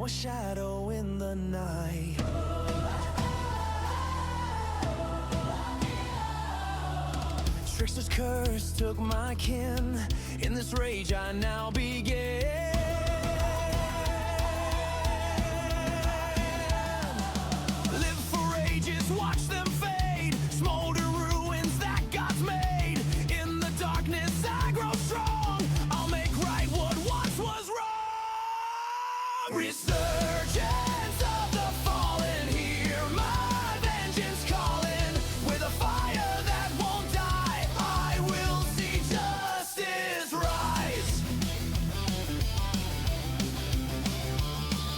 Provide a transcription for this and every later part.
a shadow in the night. Trickster's curse took my kin. In this rage I now begin. Live for ages, watch them fade. Smolder ruins that God's made. In the darkness I grow strong. I'll make right what once was wrong. Resurgence of the fallen, hear my vengeance calling. With a fire that won't die, I will see justice rise.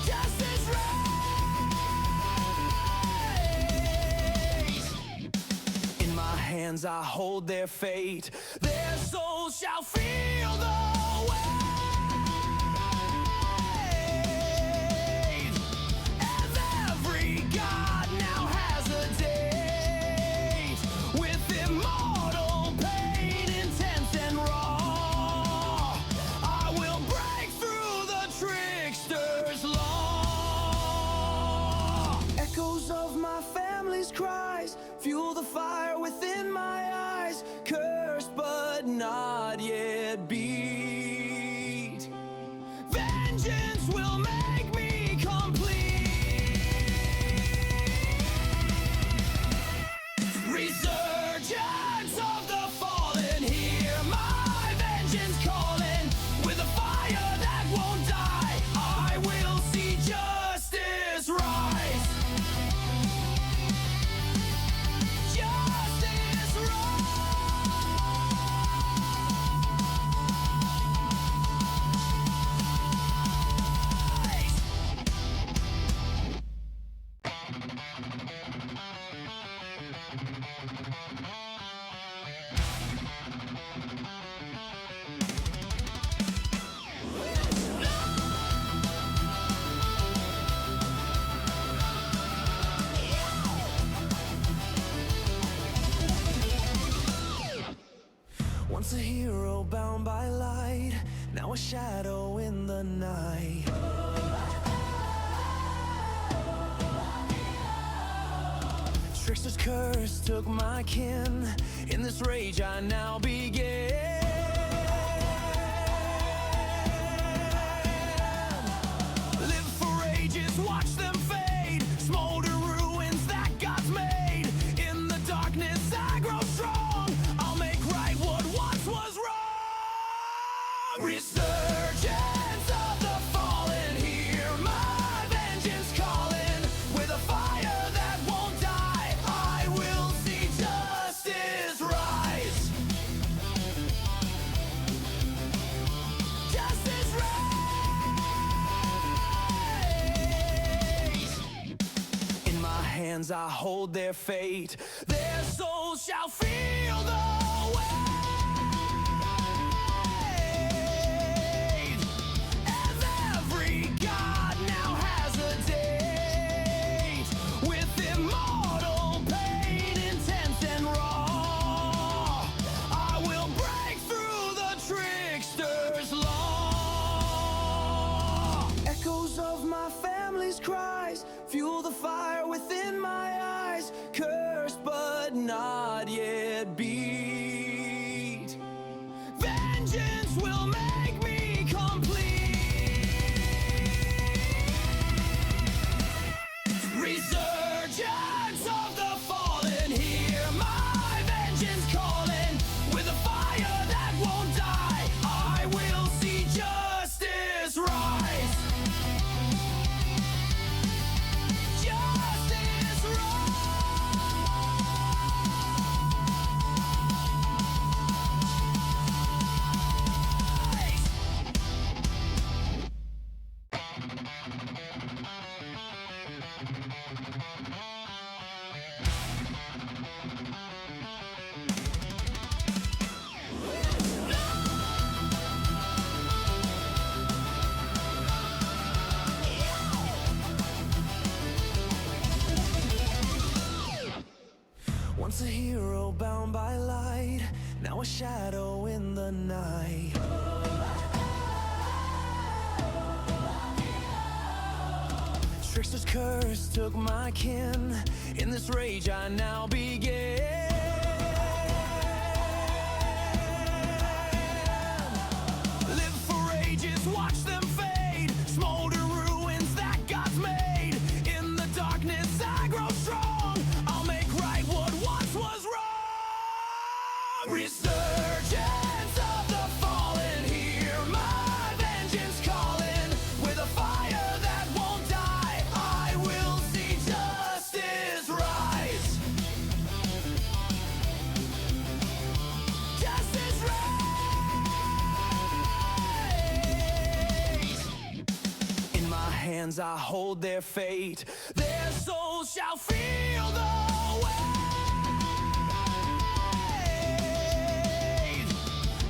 Justice rise. In my hands I hold their fate. Their souls shall feel the weight. As every god now has a date. With immortal pain, intense and raw, I will break through the trickster's law. Echoes of my family's cries fuel the fire within my eyes. Cursed but not yet beat. Vengeance will make me complete. Resurgence of the fallen, hear my vengeance calling. With a fire that won't die, I will see justice rise. Justice rise. Once a hero bound by light, now a shadow in the night. Trickster's curse took my kin. In this rage I now begin. Live for ages, watch them fade. Smolder ruins that God's made. In the darkness I grow strong. I'll make right what once was wrong. Resurgence of the fallen, hear my vengeance calling. With a fire that won't die, I will see justice rise. Justice rise. In my hands I hold their fate. Their souls shall feel the weight. As every god now has a date. With immortal pain, intense and raw, I will break through the trickster's law. Echoes of my family's cries fuel the fire within my eyes. Cursed but not yet beat. Vengeance will make me complete. Resurgence of the fallen, hear my vengeance calling. With a fire that won't die, I will see justice rise. Justice rise. Trickster's curse took my kin. In this rage I now begin. Live for ages, watch them fade. Smolder ruins that God's made. In the darkness I grow strong. I'll make right what once was wrong. Resurgence of the fallen, hear my vengeance calling. With a fire that won't die, I will see justice rise. Justice rise. In my hands I hold their fate. Their souls shall feel the weight.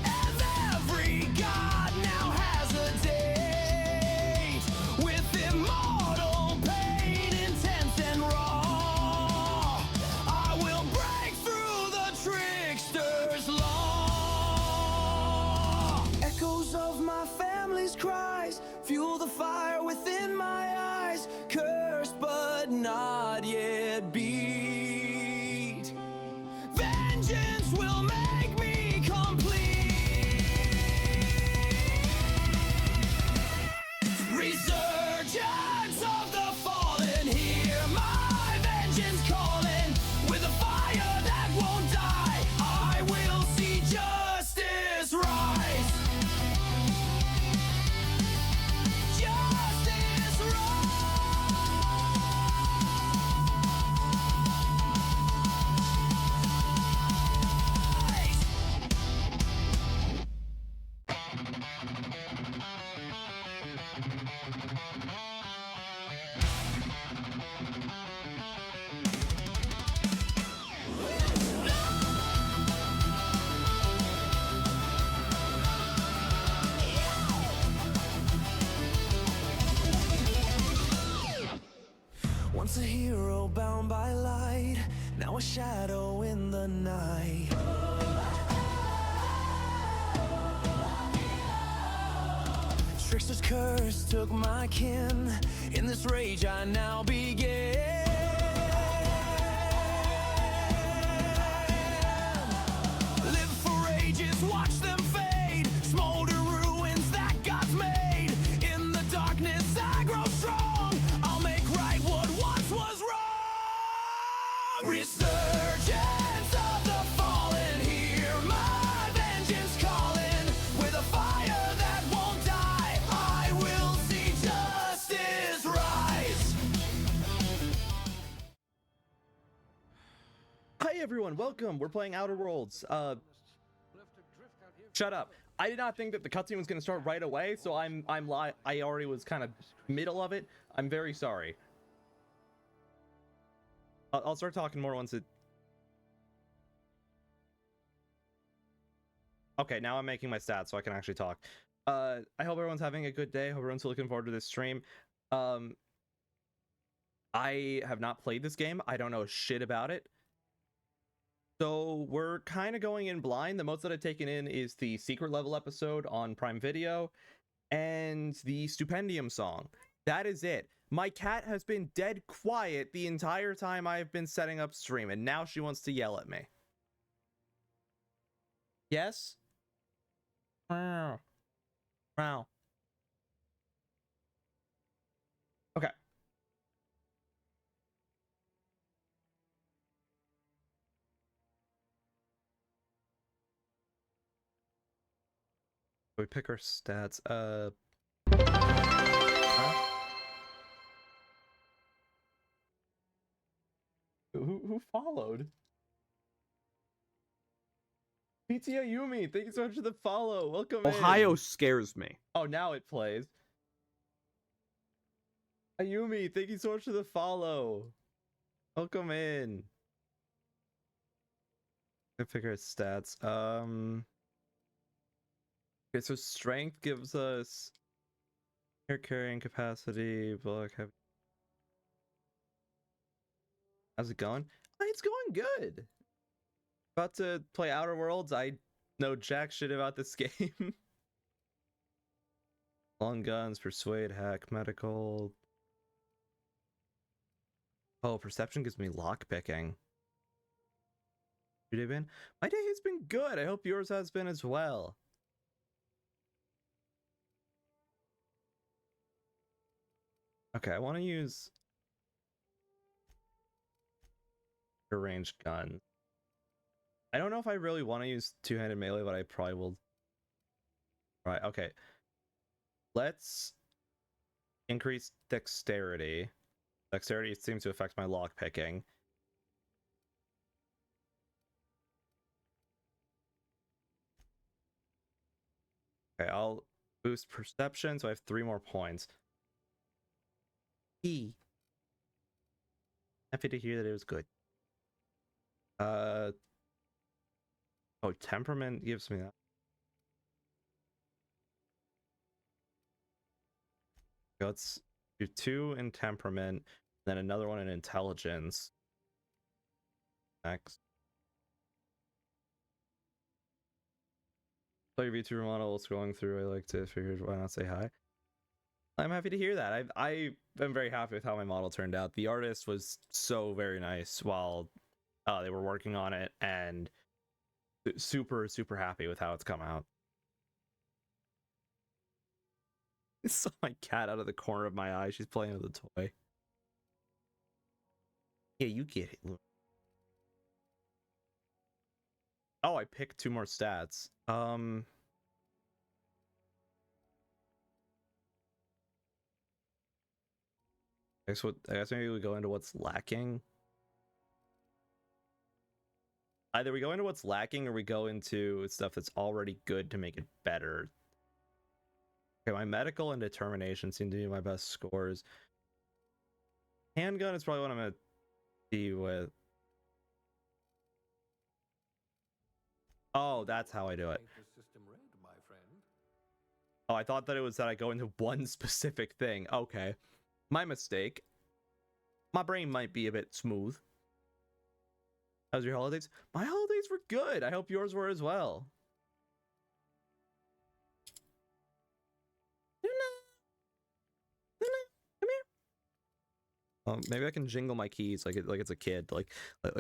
As every god now has a date. With immortal pain, intense and raw, I will break through the trickster's law. Echoes of my family's cries fuel the fire within my eyes. Cursed but not yet beat. Vengeance will make me complete. Resurgence of the fallen, hear my vengeance calling. With a fire that won't die, I will see justice rise. Justice rise. Once a hero bound by light, now a shadow in the night. Trickster's curse took my kin. In this rage I now begin. Live for ages, watch them fade. Smolder ruins that God's made. In the darkness I grow strong. I'll make right what once was wrong. Resurgence of the fallen, hear my vengeance calling. With a fire that won't die, I will see justice rise. Hi everyone, welcome. We're playing Outer Worlds. Shut up. I did not think that the cutscene was going to start right away, so I already was kind of middle of it. I'm very sorry. I'll start talking more once it. Okay, now I'm making my stats so I can actually talk. I hope everyone's having a good day. Hope everyone's looking forward to this stream. I have not played this game. I don't know shit about it. So we're kind of going in blind. The most that I've taken in is the secret level episode on Prime Video and the Stupendium song. That is it. My cat has been dead quiet the entire time I've been setting up stream, and now she wants to yell at me. Yes? Wow. Wow. Okay. We pick our stats. Huh? Who followed? PTA Yumi, thank you so much for the follow. Welcome Ohio in. scares me. Oh, now it plays. Ayumi, thank you so much for the follow. Welcome in. I figure its stats. Okay, so strength gives us air carrying capacity, block heavy. How's it going? It's going good. About to play Outer Worlds. I know jack shit about this game. Long guns, persuade, hack, medical. Oh, perception gives me lock picking. Your day been? My day has been good. I hope yours has been as well. Okay, I want to use a ranged gun. I don't know if I really want to use two-handed melee, but I probably will. Right, okay. Let's increase dexterity. Dexterity seems to affect my lock picking. Okay, I'll boost perception, so I have 3 more points. E. Happy to hear that it was good. Oh, temperament gives me that. Let's do 2 in temperament, then another one in intelligence. Next. Play your VTuber model scrolling through. I like to figure why not say hi. I'm happy to hear that. I am very happy with how my model turned out. The artist was so very nice while they were working on it, and super happy with how it's come out. I saw my cat out of the corner of my eye. She's playing with a toy. Yeah, you get it. Oh, I picked 2 more stats. I guess maybe we go into what's lacking. Either we go into what's lacking or we go into stuff that's already good to make it better. Okay, my medical and determination seem to be my best scores. Handgun is probably what I'm gonna be with. Oh, that's how I do it. Oh, I thought that it was that I go into one specific thing. Okay. My mistake. My brain might be a bit smooth. How's your holidays? My holidays were good. I hope yours were as well. Luna, come here. Maybe I can jingle my keys like it's a kid, like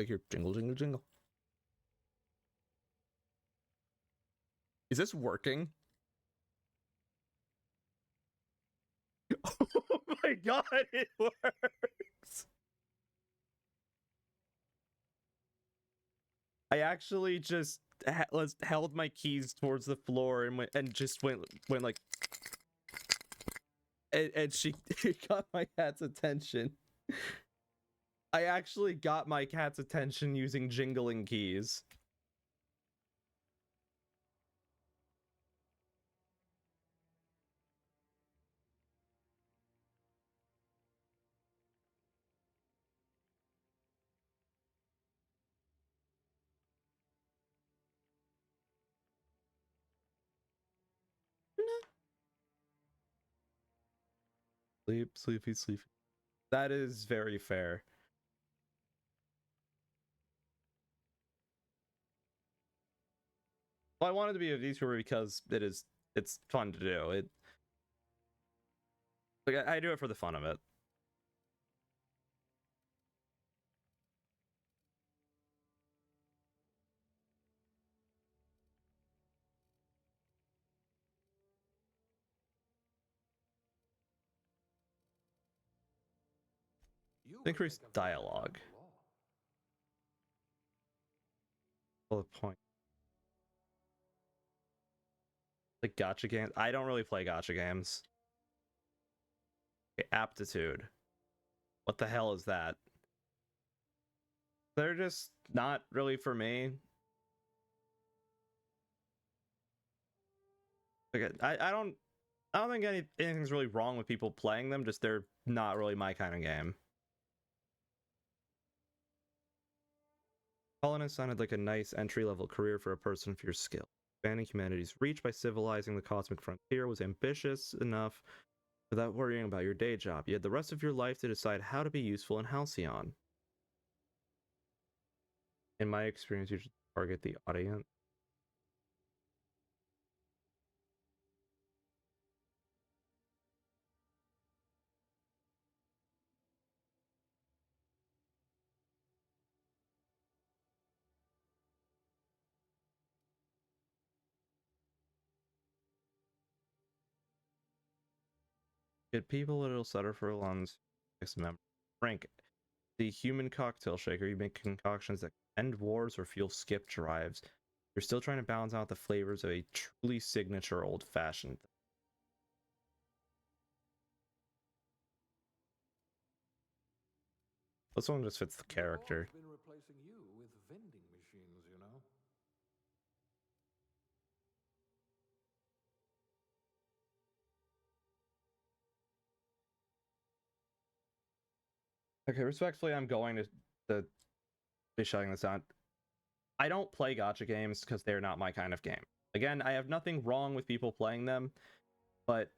you're jingle jingle jingle. Is this working? Oh my god, it works! I actually just held my keys towards the floor and just went like, and she got my cat's attention. I actually got my cat's attention using jingling keys. Sleepy. That is very fair. Well, I wanted to be a VTuber because it's fun to do. I do it for the fun of it. Increase dialogue. Well, the point. Like gacha games. I don't really play gacha games. Okay, aptitude. What the hell is that? They're just not really for me. Like I don't think anything's really wrong with people playing them, just they're not really my kind of game. Colonist sounded like a nice entry-level career for a person of your skill. Expanding humanity's reach by civilizing the cosmic frontier was ambitious enough without worrying about your day job. You had the rest of your life to decide how to be useful in Halcyon. In my experience, you should target the audience. Get people a little Sutter for Lunds. Frank, the human cocktail shaker. You make concoctions that end wars or fuel skip drives. You're still trying to balance out the flavors of a truly signature old-fashioned. This one just fits the character. Been replacing you with vending machines, you know. Okay, respectfully, I'm going to be shutting this down. I don't play gacha games because they're not my kind of game. Again, I have nothing wrong with people playing them, but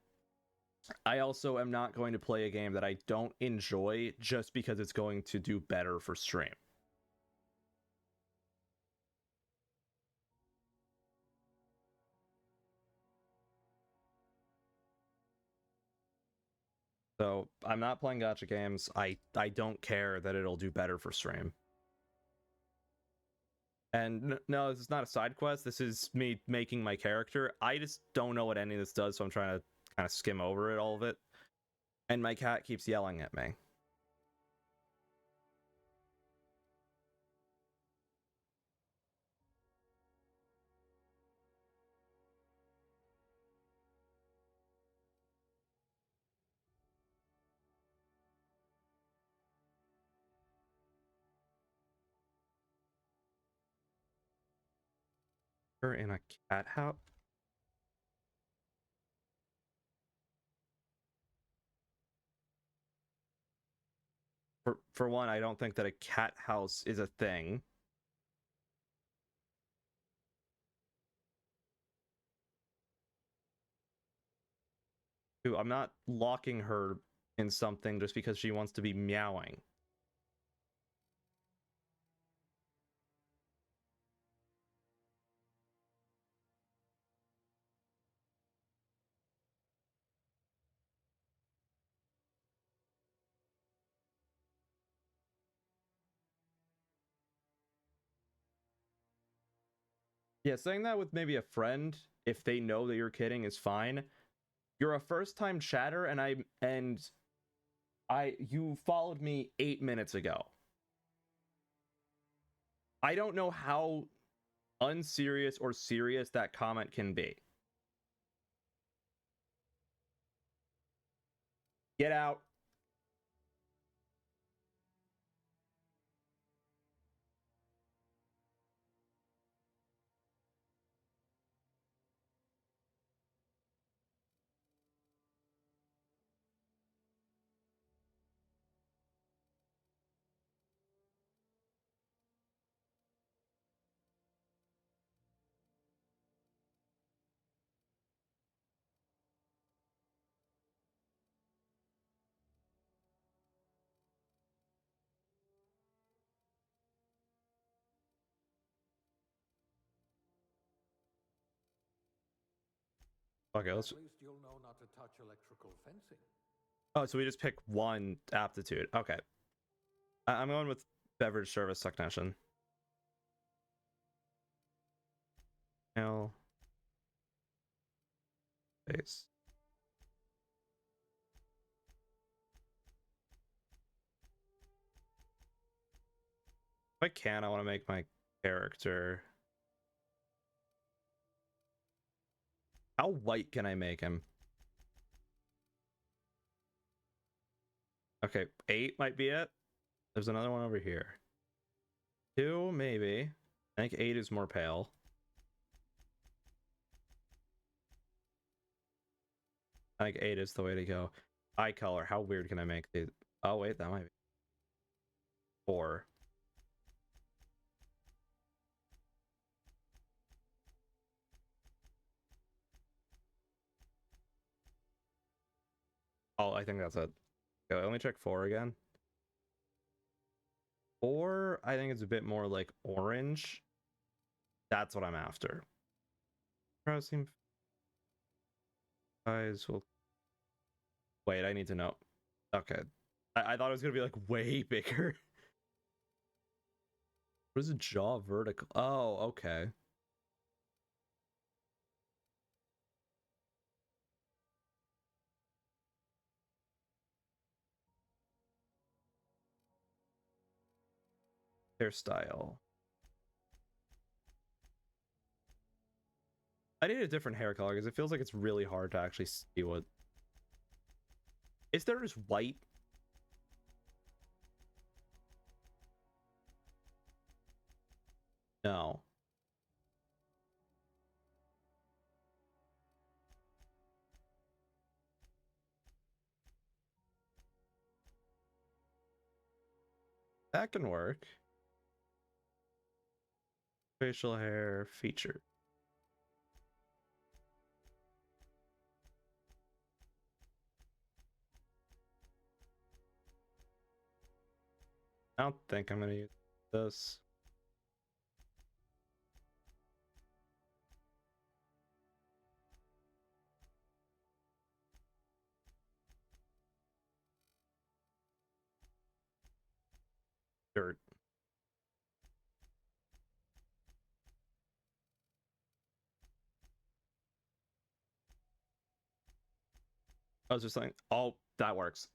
I also am not going to play a game that I don't enjoy just because it's going to do better for stream. So I'm not playing gacha games. I don't care that it'll do better for stream. And no, this is not a side quest. This is me making my character. I just don't know what any of this does, so I'm trying to kind of skim over it, all of it. And my cat keeps yelling at me. Her in a cat house. For one, I don't think that a cat house is a thing. Two, I'm not locking her in something just because she wants to be meowing. Yeah, saying that with maybe a friend, if they know that you're kidding, is fine. You're a first-time chatter, and you followed me 8 minutes ago. I don't know how unserious or serious that comment can be. Get out. Okay, let's... At least you'll know not to touch electrical fencing. Oh, so we just pick one aptitude. Okay. I'm going with beverage service technician. L space. If I can, I want to make my character. How white can I make him? Okay, 8 might be it. There's another one over here. 2, maybe. I think 8 is more pale. I think 8 is the way to go. Eye color. How weird can I make these? Oh, wait, that might be 4. Oh, I think that's it. Okay, let me check 4 again. 4, I think it's a bit more like orange. That's what I'm after. Browsing eyes will... Wait, I need to know. Okay. I thought it was gonna be like way bigger. What is a jaw vertical? Oh, okay. Hairstyle. I need a different hair color because it feels like it's really hard to actually see what. Is there just white? No. That can work. Facial hair feature. I don't think I'm gonna use this. Dirt. I was just saying, oh, that works.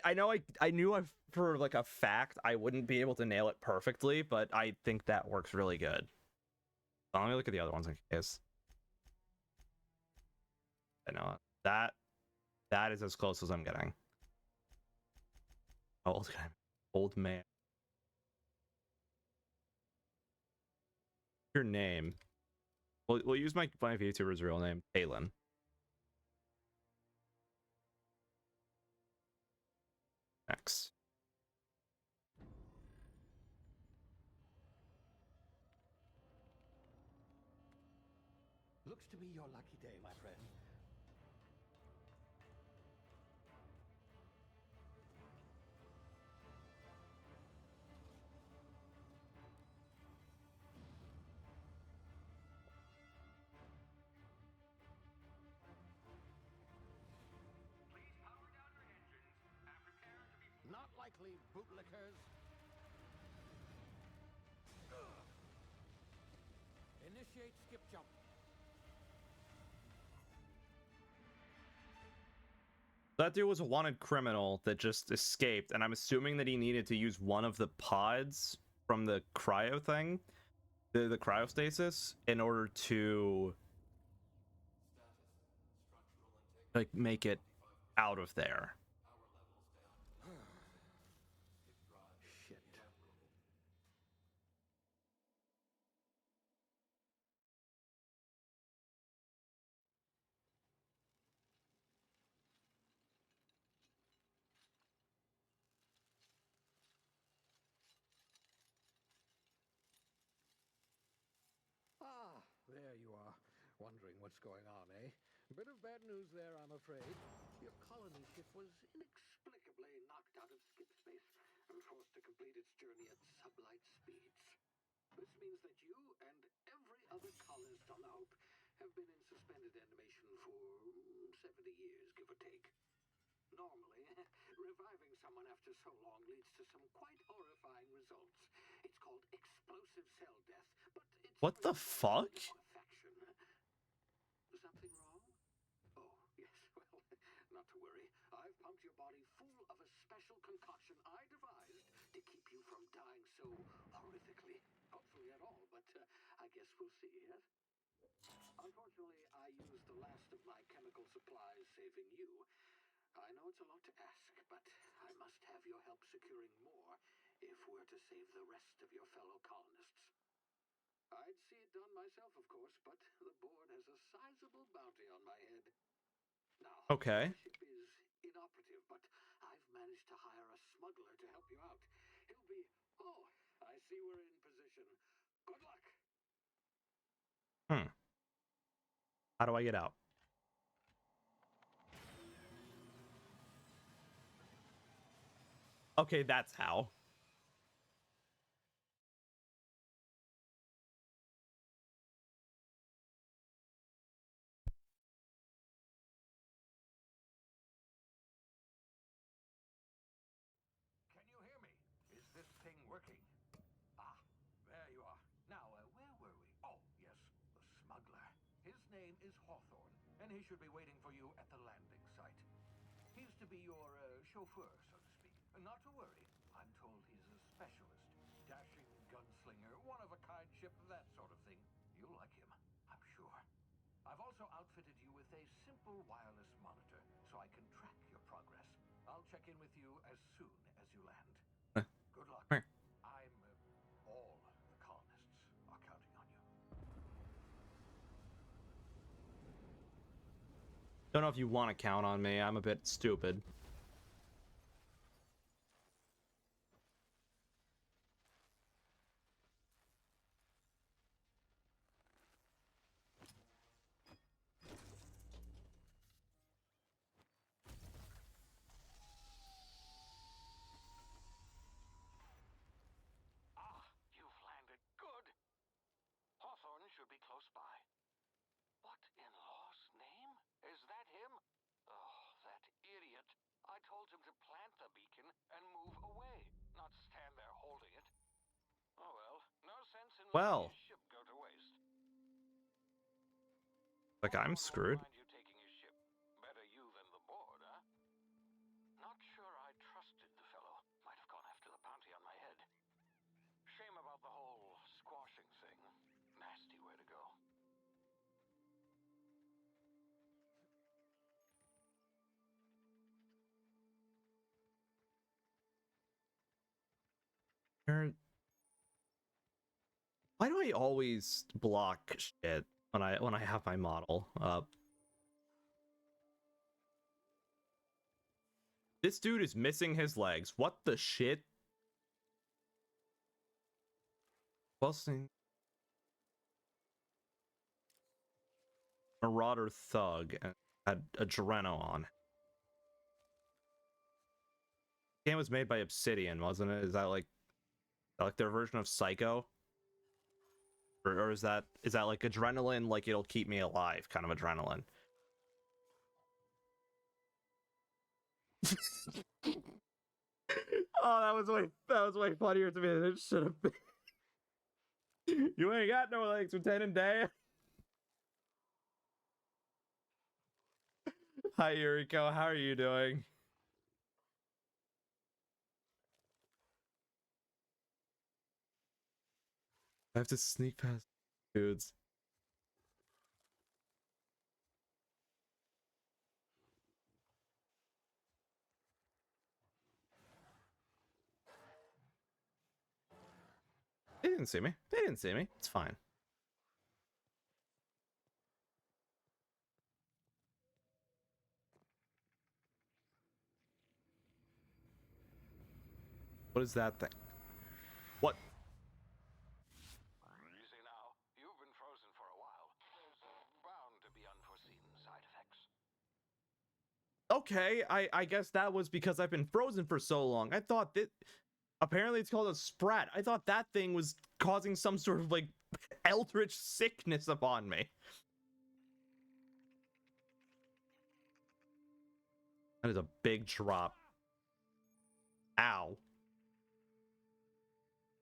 I know I knew for like a fact I wouldn't be able to nail it perfectly, but I think that works really good. Let me look at the other ones in case. I know that is as close as I'm getting. How old can I be? Old man. Your name. We'll use my VTuber's real name, Talon. X. Looks to be your lucky day, my friend. Not likely, bootlickers. Initiate skip jump. That dude was a wanted criminal that just escaped, and I'm assuming that he needed to use one of the pods from the cryo thing, the cryostasis, in order to like make it out of there. Shit. Ah, there you are. Wondering what's going on, eh? Bit of bad news there, I'm afraid. Your colony ship was inexplicably knocked out of skip space and forced to complete its journey at sublight speeds. This means that you and every other colonist on the Hope have been in suspended animation for 70 years, give or take. Normally, reviving someone after so long leads to some quite horrifying results. It's called explosive cell death, but it's What the fuck? affection. Something wrong? Oh, yes, well, not to worry. I've pumped your body full of a special concoction I devised to keep you from dying so horrifically. Hopefully at all, but I guess we'll see, yes? Unfortunately, I used the last of my chemical supplies saving you. I know it's a lot to ask, but I must have your help securing more if we're to save the rest of your fellow colonists. I'd see it done myself, of course, but the board has a sizable bounty on my head. Now, Okay. the ship is inoperative, but I've managed to hire a smuggler to help you out. He'll be... Oh, I see we're in position. Good luck! How do I get out? Okay, that's how. Can you hear me? Is this thing working? Ah, there you are. Now, where were we? Oh, yes, the smuggler. His name is Hawthorne, and he should be waiting for you at the landing site. He's to be your chauffeur, so to speak. Not to worry. I'm told he's a specialist. Dashing gunslinger, one-of-a-kind ship, that sort of thing. You'll like him, I'm sure. I've also outfitted you with a simple wireless monitor, so I can track your progress. I'll check in with you as soon as you land. Good luck. All the colonists are counting on you. Don't know if you want to count on me. I'm a bit stupid. You've landed good. Hawthorne should be close by. What in law's name? Is that him? Oh, that idiot. I told him to plant the beacon and move away, not stand there holding it. Oh well, no sense in letting his ship go to waste. Like I'm screwed. Mind you taking his ship. Better you than the board, huh? Not sure I trusted the fellow. Might have gone after the bounty on my head. Shame about the whole squashing thing. Nasty way to go. Why do I always block shit when I have my model up? This dude is missing his legs. What the shit? Busting. Marauder Thug and had Adreno on. The game was made by Obsidian, wasn't it? Is that like their version of Psycho? Or is that like adrenaline, like it'll keep me alive kind of adrenaline? Oh, that was way funnier to me than it should have been. You ain't got no legs, Lieutenant Day. Hi, Yuriko. How are you doing? I have to sneak past dudes. They didn't see me. They didn't see me. It's fine. What is that thing? What? Easy now. You've been frozen for a while. There's bound to be unforeseen side effects. Okay, I guess that was because I've been frozen for so long. I thought that apparently it's called a sprat. I thought that thing was causing some sort of like eldritch sickness upon me. That is a big drop. Ow.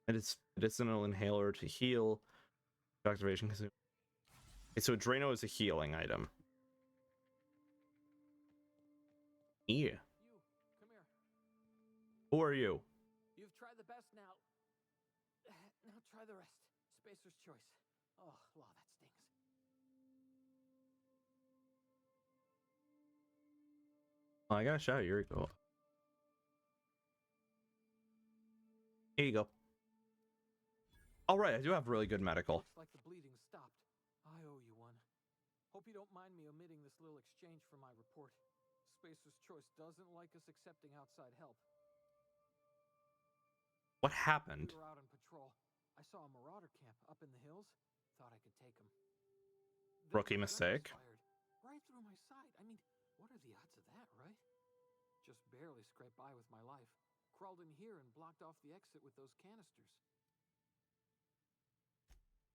And it's medicinal inhaler to heal. Activation. Okay, so Drano is a healing item. Yeah. You, come here. Who are you? You've tried the best now. Now try the rest. Spacer's choice. Oh, wow, that stings. Oh, I got a shot. Here you go. Here you go. All right, I do have really good medical. Looks like the bleeding stopped. I owe you one. Hope you don't mind me omitting this little exchange for my report. Spacer's choice doesn't like us accepting outside help. What happened? We were out on patrol. I saw a marauder camp up in the hills. Thought I could take them. Rookie mistake. Right through my side. I mean, what are the odds of that, right? Just barely scraped by with my life. Crawled in here and blocked off the exit with those canisters.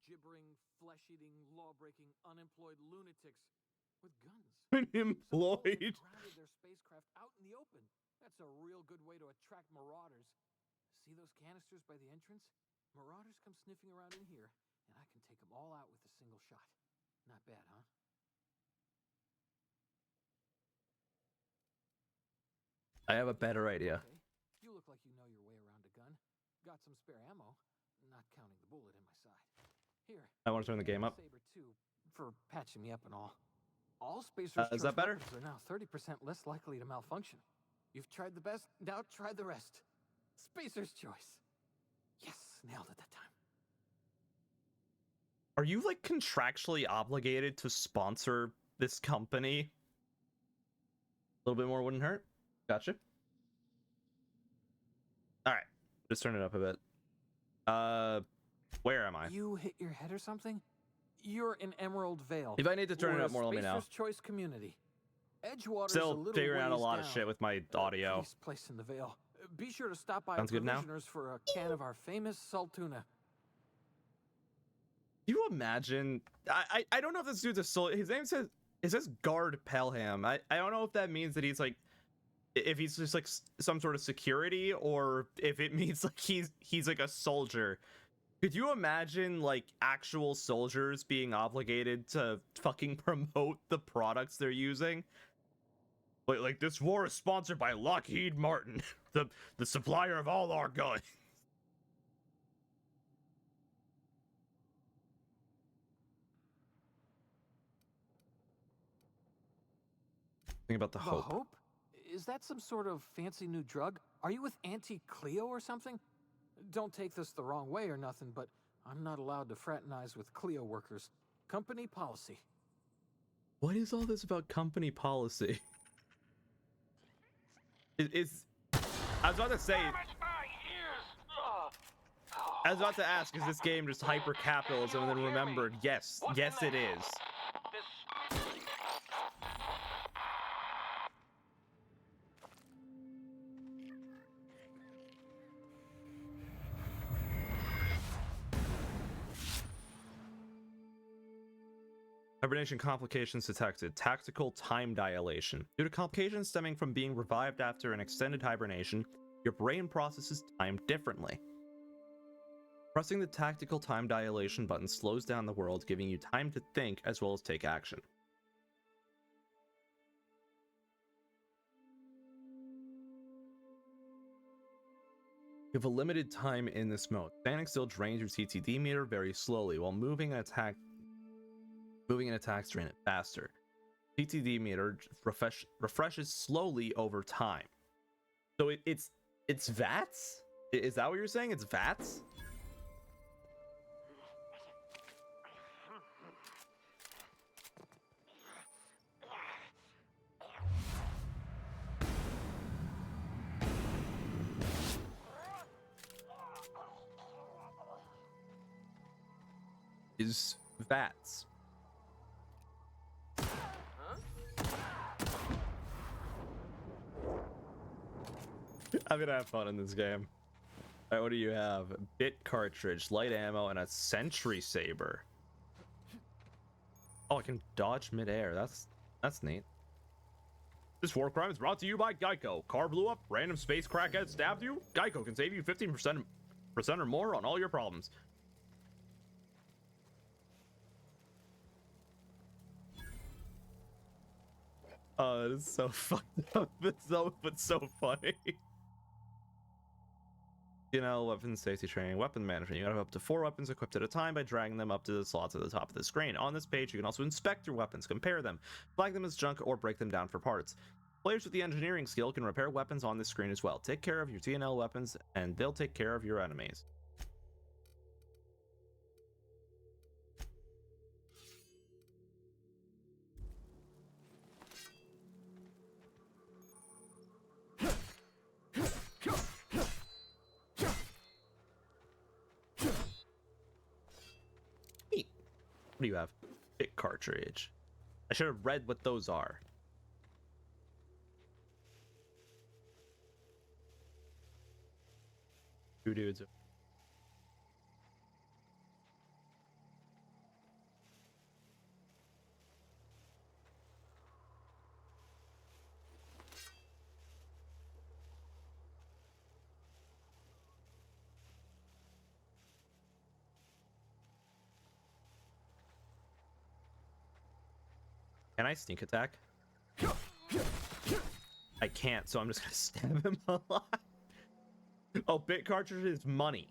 Gibbering, flesh-eating, law-breaking, unemployed lunatics with guns. Unemployed. Grounded their spacecraft out in the open. That's a real good way to attract marauders. See those canisters by the entrance? Marauders come sniffing around in here, and I can take them all out with a single shot. Not bad, huh? I have a better idea. Okay. You look like you know your way around a gun. got some spare ammo, not counting the bullet in my side. Here. I want to turn the game up. Saber too, for patching me up and all. All Spacers Is that better? weapons are now 30% less likely to malfunction. You've tried the best, now try the rest. Spacer's choice. Yes, nailed it that time. Are you like contractually obligated to sponsor this company? A little bit more wouldn't hurt. Gotcha. All right, just turn it up a bit. Where am I? You hit your head or something? You're in Emerald Vale. If I need to turn it up more, let me know. Spacer's Choice community. Edgewater's a Still little figuring out a ways lot of down. shit with my audio. Nice place in the Vale. Be sure to stop by Sounds good now? Provisioners for a can of our famous salt tuna. Do you imagine? I don't know if this dude's a soul. His name says, it says Guard Pelham. I don't know if that means that he's like, if he's just like some sort of security, or if it means like he's like a soldier. Could you imagine like actual soldiers being obligated to fucking promote the products they're using? Like this war is sponsored by Lockheed Martin, the supplier of all our guns. Think about the The hope. Hope? Is that some sort of fancy new drug? Are you with Auntie Cleo or something? Don't take this the wrong way or nothing, but I'm not allowed to fraternize with Cleo workers. Company policy. What is all this about company policy? Is I was about to say. I was about to ask, is this game just hyper capitalism? And then remembered, yes, yes, it is. Hibernation complications detected. Tactical time dilation. Due to complications stemming from being revived after an extended hibernation, your brain processes time differently. Pressing the tactical time dilation button slows down the world, giving you time to think as well as take action. You have a limited time in this mode. Standing still drains your TTD meter very slowly, while moving and attacks drain it faster. TTD meter refreshes slowly over time. So it's VATS? Is that what you're saying? It's VATS? Is VATS? I'm gonna have fun in this game. Alright, what do you have? Bit cartridge, light ammo, and a sentry saber. Oh, I can dodge midair. That's neat. This war crime is brought to you by Geico. Car blew up, random space crackhead stabbed you. Geico can save you 15% or more on all your problems. Oh, it's so fucked up. It's so funny. You know, weapons safety training, weapon management. You gotta have up to 4 weapons equipped at a time by dragging them up to the slots at the top of the screen. On this page, you can also inspect your weapons, compare them, flag them as junk, or break them down for parts. Players with the engineering skill can repair weapons on this screen as well. Take care of your TNL weapons, and they'll take care of your enemies. What do you have? Bit cartridge. I should have read what those are. Two dudes. Can I sneak attack? I can't, so I'm just gonna stab him a lot. Oh, bit cartridge is money.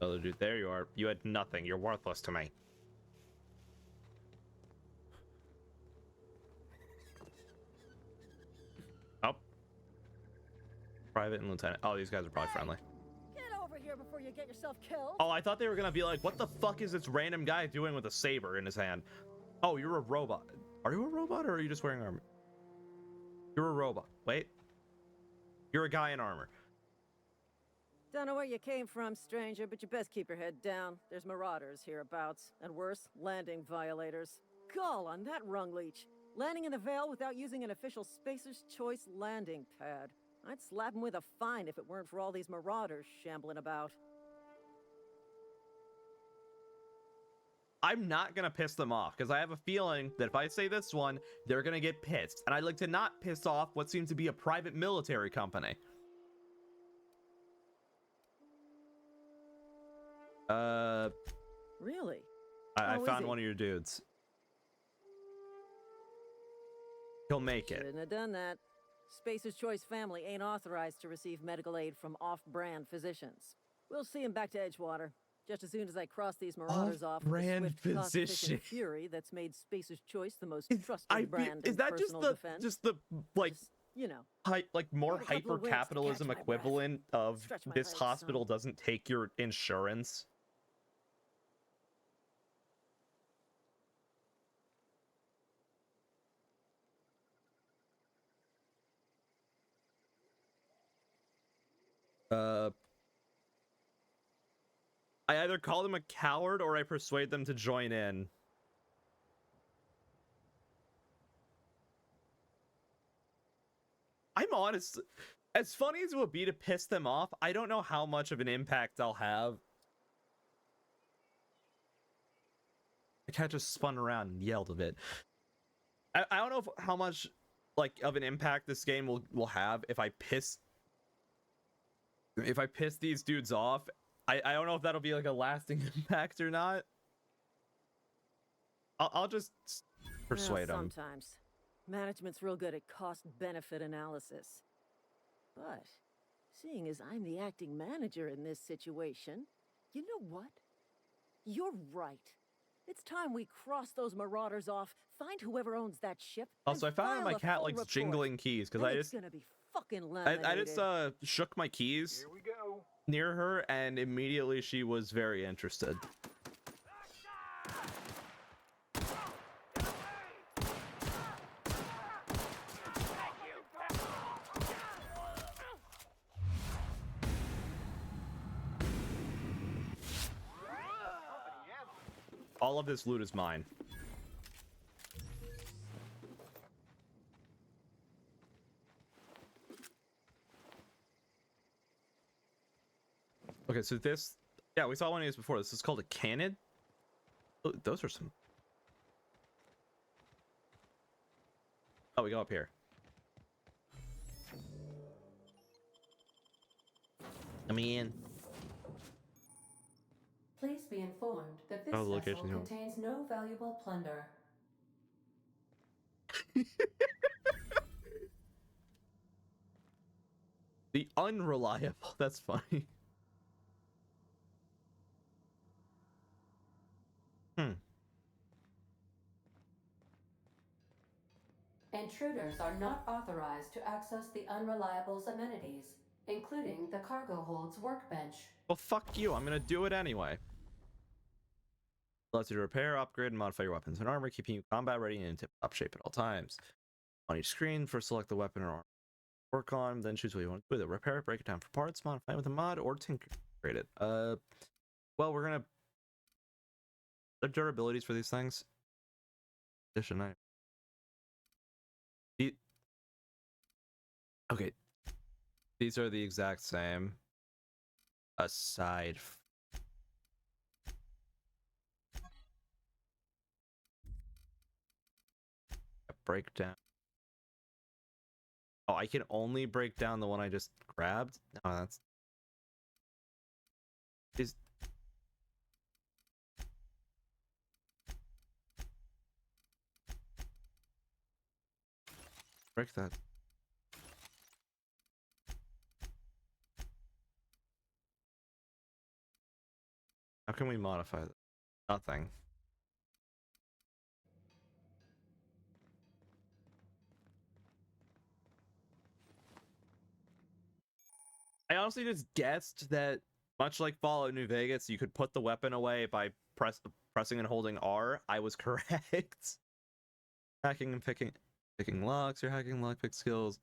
Oh, dude, there you are. You had nothing. You're worthless to me. Oh. Private and lieutenant. Oh, these guys are probably friendly. Get over here before you get yourself killed. Oh, I thought they were gonna be like, what the fuck is this random guy doing with a saber in his hand? Oh, you're a robot. Are you a robot or are you just wearing armor? You're a robot. Wait. You're a guy in armor. Don't know where you came from, stranger, but you best keep your head down. There's marauders hereabouts, and worse, landing violators. Gall on that rung leech. Landing in the Vale without using an official Spacer's Choice landing pad. I'd slap him with a fine if it weren't for all these marauders shambling about. I'm not gonna piss them off because I have a feeling that if I say this one, they're gonna get pissed. And I'd like to not piss off what seems to be a private military company. Really? I How is found he? one of your dudes. He'll make it. Shouldn't have done that. Spacer's Choice family ain't authorized to receive medical aid from off-brand physicians. We'll see him back to Edgewater. Just as soon as I cross these marauders off with the Off-brand swift, cost-efficient physician. fury that's made Spacer's Choice the most I trusted feel- brand is in that just personal the defense. like Just, you know, like more Need a couple hyper of winks to capitalism catch my breath. equivalent of Stretch my this legs hospital some. doesn't take your insurance? I either call them a coward or I persuade them to join in. I'm honest. As funny as it would be to piss them off, I don't know how much of an impact I'll have. The cat just spun around and yelled a bit. I don't know how much like of an impact this game will have if I piss these dudes off. I don't know if that'll be like a lasting impact or not. I'll just persuade them. Sometimes. Management's real good at cost-benefit analysis. But, seeing as I'm the acting manager in this situation, you know what? You're right. It's time we cross those marauders off, find whoever owns that ship. Also, I and found out file my a cat full likes report. jingling keys because And I it's just gonna be fucking laminated. I just shook my keys Here we go. near her and immediately she was very interested. All of this loot is mine. Okay, so this, yeah, we saw one of these before. This is called a cannon. Oh, those are some. Oh, we go up here. Let me in. Please be informed that this Oh, the vessel location here. contains no valuable plunder. The unreliable. That's funny. Intruders are not authorized to access the Unreliable's amenities, including the cargo hold's workbench. Well, fuck you. I'm gonna do it anyway. Allows you to repair, upgrade, and modify your weapons and armor, keeping you combat ready and in tip-top shape at all times. On each screen, first select the weapon or armor work on, then choose what you want to do with it. Repair it, break it down for parts, modify it with a mod, or tinker it. Well, we're gonna the durabilities for these things. Addition, okay, these are the exact same. Aside breakdown. Oh, I can only break down the one I just grabbed? No, that's... Is... Break that. How can we modify that? Nothing. I honestly just guessed that, much like Fallout New Vegas, you could put the weapon away by pressing and holding R. I was correct. Hacking and picking locks. Your hacking lockpick skills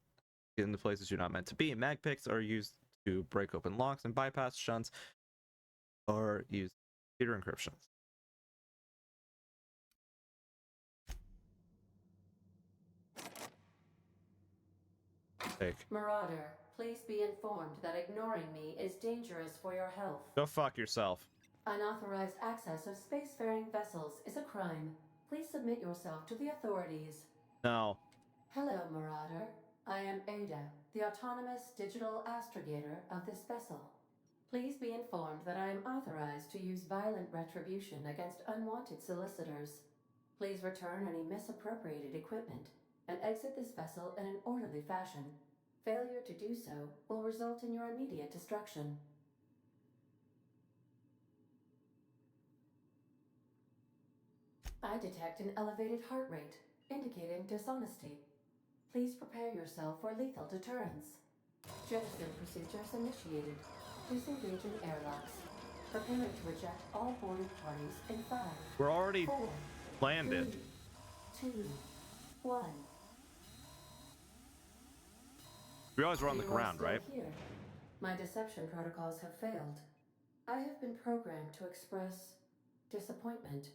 get into places you're not meant to be. Mag picks are used to break open locks and bypass shunts, or use computer encryptions. Take. Marauder, please be informed that ignoring me is dangerous for your health. Go fuck yourself. Unauthorized access of spacefaring vessels is a crime. Please submit yourself to the authorities. No. Hello, Marauder. I am Ada, the autonomous digital astrogator of this vessel. Please be informed that I am authorized to use violent retribution against unwanted solicitors. Please return any misappropriated equipment and exit this vessel in an orderly fashion. Failure to do so will result in your immediate destruction. I detect an elevated heart rate, indicating dishonesty. Please prepare yourself for lethal deterrence. Jettison procedures initiated. Disengaging airlocks. Preparing to eject all boarded parties in 5. We're already 4, landed. 3, 2, 1. We always were on the You are ground, still right? Here. My deception protocols have failed. I have been programmed to express disappointment.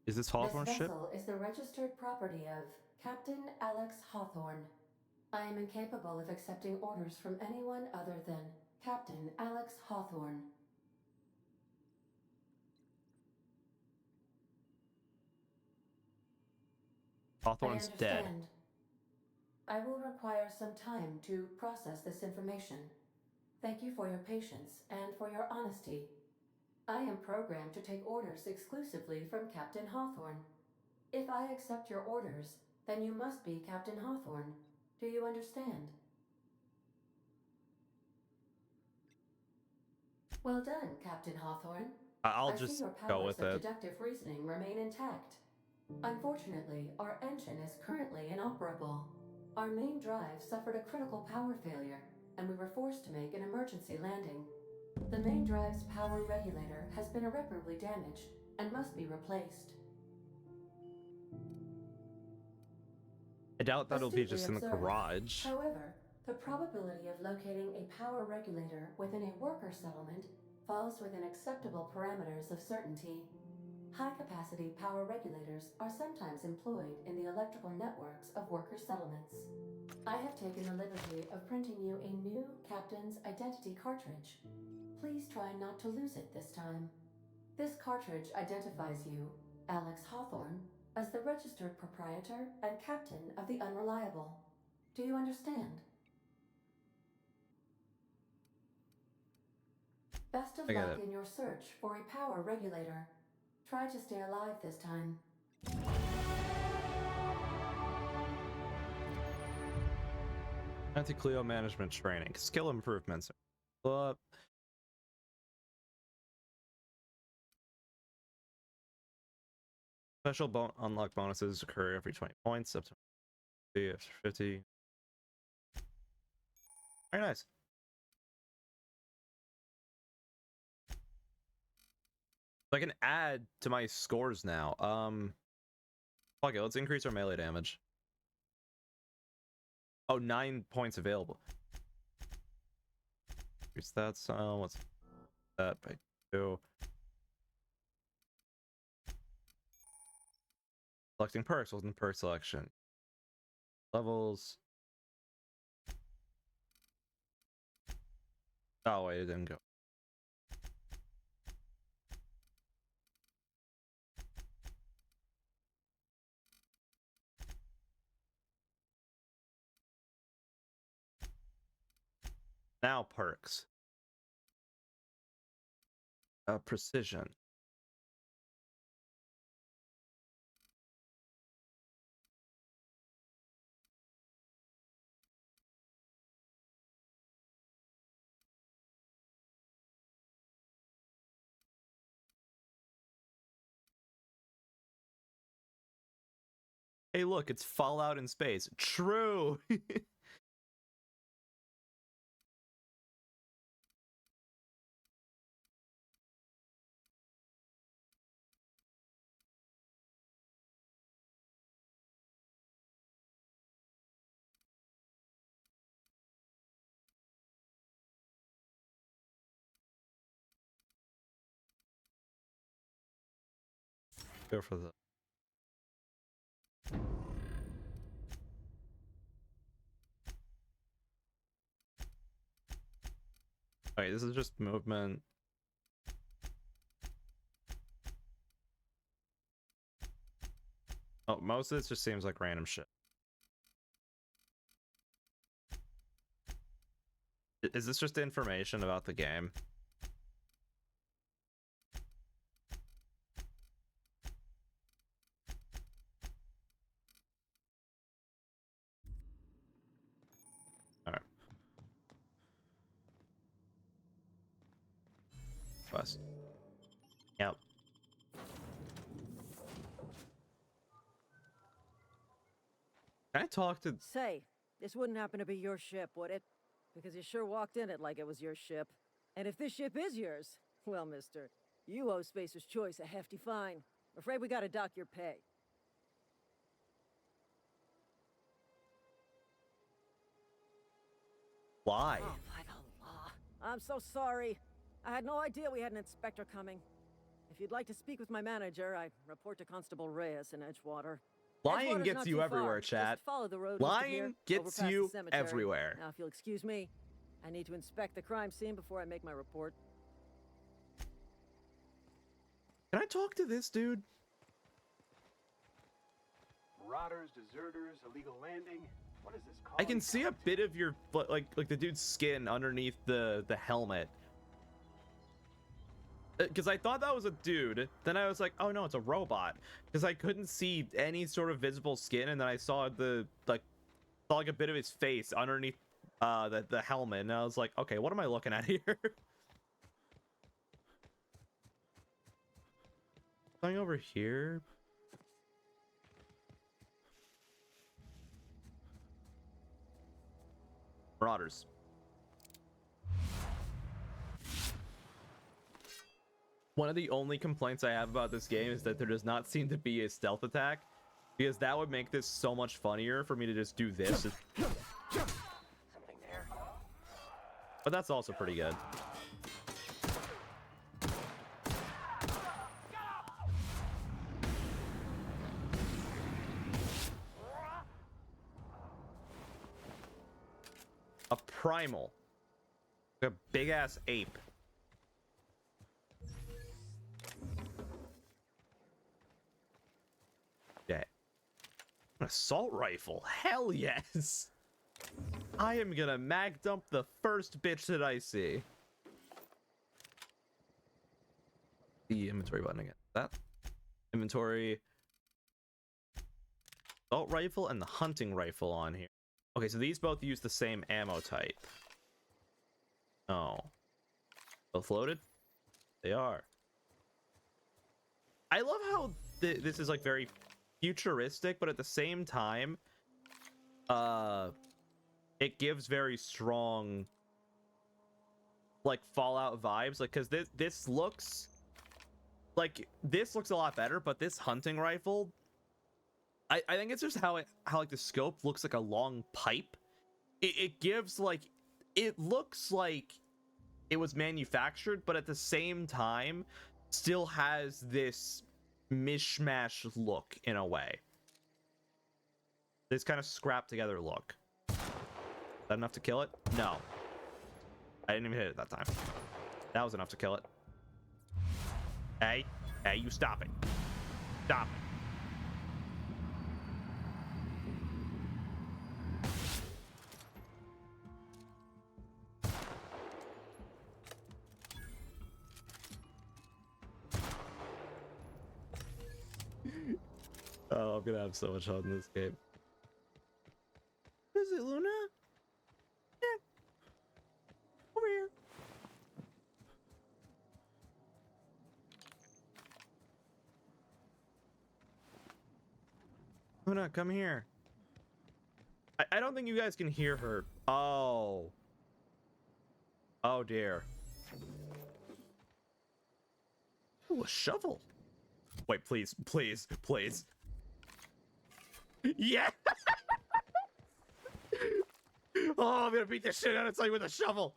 Is this Hawthorne This ship? vessel is the registered property of Captain Alex Hawthorne. I am incapable of accepting orders from anyone other than Captain Alex Hawthorne. Hawthorne's dead. I will require some time to process this information. Thank you for your patience and for your honesty. I am programmed to take orders exclusively from Captain Hawthorne. If I accept your orders, then you must be Captain Hawthorne. Do you understand? Well done, Captain Hawthorne. I'll I see just your go powers with of it. deductive reasoning remain intact. Unfortunately, our engine is currently inoperable. Our main drive suffered a critical power failure, and we were forced to make an emergency landing. The main drive's power regulator has been irreparably damaged and must be replaced. I doubt that'll be just in the Astutely observed. garage. However, the probability of locating a power regulator within a worker settlement falls within acceptable parameters of certainty. High-capacity power regulators are sometimes employed in the electrical networks of worker settlements. I have taken the liberty of printing you a new Captain's Identity cartridge. Please try not to lose it this time. This cartridge identifies you, Alex Hawthorne, as the registered proprietor and captain of the Unreliable. Do you understand? Best of I get luck it. in your search for a power regulator. Try to stay alive this time. Anti-Cleo management training. Skill improvements. Special unlock bonuses occur every 20 points, up to 50 after 50. Very nice. So I can add to my scores now. Fuck it, let's increase our melee damage. Oh, 9 points available. Here's that sound. What's that by 2? Selecting perks wasn't perk selection. Levels. Oh wait, it didn't go. Now perks. Precision. Hey, look, it's Fallout in space. True. Go for the. Wait, this is just movement. Oh, most of this just seems like random shit. Is this just information about the game? Alright. Bust. Yep. Can I talk to... Say, this wouldn't happen to be your ship, would it? Because you sure walked in it like it was your ship. And if this ship is yours, well, mister, you owe Spacer's Choice a hefty fine. I'm afraid we gotta dock your pay. Why? Oh, by the law. I'm so sorry. I had no idea we had an inspector coming. If you'd like to speak with my manager, I report to Constable Reyes in Edgewater. Lying Edgewater's gets not you too everywhere, far. chat. Just follow the road east of here, Lying over gets past you the cemetery. everywhere. Now, if you'll excuse me, I need to inspect the crime scene before I make my report. Can I talk to this dude? Marauders, deserters, illegal landing. What is this called? I can see a bit of your like the dude's skin underneath the helmet. Because I thought that was a dude. Then I was like, oh no, it's a robot. Because I couldn't see any sort of visible skin, and then I saw saw a bit of his face underneath the helmet, and I was like, okay, what am I looking at here? Something over here. Marauders. One of the only complaints I have about this game is that there does not seem to be a stealth attack, because that would make this so much funnier for me to just do this. Something there. But that's also pretty good. A primal. A big ass ape. Yeah. An assault rifle. Hell yes. I am gonna mag dump the first bitch that I see. The inventory button again. That inventory. Assault rifle and the hunting rifle on here. Okay, so these both use the same ammo type. Oh. Both loaded? They are. I love how this is like very futuristic, but at the same time, it gives very strong like Fallout vibes. Like, because this looks a lot better, but this hunting rifle, I think it's just how like the scope looks like a long pipe, it gives like, it looks like it was manufactured, but at the same time still has this mishmash look in a way. This kind of scrapped together look. Is that enough to kill it? No. I didn't even hit it that time. That was enough to kill it. Hey, you stop it. Stop it. Oh, I'm gonna have so much fun in this game. Is it Luna? Yeah. Over here. Luna, come here. I don't think you guys can hear her. Oh. Oh dear. Ooh, a shovel. Wait, please, please, please. Yeah. Oh, I'm gonna beat the shit out of something with a shovel.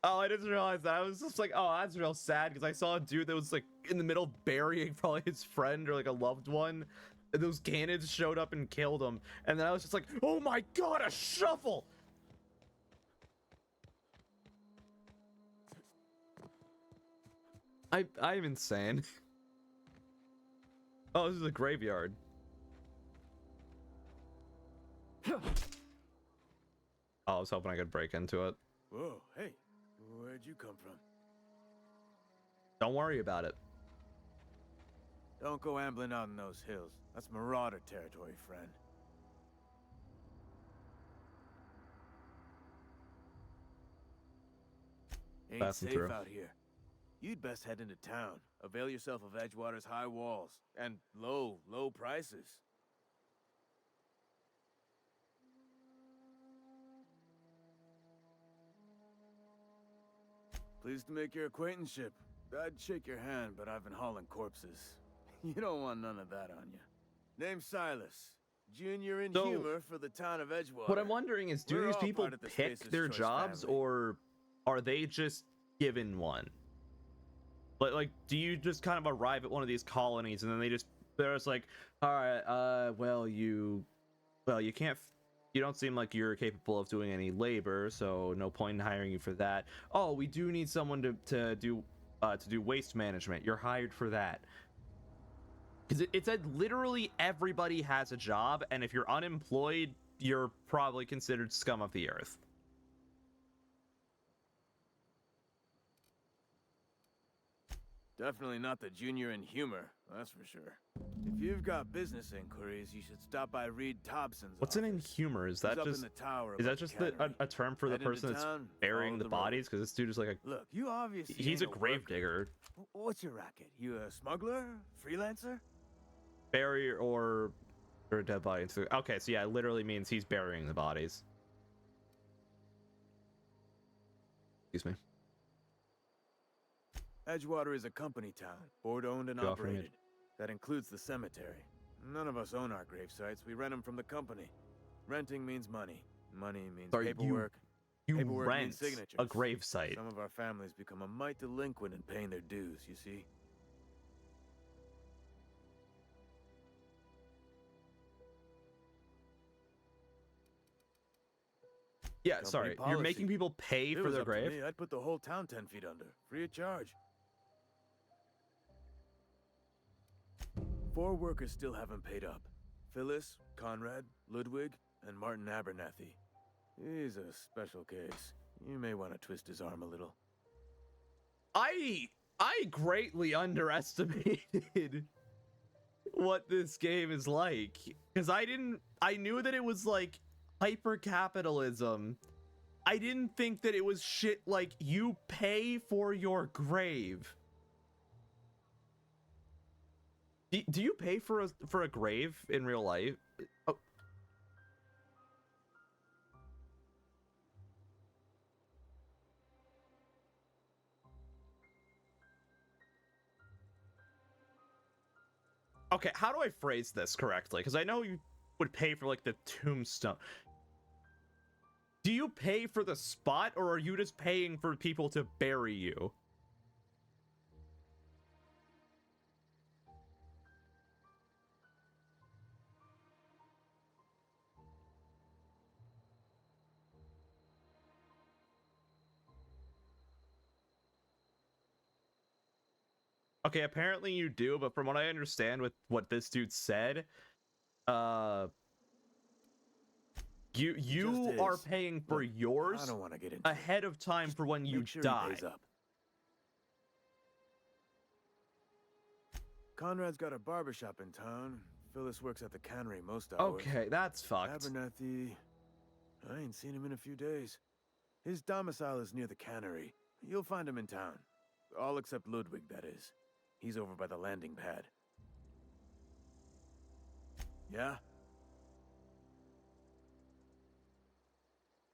Oh, I didn't realize that. I was just like, oh, that's real sad because I saw a dude that was like in the middle burying probably his friend or like a loved one. And those cannons showed up and killed him. And then I was just like, oh my god, a shovel! I'm insane. Oh, this is a graveyard. Oh, I was hoping I could break into it. Whoa, hey, where'd you come from? Don't worry about it. Don't go ambling out in those hills. That's Marauder territory, friend. Ain't Passing safe through. out here. You'd best head into town. Avail yourself of Edgewater's high walls and low prices. Pleased to make your acquaintanceship. I'd shake your hand, but I've been hauling corpses. You don't want none of that on you. Name's Silas. Junior in So, humor for the town of Edgewater. What I'm wondering is, do We're these all people part of the pick Stasis their Choice jobs, family. or are they just given one? Like, do you just kind of arrive at one of these colonies and then they're just like, all right, well, you can't, you don't seem like you're capable of doing any labor, so no point in hiring you for that. Oh, we do need someone to do waste management. You're hired for that. Because it said literally everybody has a job, and if you're unemployed, you're probably considered scum of the earth. Definitely not the junior in humor, that's for sure. If you've got business inquiries, you should stop by Reed Thompson's What's an office. inhumer? Is that He's up in just the tower is that above the just cannery. a term for the Head into person that's town, burying follow the the road. bodies? Because this dude is like Look, you obviously he's a ain't grave worker. digger, What's your racket? You a smuggler? Freelancer? bury or a dead body. Okay, so yeah, it literally means he's burying the bodies. Excuse me. Edgewater is a company town, board-owned and Go off, Remit. operated. That includes the cemetery. None of us own our grave sites. We rent them from the company. Renting means money. Money means Sorry, paperwork. You Paperwork rent means signatures. a grave site. Some of our families become a mite delinquent in paying their dues, you see? Yeah, Company sorry. You're policy. making people pay If it for was their up to grave? me, I'd put the whole town 10 feet under, free of charge. 4 workers still haven't paid up. Phyllis, Conrad, Ludwig, and Martin Abernathy. He's a special case. You may want to twist his arm a little. I greatly underestimated what this game is like, because I knew that it was like hyper capitalism. I didn't think that it was shit like you pay for your grave. Do you pay for a grave in real life? Oh. Okay, how do I phrase this correctly? Because I know would pay for like the tombstone. Do you pay for the spot, or are you just paying for people to bury you? Okay, apparently you do, but from what I understand with what this dude said, you just are is. paying for Look, I yours don't want to get into it. ahead of time for when you Make sure die. he pays up. Conrad's got a barbershop in town. Phyllis works at the cannery most hours. Okay, that's fucked. Abernathy, I ain't seen him in a few days. His domicile is near the cannery. You'll find him in town. All except Ludwig, that is. He's over by the landing pad. Yeah?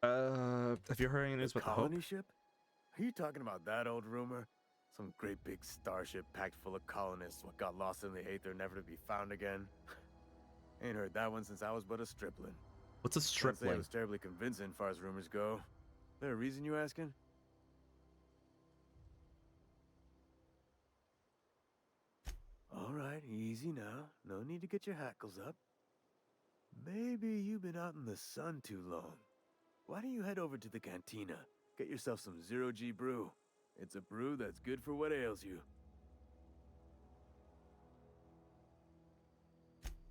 Have you heard any news The about the Hope? colony ship? Are you talking about that old rumor? Some great big starship packed full of colonists what got lost in the aether, never to be found again? Ain't heard that one since I was but a stripling. What's a Can't say it stripling? was terribly convincing, far as rumors go. There a reason you asking? All right, easy now. No need to get your hackles up. Maybe you've been out in the sun too long. Why don't you head over to the cantina? Get yourself some zero-G brew. It's a brew that's good for what ails you.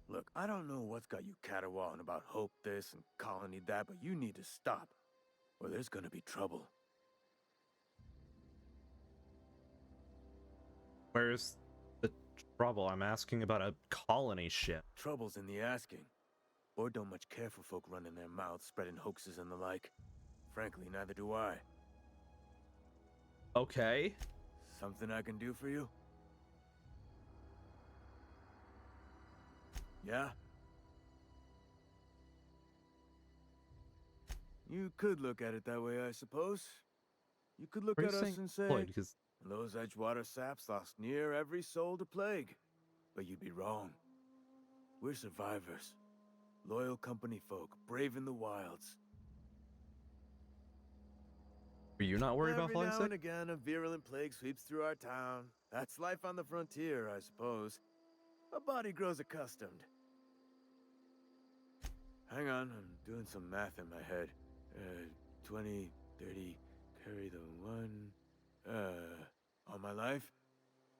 Look, I don't know what's got you caterwauling about hope this and colony that, but you need to stop, or there's gonna be trouble. Where's the trouble? I'm asking about a colony ship. Trouble's in the asking. Or don't much care for folk running their mouths, spreading hoaxes and the like. Frankly, neither do I. Okay. Something I can do for you? Yeah? You could look at it that way, I suppose. You could look Where are at you us saying and say, Floyd? Because those Edgewater saps lost near every soul to plague. But you'd be wrong. We're survivors. Loyal company folk, brave in the wilds. are you not worried about Every falling now sick? and again, a virulent plague sweeps through our town. That's life on the frontier, I suppose. A body grows accustomed. Hang on, I'm doing some math in my head. 20, 30, carry the one. All my life?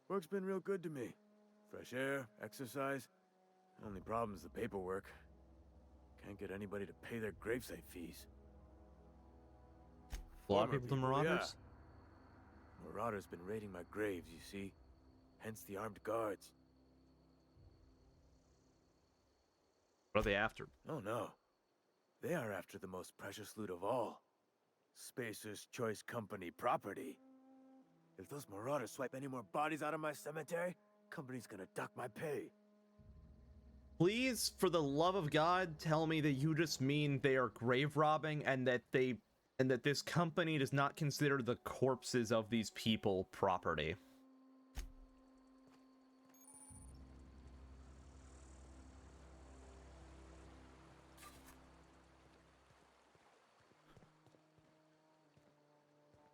Work's been real good to me. Fresh air, exercise. Only problem is the paperwork. Can't get anybody to pay their gravesite fees. A lot of Former people to yeah. Marauders? Marauders been raiding my graves, you see. Hence the armed guards. What are they after? Oh no. They are after the most precious loot of all. Spacer's Choice Company property. If those marauders swipe any more bodies out of my cemetery, company's gonna duck my pay. Please, for the love of God, tell me that you just mean they are grave robbing and that this company does not consider the corpses of these people property.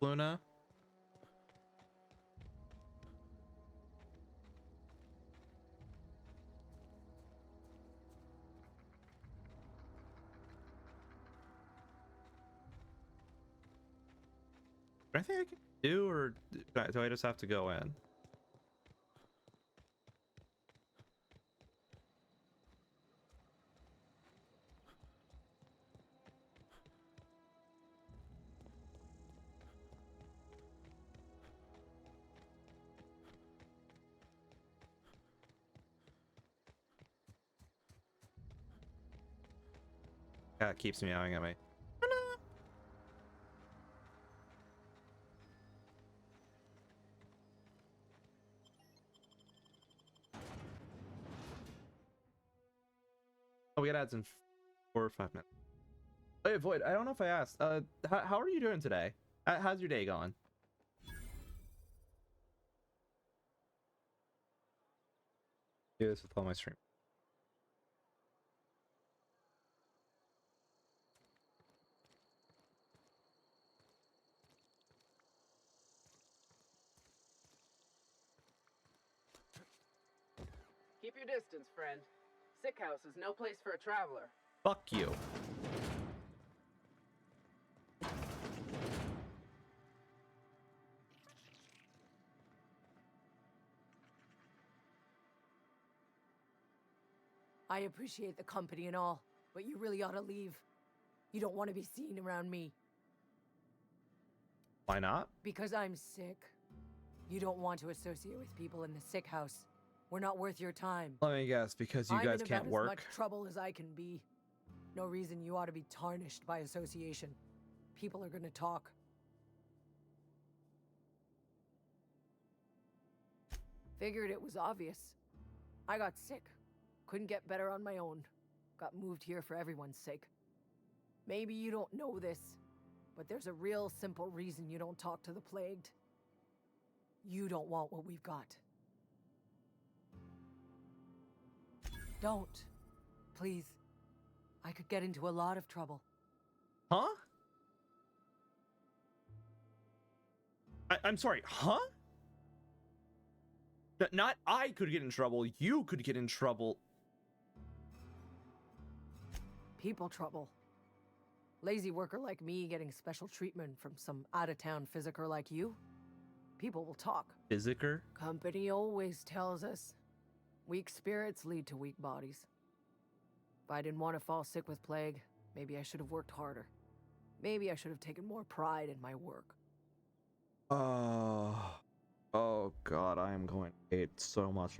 Luna? Anything I can do, or do I just have to go in? Cat keeps meowing at me. Oh, we got ads in 4 or 5 minutes. Hey, Void, I don't know if I asked. How are you doing today? How's your day going? Do this with all my stream. Keep your distance, friend. Sick house is no place for a traveler. Fuck you. I appreciate the company and all, but you really ought to leave. You don't want to be seen around me. Why not? Because I'm sick. You don't want to associate with people in the sick house. We're not worth your time. Let me guess, because you I'm guys in can't about work. as much trouble as I can be. No reason you ought to be tarnished by association. People are gonna talk. Figured it was obvious. I got sick. Couldn't get better on my own. Got moved here for everyone's sake. Maybe you don't know this, but there's a real simple reason you don't talk to the plagued. You don't want what we've got. Don't. Please. I could get into a lot of trouble. Huh? I'm sorry, huh? Not I could get in trouble, you could get in trouble. People trouble. Lazy worker like me getting special treatment from some out-of-town physiker like you? People will talk. Physiker? Company always tells us. Weak spirits lead to weak bodies. If I didn't want to fall sick with plague, maybe I should have worked harder. Maybe I should have taken more pride in my work. Oh god, I am going to hate so much.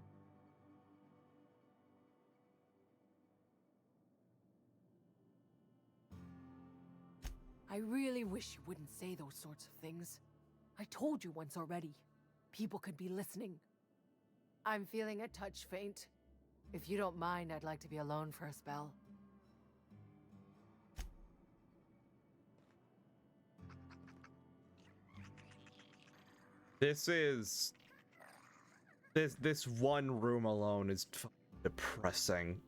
I really wish you wouldn't say those sorts of things. I told you once already. People could be listening. I'm feeling a touch faint. If you don't mind, I'd like to be alone for a spell. This one room alone is depressing.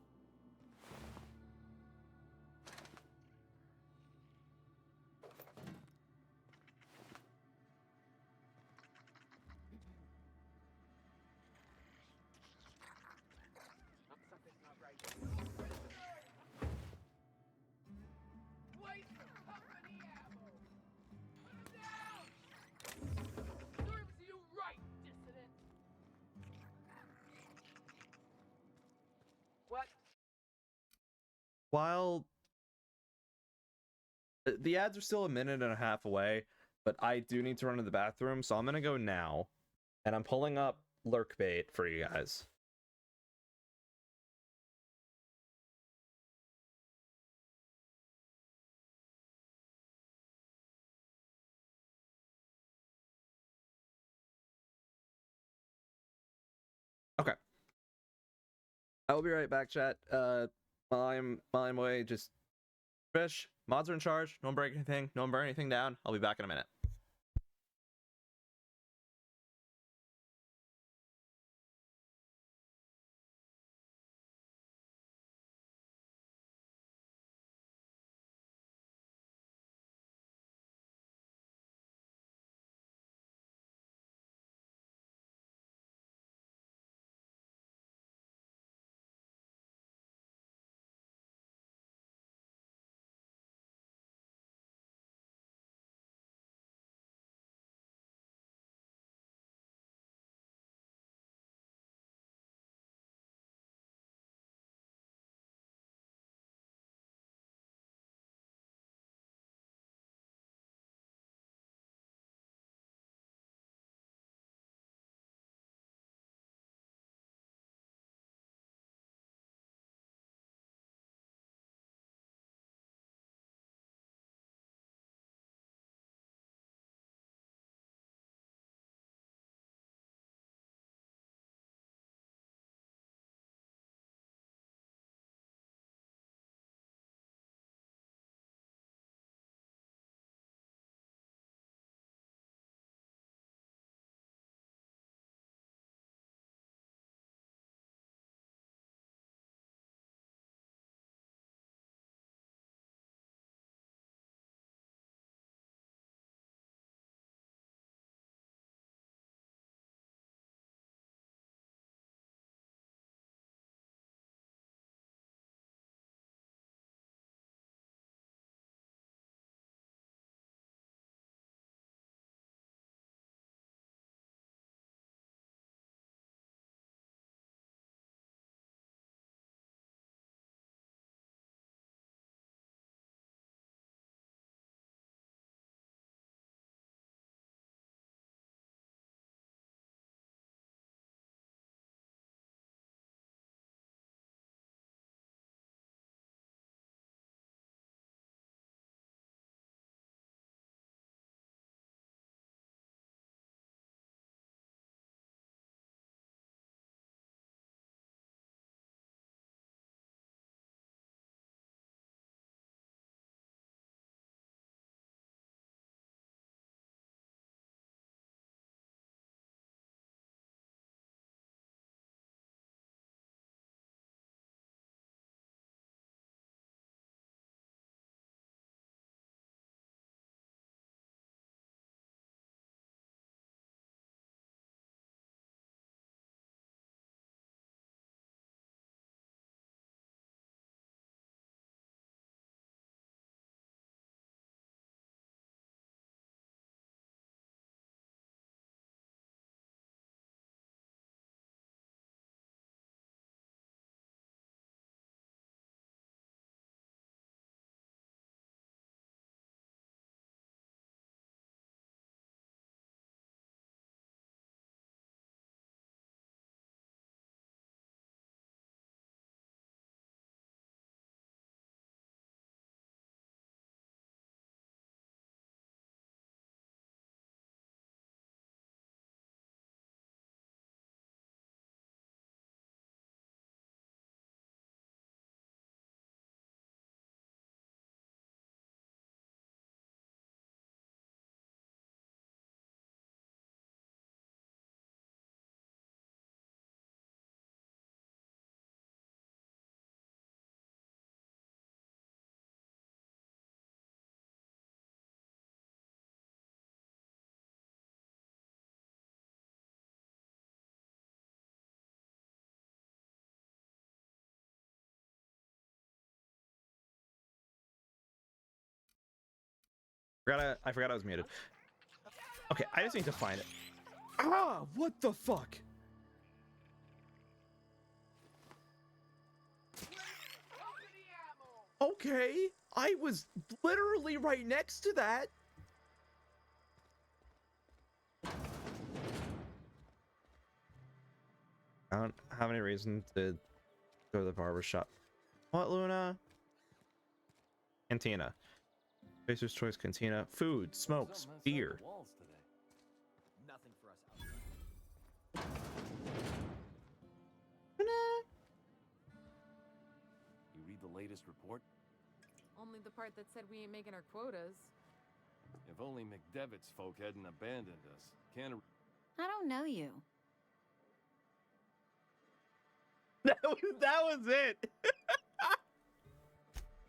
Something's not right. Wait for company ammo! Put him down! Serves you right, dissident! What? While the ads are still a minute and a half away, but I do need to run to the bathroom, so I'm gonna go now. And I'm pulling up Lurkbait for you guys. Okay. I will be right back, chat. While I'm away, just Fish, mods are in charge. No one break anything. No one burn anything down. I'll be back in a minute. I forgot I was muted. Okay, I just need to find it. Ah, what the fuck? Okay, I was literally right next to that. I don't have any reason to go to the barber shop. What, Luna? Cantina. Spacer's Choice Cantina. Food, smokes, beer. Nothing for us outside. You read the latest report? Only the part that said we ain't making our quotas. If only McDevitt's folk hadn't abandoned us. Can't. I don't know you. That was it.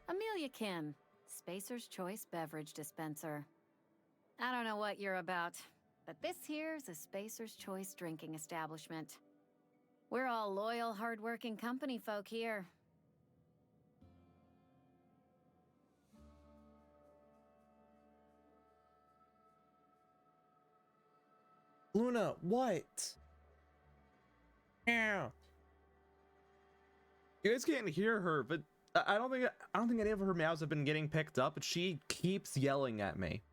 Amelia Kim, Spacer's Choice Beverage Dispenser. I don't know what you're about, but this here's a Spacer's Choice drinking establishment. We're all loyal, hardworking company folk here. Luna, what? Yeah. You guys can't hear her, but I don't think any of her meows have been getting picked up, but she keeps yelling at me.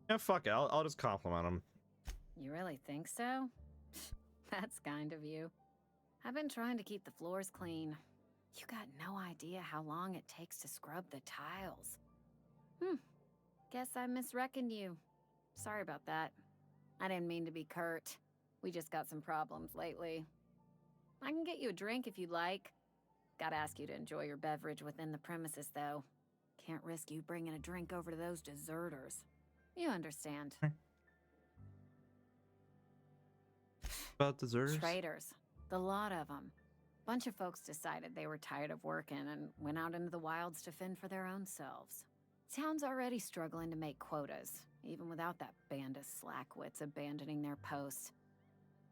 Yeah, fuck it. I'll just compliment him. You really think so? That's kind of you. I've been trying to keep the floors clean. You got no idea how long it takes to scrub the tiles. Guess I misreckoned you. Sorry about that. I didn't mean to be curt. We just got some problems lately. I can get you a drink if you'd like. Gotta ask you to enjoy your beverage within the premises, though. Can't risk you bringing a drink over to those deserters. You understand. About deserters? Traitors. The lot of them. Bunch of folks decided they were tired of working and went out into the wilds to fend for their own selves. Town's already struggling to make quotas, even without that band of slackwits abandoning their posts.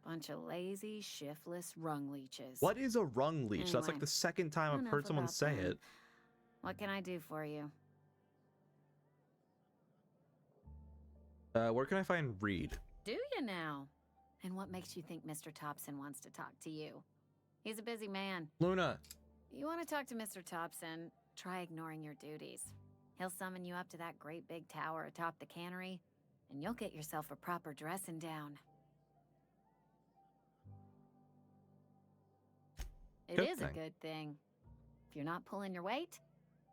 Bunch of lazy, shiftless rung leeches. What is a rung leech? That's like Anyway, the second time I've enough heard someone about say them. it. What can I do for you? Where can I find Reed? Do you now? And what makes you think Mr. Thompson wants to talk to you? He's a busy man. Luna. You want to talk to Mr. Thompson, try ignoring your duties. He'll summon you up to that great big tower atop the cannery, and you'll get yourself a proper dressing down. It Good is thing. a good thing. If you're not pulling your weight,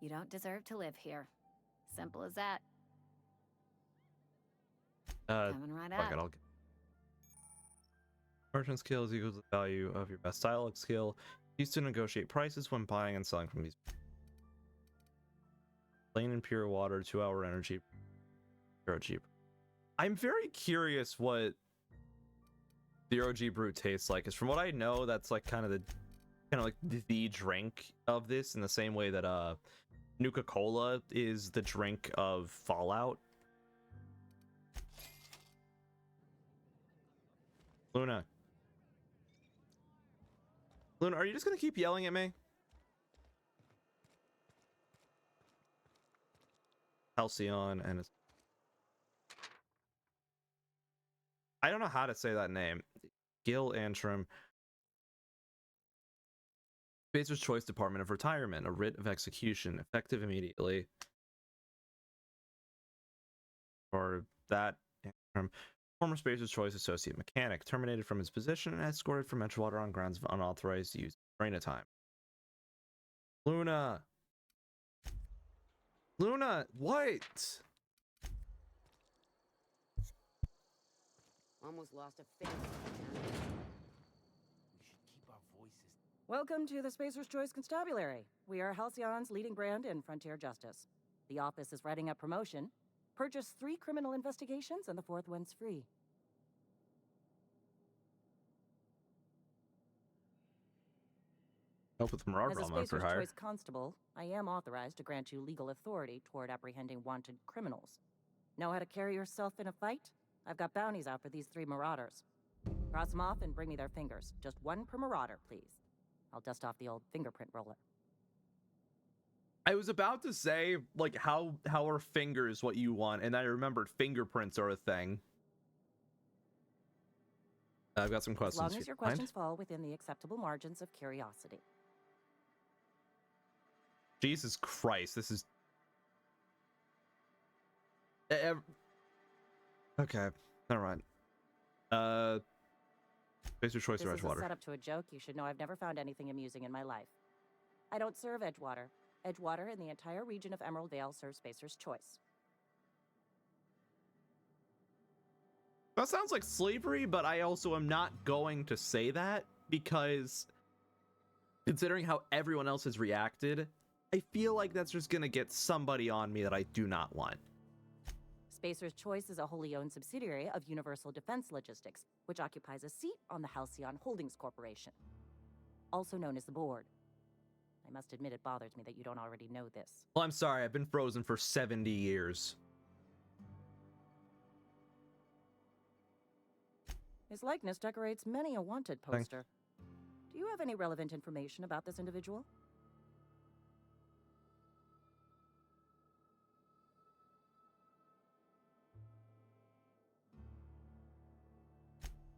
you don't deserve to live here. Simple as that. Coming right Fuck it, up. I'll get... Merchant skills equals the value of your best dialogue skill. Used to negotiate prices when buying and selling from these. Plain and pure water, 2-hour energy. Zero G. I'm very curious what Zero G Brew tastes like. Because from what I know, that's like kind of the drink of this, in the same way that Nuka-Cola is the drink of Fallout. Luna. Luna, are you just gonna keep yelling at me? Halcyon and his... I don't know how to say that name. Gil Antrim. Spacer's Choice Department of Retirement, a writ of execution, effective immediately. For that, Antrim, former Spacer's Choice associate mechanic, terminated from his position and escorted from Edgewater on grounds of unauthorized use of train time. Luna! Luna, what? Almost lost a face. We should keep our voices. Welcome to the Spacer's Choice Constabulary. We are Halcyon's leading brand in frontier justice. The office is writing up promotion. Purchase 3 criminal investigations and the 4th one's free. Hope with Marauder As a Online for Spacer's hire. Choice Constable, I am authorized to grant you legal authority toward apprehending wanted criminals. Know how to carry yourself in a fight? I've got bounties out for these 3 marauders. Cross them off and bring me their fingers. Just 1 per marauder, please. I'll dust off the old fingerprint roller. I was about to say, like, how are fingers what you want? And I remembered fingerprints are a thing. I've got some As questions. long as your questions fall within the acceptable margins of curiosity. Jesus Christ, this is... Okay, never mind. Spacer's Choice This or is a Edgewater? setup to a joke. You should know I've never found anything amusing in my life. I don't serve Edgewater. Edgewater and the entire region of Emerald Vale serve Spacer's Choice. That sounds like slavery, but I also am not going to say that because considering how everyone else has reacted, I feel like that's just gonna get somebody on me that I do not want. Spacer's Choice is a wholly owned subsidiary of Universal Defense Logistics, which occupies a seat on the Halcyon Holdings Corporation, also known as the Board. I must admit it bothers me that you don't already know this. Well, I'm sorry, I've been frozen for 70 years. His likeness decorates many a wanted poster. Do you have any relevant information about this individual?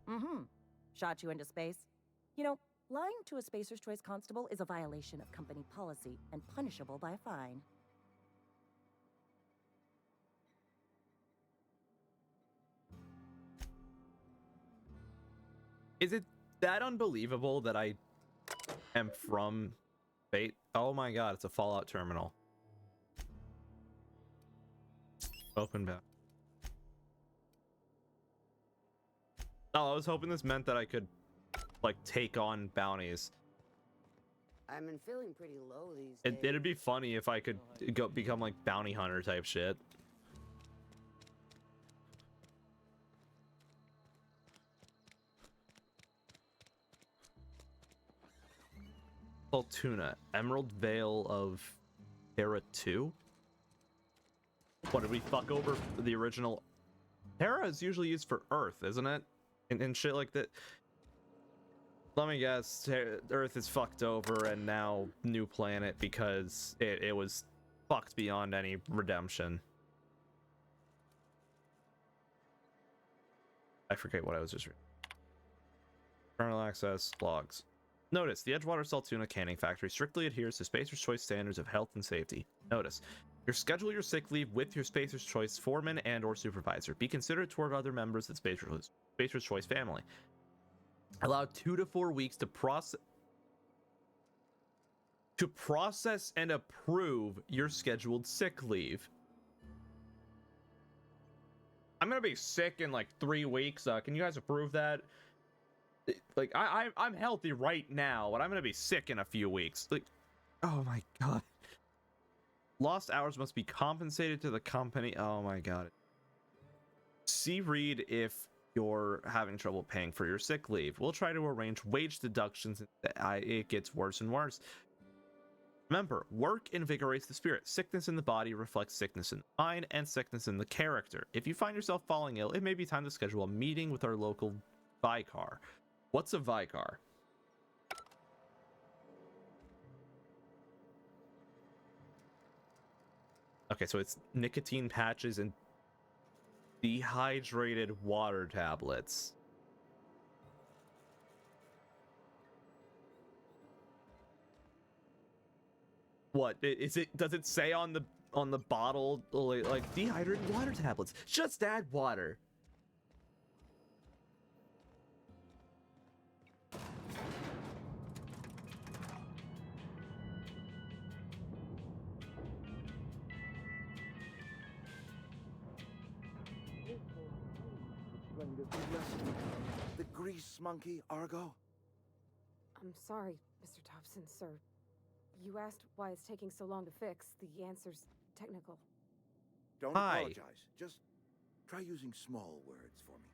Mm-hmm. Shot you into space? You know, lying to a Spacer's Choice constable is a violation of company policy and punishable by a fine. Is it that unbelievable that I am from Fate? Oh my god, it's a Fallout terminal. Open back. Oh, I was hoping this meant that I could, like, take on bounties. I've been feeling pretty low these days. It'd be funny if I could become, like, bounty hunter type shit. Tuna, Emerald Vale of Terra 2? What, did we fuck over the original? Terra is usually used for Earth, isn't it? And shit like that. Let me guess, Earth is fucked over and now new planet because it was fucked beyond any redemption. I forget what I was just reading. Internal access logs. Notice, the Edgewater Saltuna Canning Factory strictly adheres to Spacer's Choice standards of health and safety. Notice, schedule your sick leave with your Spacer's Choice foreman and or supervisor. Be considerate toward other members of the Spacer's Choice family. Allow 2 to 4 weeks to process and approve your scheduled sick leave. I'm gonna be sick in like 3 weeks. Can you guys approve that? Like, I'm healthy right now, but I'm gonna be sick in a few weeks. Like, oh my god. Lost hours must be compensated to the company. Oh my god. See read if you're having trouble paying for your sick leave. We'll try to arrange wage deductions. It gets worse and worse. Remember, work invigorates the spirit. Sickness in the body reflects sickness in the mind and sickness in the character. If you find yourself falling ill, it may be time to schedule a meeting with our local Vicar. What's a Vicar? Okay, so it's nicotine patches and dehydrated water tablets. What is it? Does it say on the bottle like dehydrated water tablets? Just add water. The grease monkey, Argo? I'm sorry, Mr. Thompson, sir. You asked why it's taking so long to fix. The answer's technical. Don't apologize. Just try using small words for me.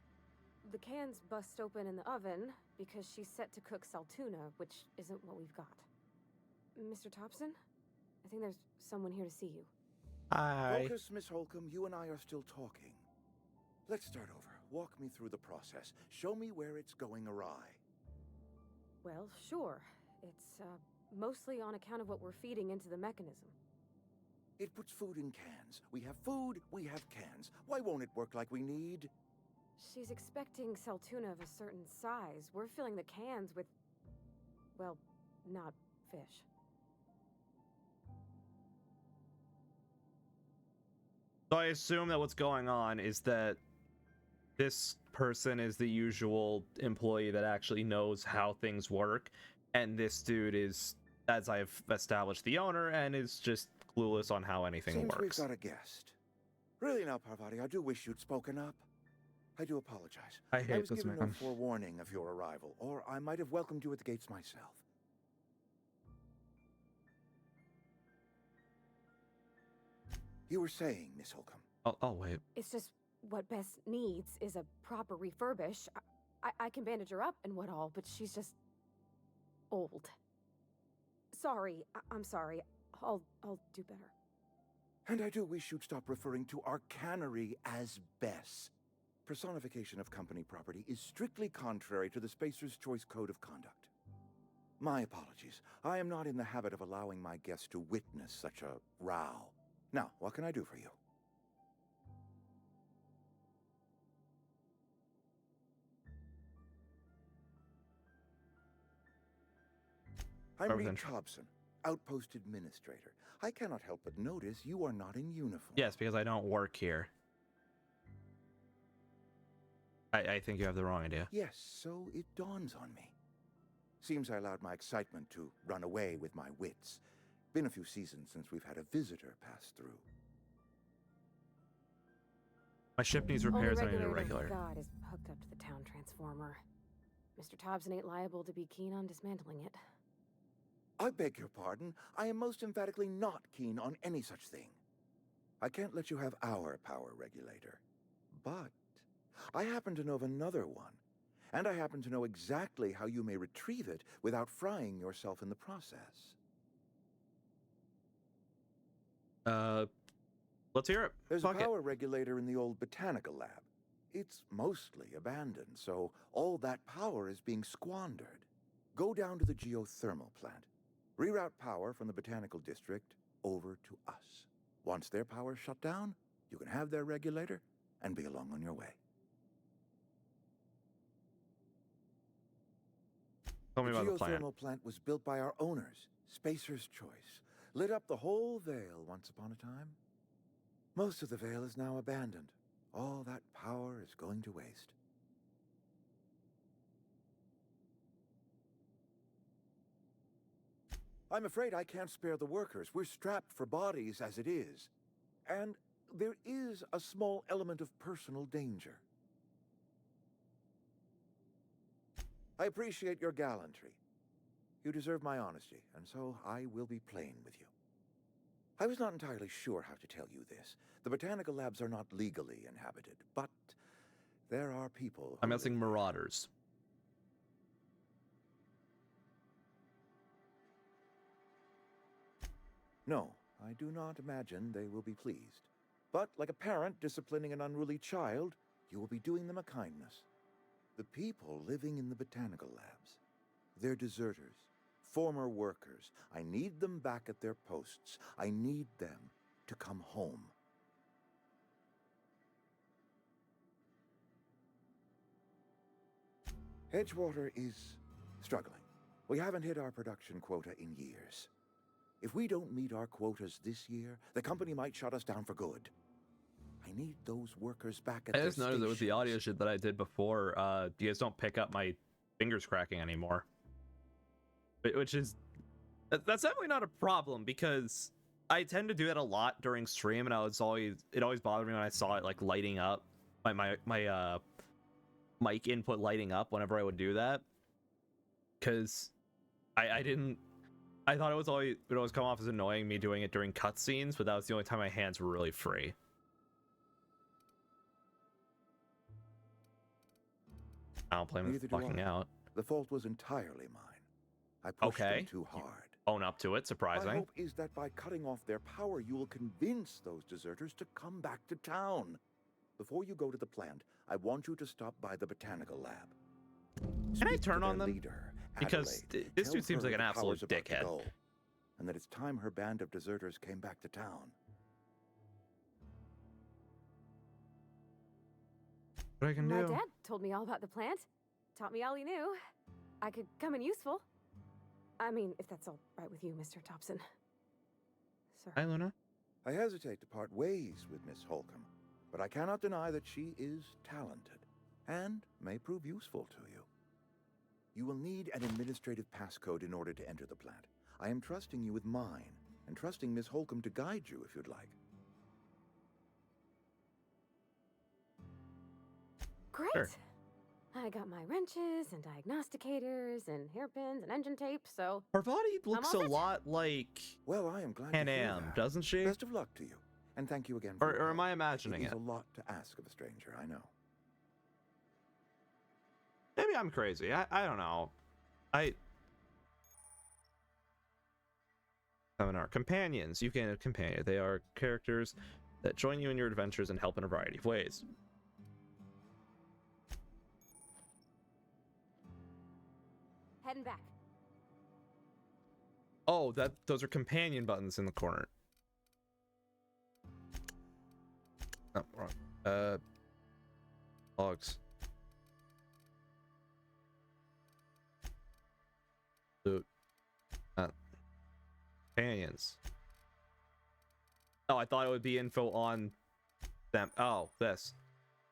The cans bust open in the oven because she's set to cook saltuna, which isn't what we've got. Mr. Thompson? I think there's someone here to see you. Hi. Focus, Miss Holcomb. You and I are still talking. Let's start over. Walk me through the process. Show me where it's going awry. Well, sure. It's, mostly on account of what we're feeding into the mechanism. It puts food in cans. We have food, we have cans. Why won't it work like we need? She's expecting Saltuna of a certain size. We're filling the cans with, well, not fish. So I assume that what's going on is that this person is the usual employee that actually knows how things work, and this dude is, as I've established, the owner, and is just clueless on how anything Seems works. we've got a guest. Really now, Parvati, I do wish you'd spoken up. I do apologize. I hate was this given man. no forewarning of your arrival, or I might have welcomed you at the gates myself. You were saying, Miss Holcomb. Oh, wait. It's just what Bess needs is a proper refurbish. I can bandage her up and what all, but she's just old. Sorry, I'm sorry. I'll do better. And I do wish you'd stop referring to our cannery as Bess. Personification of company property is strictly contrary to the Spacer's Choice Code of Conduct. My apologies. I am not in the habit of allowing my guests to witness such a row. Now, what can I do for you? I'm Reed Thompson, Outpost Administrator. I cannot help but notice you are not in uniform. Yes, because I don't work here. I think you have the wrong idea. Yes, so it dawns on me. Seems I allowed my excitement to run away with my wits. Been a few seasons since we've had a visitor pass through. My ship needs repairs, I need a regular. God is hooked up to the town transformer. Mr. Thompson ain't liable to be keen on dismantling it. I beg your pardon. I am most emphatically not keen on any such thing. I can't let you have our power regulator. But I happen to know of another one. And I happen to know exactly how you may retrieve it without frying yourself in the process. Let's hear it. There's a power regulator in the old botanical lab. It's mostly abandoned, so all that power is being squandered. Go down to the geothermal plant. Reroute power from the botanical district over to us. Once their power's shut down, you can have their regulator and be along on your way. Tell me about the plan. The geothermal plant was built by our owners, Spacer's Choice. Lit up the whole Vale once upon a time. Most of the Vale is now abandoned. All that power is going to waste. I'm afraid I can't spare the workers. We're strapped for bodies as it is. And there is a small element of personal danger. I appreciate your gallantry. You deserve my honesty, and so I will be plain with you. I was not entirely sure how to tell you this. The botanical labs are not legally inhabited, but there are people. I'm guessing marauders. No, I do not imagine they will be pleased. But like a parent disciplining an unruly child, you will be doing them a kindness. The people living in the botanical labs, they're deserters, former workers. I need them back at their posts. I need them to come home. Edgewater is struggling. We haven't hit our production quota in years. If we don't meet our quotas this year, the company might shut us down for good. I need those workers back at I their just noticed that with the audio shit that I did before, you guys don't pick up my fingers cracking anymore. Which is... That's definitely not a problem, because I tend to do that a lot during stream, and it always bothered me when I saw it, like, lighting up. My mic input lighting up whenever I would do that. Because I thought it would always come off as annoying me doing it during cutscenes, but that was the only time my hands were really free. I don't blame them for fucking out. The fault was entirely mine. I pushed them too hard. own up to it. My Surprising. hope is that by cutting off their power, you will convince those deserters to come back to town. Before you go to the plant, I want you to stop by the botanical lab. Can I Speak to turn on their them? leader, Because Adelaide. this Tell dude seems her like an the absolute power's about to dickhead. go, and that it's time her band of deserters came back to town. What I can My do? dad told me all about the plant. Taught me all he knew. I could come in useful. I mean, if that's all right with you, Mr. Thompson. Sorry. Hi, Luna. I hesitate to part ways with Miss Holcomb, but I cannot deny that she is talented and may prove useful to you. You will need an administrative passcode in order to enter the plant. I am trusting you with mine, and trusting Miss Holcomb to guide you if you'd like. Great. Sure. I got my wrenches and diagnosticators and hairpins and engine tape, so Parvati looks a all set. lot like Well, I am glad Pan to hear Am, that. doesn't she? Best of luck to you, and thank you again for Or your am I help. imagining It is it? a lot to ask of a stranger, I know. Maybe I'm crazy. I don't know. Seminar. Companions. You gain a companion. They are characters that join you in your adventures and help in a variety of ways. heading back. Oh, those are companion buttons in the corner. Oh, wrong. Logs. Loot. Companions. Oh, I thought it would be info on them. Oh, this.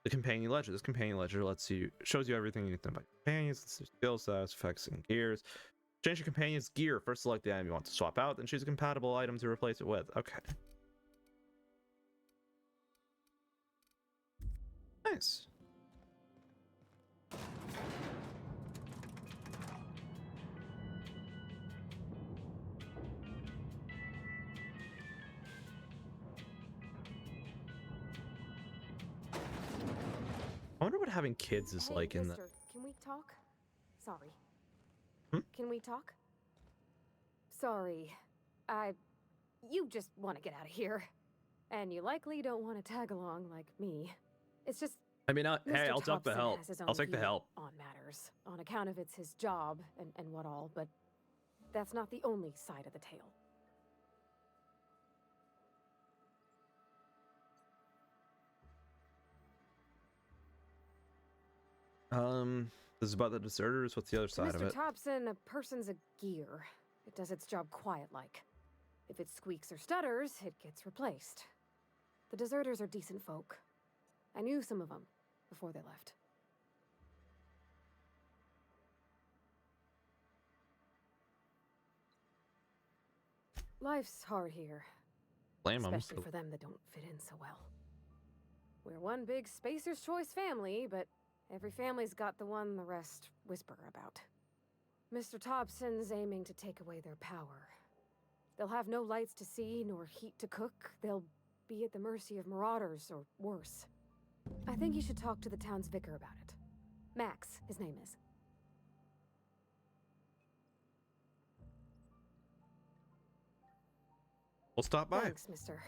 The companion ledger. This companion ledger shows you everything you need to know about companions, skill stats, effects, and gears. Change your companion's gear. First select the item you want to swap out, then choose a compatible item to replace it with. Okay. Nice. I wonder what having kids is Hey, like in the... mister, can we talk? Sorry. Hmm? Can we talk? Sorry. You just want to get out of here. And you likely don't want to tag along like me. It's just... I mean, hey, Mr. I'll take the Thompson help. has his I'll own take the view help. on matters, on account of it's his job and what all, but that's not the only side of the tale. This is about the deserters. What's the other To side of Mr. it? Thompson, a person's a gear. It does its job quiet-like. If it squeaks or stutters, it gets replaced. The deserters are decent folk. I knew some of them before they left. Life's hard here. Blame 'em. Especially for them that don't fit in so well. We're one big Spacer's Choice family, but every family's got the one the rest whisper about. Mr. Thompson's aiming to take away their power. They'll have no lights to see, nor heat to cook. They'll be at the mercy of marauders, or worse. I think you should talk to the town's vicar about it. Max, his name is. We'll stop by. Thanks, mister.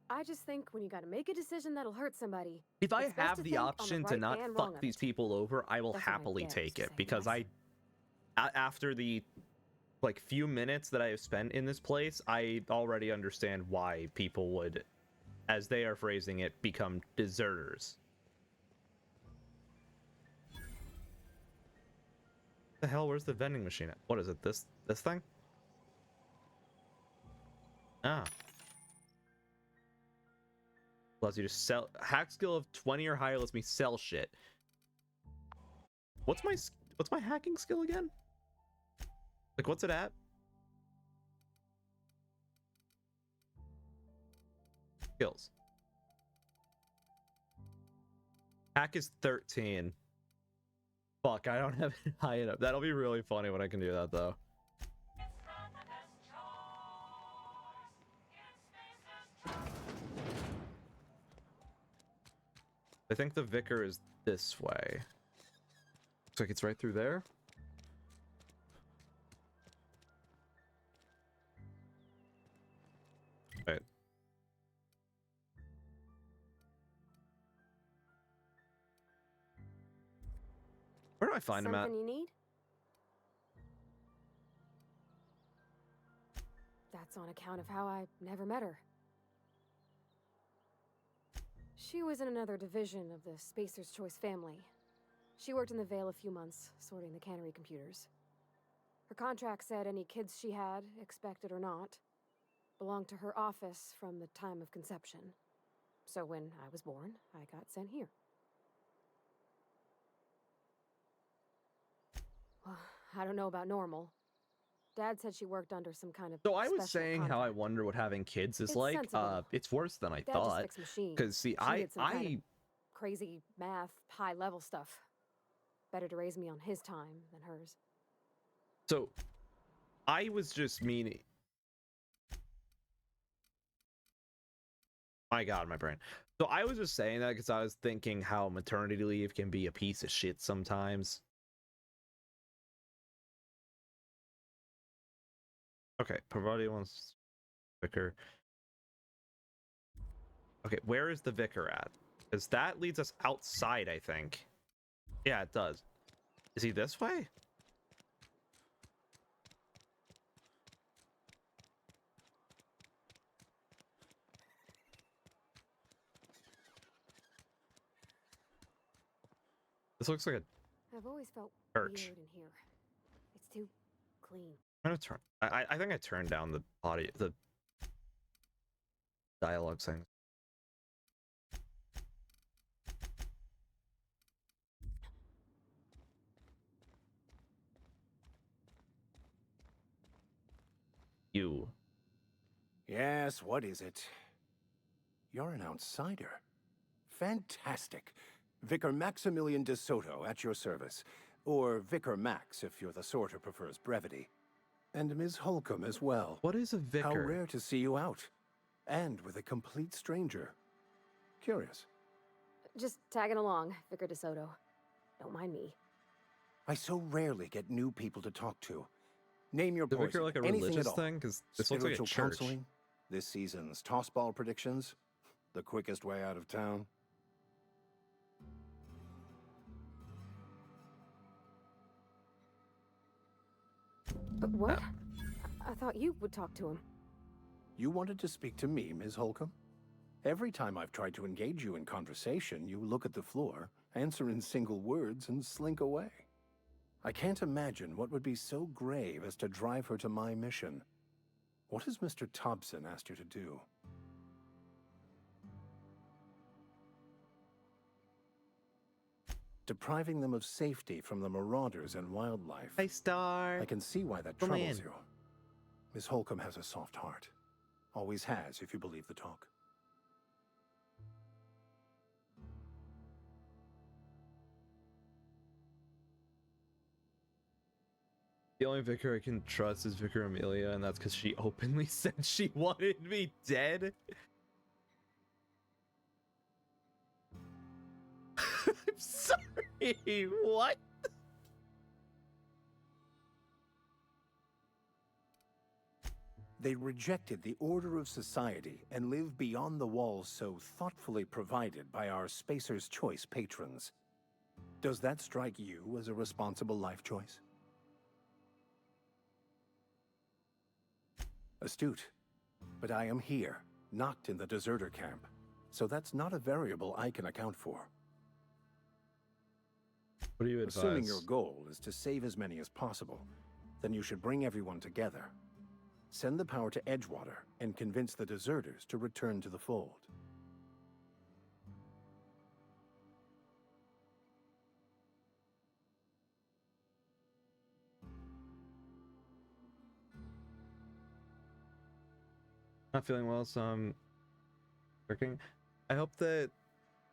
I just think when you gotta make a decision that'll hurt somebody... If I it's best have to the think on option to right not and wrong fuck of these it. people over, I will That's what I happily get take for it saying because yes. after the like few minutes that I have spent in this place, I already understand why people would, as they are phrasing it, become deserters. The hell, where's the vending machine at? What is it? This thing? Ah. Allows you to sell. Hack skill of 20 or higher lets me sell shit. What's my hacking skill again? Like, what's it at? Skills. Hack is 13. Fuck, I don't have it high enough. That'll be really funny when I can do that, though. I think the vicar is this way. Looks like it's right through there. I find him at? Something you need? That's on account of how I never met her. She was in another division of the Spacer's Choice family. She worked in the Vale a few months, sorting the cannery computers. Her contract said any kids she had, expected or not, belonged to her office from the time of conception. So when I was born, I got sent here. Well, I don't know about normal. Dad said she worked under some kind of So I was special saying how I wonder what having kids is It's like. sensible. It's worse than I Dad just thought. fixed machines. Because see, She did some kind of crazy math, high-level stuff. Better to raise me on his time than hers. So I was just meaning. My God, my brain. So I was just saying that because I was thinking how maternity leave can be a piece of shit sometimes. Okay, Parvati wants vicar. Okay, where is the vicar at? Because that leads us outside, I think. Yeah, it does. Is he this way? This looks like a I've always felt church. weird in here. It's too clean. I'm gonna turn. I think I turned down the audio, the dialogue thing. You. Yes, what is it? You're an outsider. Fantastic. Vicar Maximilian de Soto at your service. Or Vicar Max if you're the sort who prefers brevity. And Ms. Holcomb as well. What is a vicar? How rare to see you out. And with a complete stranger. Curious. Just tagging along, Vicar DeSoto. Don't mind me. I so rarely get new people to talk to. Name your The poison. vicar like a Anything religious at all. thing? Because this looks like a Spiritual church. counseling, this season's tossball predictions, the quickest way out of town. What? I thought you would talk to him. You wanted to speak to me, Ms. Holcomb? Every time I've tried to engage you in conversation, you look at the floor, answer in single words, and slink away. I can't imagine what would be so grave as to drive her to my mission. What has Mr. Thompson asked you to do? Depriving them of safety from the marauders and wildlife. Hey, Star. I can see why that Come troubles in. you. Miss Holcomb has a soft heart. Always has, if you believe the talk. The only vicar I can trust is Vicar Amelia, and that's because she openly said she wanted me dead. I'm sorry. What? They rejected the order of society and live beyond the walls so thoughtfully provided by our Spacer's Choice patrons. Does that strike you as a responsible life choice? Astute. But I am here, not in the deserter camp. So that's not a variable I can account for. What do you advise? Assuming your goal is to save as many as possible, then you should bring everyone together. Send the power to Edgewater and convince the deserters to return to the fold. Not feeling well, so I'm working. I hope that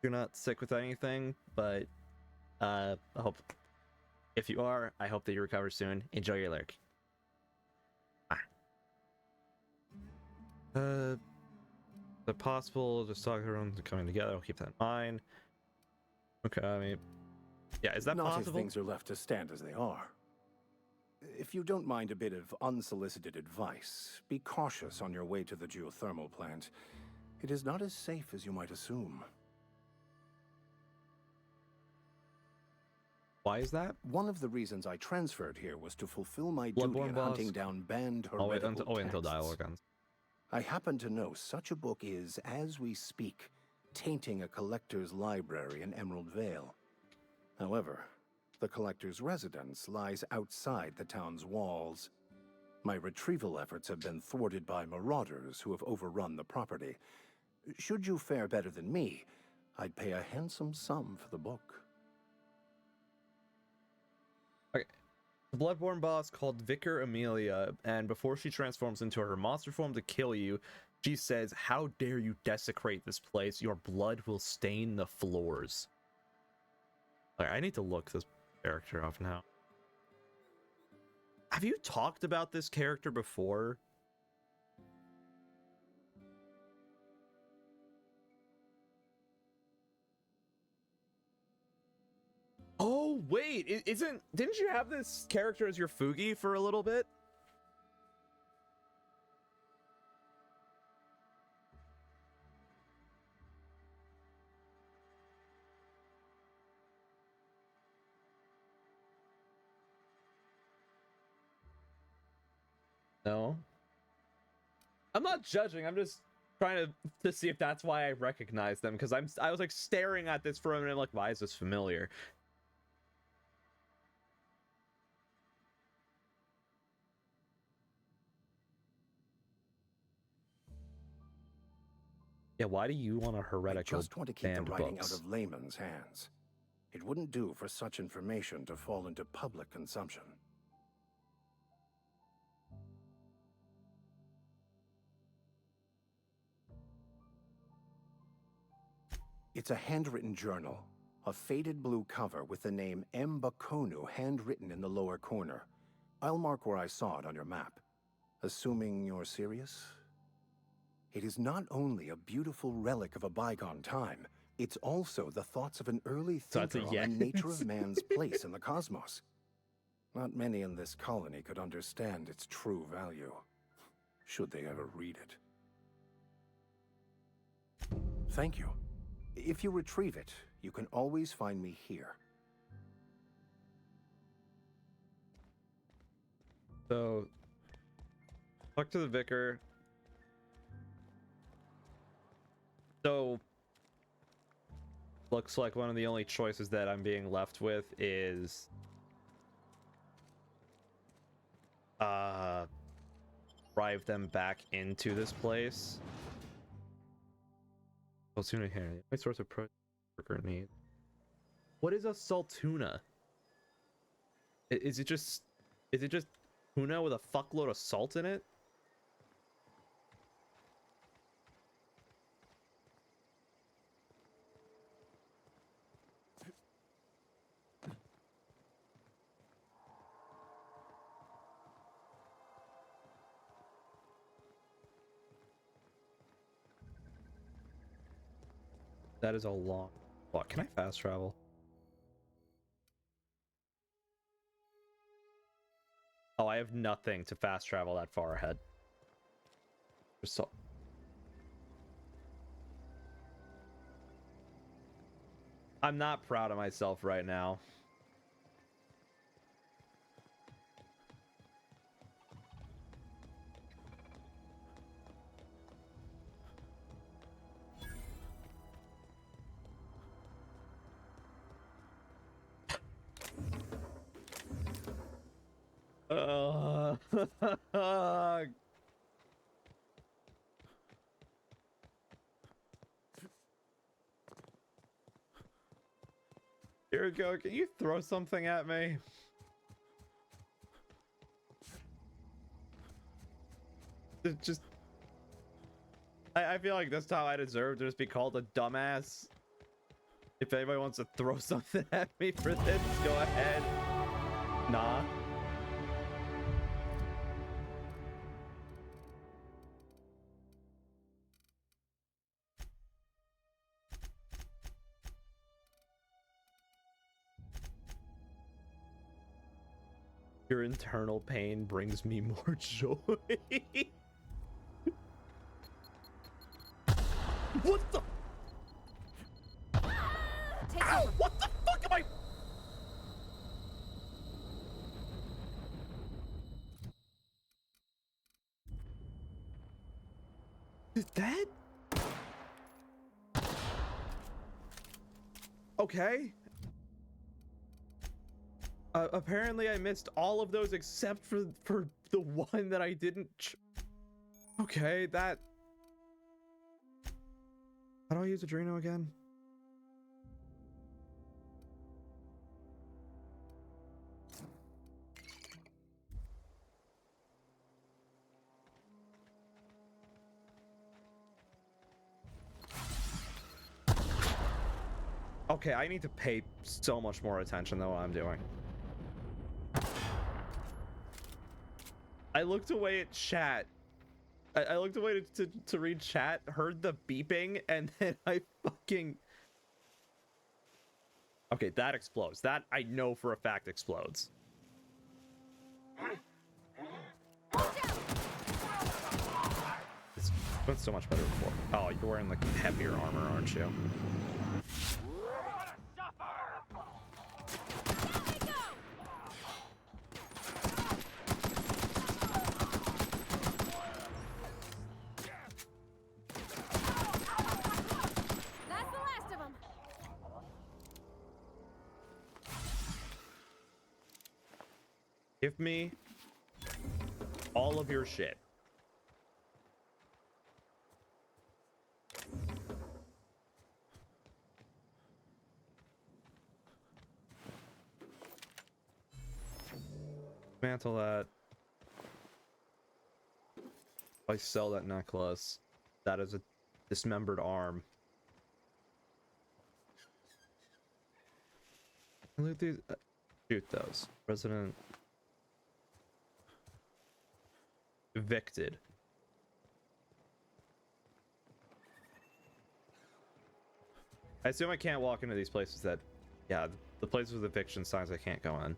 you're not sick with anything, but I hope if you are, I hope that you recover soon. Enjoy your lurk. The possible just talk everyone coming together. I'll keep that in mind. Okay, I mean, yeah, is that Not possible? if things are left to stand as they are. If you don't mind a bit of unsolicited advice, be cautious on your way to the geothermal plant. It is not as safe as you might assume. Why is that? One of the reasons I transferred here was to fulfill my Bloodborne duty of boss. hunting down banned Oh, wait heretical until texts. dialogue ends. I happen to know such a book is, as we speak, tainting a collector's library in Emerald Vale. However, the collector's residence lies outside the town's walls. My retrieval efforts have been thwarted by marauders who have overrun the property. Should you fare better than me, I'd pay a handsome sum for the book. Okay. The Bloodborne boss called Vicar Amelia, and before she transforms into her monster form to kill you, she says, "How dare you desecrate this place? Your blood will stain the floors." Alright, I need to look this character up now. Have you talked about this character before? Oh, wait, didn't you have this character as your Fugi for a little bit? No. I'm not judging, I'm just trying to see if that's why I recognize them, because I was like staring at this for a minute, like, why is this familiar? Yeah, why do you want a heretical I just want to keep the banned writing books? out of layman's hands. It wouldn't do for such information to fall into public consumption. It's a handwritten journal, a faded blue cover with the name M. Bakonu handwritten in the lower corner. I'll mark where I saw it on your map. Assuming you're serious? It is not only a beautiful relic of a bygone time, it's also the thoughts of an early thinker on the nature of man's place in the cosmos. Not many in this colony could understand its true value, should they ever read it. Thank you. If you retrieve it, you can always find me here. So, talk to the vicar. So, looks like one of the only choices that I'm being left with is drive them back into this place. Saltuna here. My source of worker need. What is a saltuna? Is it just tuna with a fuckload of salt in it? That is a long walk. Can I fast travel? Oh, I have nothing to fast travel that far ahead. So I'm not proud of myself right now. Here we go. Can you throw something at me? I feel like this time I deserve to just be called a dumbass. If anybody wants to throw something at me for this, go ahead. Nah. Your internal pain brings me more joy. What the? Ow, what the fuck am I? it dead? Okay. Apparently I missed all of those except for the one that I didn't. Okay, that. How do I use Adreno again? Okay, I need to pay so much more attention than what I'm doing. I looked away at chat. I looked away to read chat, heard the beeping, and then I fucking... Okay, that explodes. That I know for a fact explodes. It's went so much better before. Oh, you're wearing like heavier armor, aren't you? Give me all of your shit. Mantle that. If I sell that necklace, that is a dismembered arm. Loot these. Shoot those. Resident. Evicted. I assume I can't walk into these places that... Yeah, the places with eviction signs I can't go in.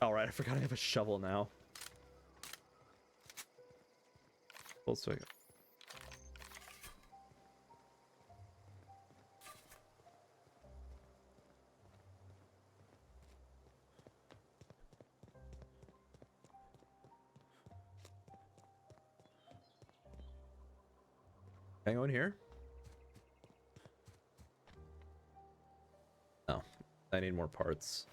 Alright, I forgot I have a shovel now. Full swing. Hang on here. Oh, I need more parts.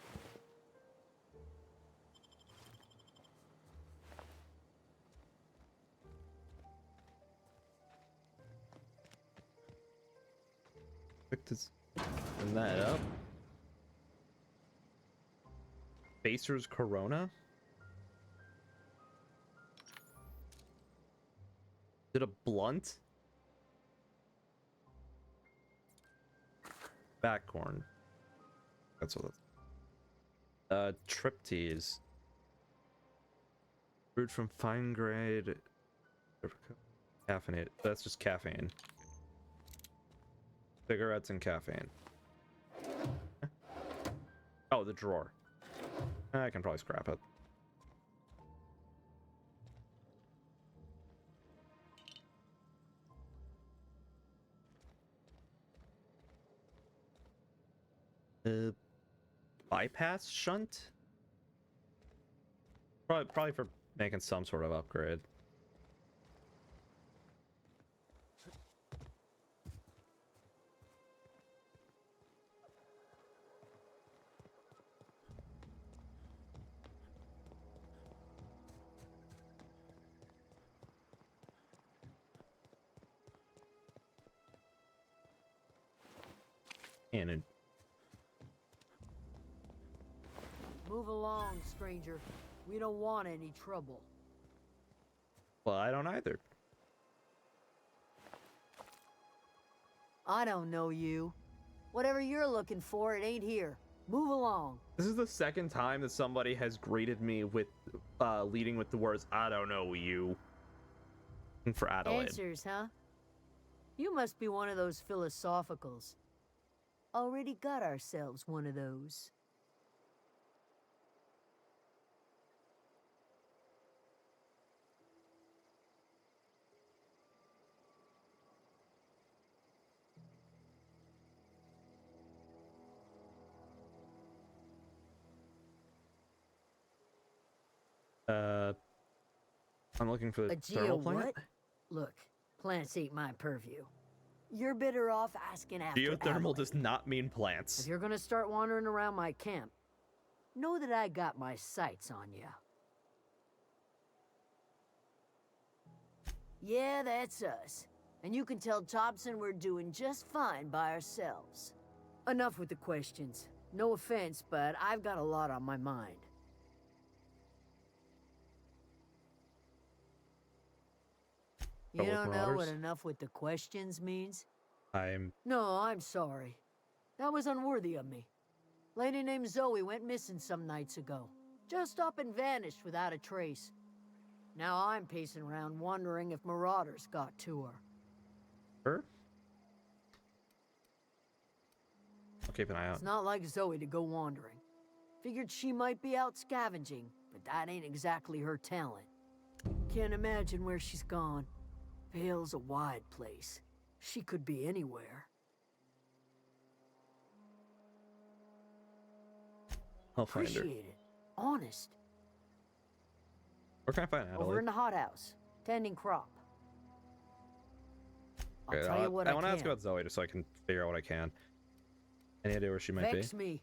Quick to turn that up. Facer's Corona. Did a blunt? Backcorn. That's what that's. Triptease. Brewed from fine grade. Caffeinated. That's just caffeine. Cigarettes and caffeine. Oh, the drawer. I can probably scrap it. Bypass shunt? Probably for making some sort of upgrade. And Move along, stranger. We don't want any trouble. well, I don't either. I don't know you. Whatever you're looking for, it ain't here. Move along. This is the second time that somebody has greeted me with leading with the words "I don't know you." For Adelaide. Answers, huh? You must be one of those philosophicals. Already got ourselves one of those. I'm looking for the A thermal plant. what? Look, plants ain't my purview. You're better off asking after Geothermal Adelaide. does not mean If plants. you're gonna start wandering around my camp, know that I got my sights on you. Yeah, that's us. And you can tell Thompson we're doing just fine by ourselves. Enough with the questions. No offense, but I've got a lot on my mind. You Trouble with don't know what marauders? enough with the questions means? I'm No, I'm sorry. That was unworthy of me. Lady named Zoe went missing some nights ago. Just up and vanished without a trace. Now I'm pacing around wondering if marauders got to her. her. I'll keep an eye out. It's not like Zoe to go wandering. Figured she might be out scavenging, but that ain't exactly her talent. Can't imagine where she's gone. Vale's a wide place. She could be anywhere. I'll find her. Appreciate it. Honest. Where can I find Adelaide? Over in the hothouse, tending crop. I'll Okay, tell you what I I want to ask can. about Zoe just so I can figure out what I can. Any idea where she might Vex be? me.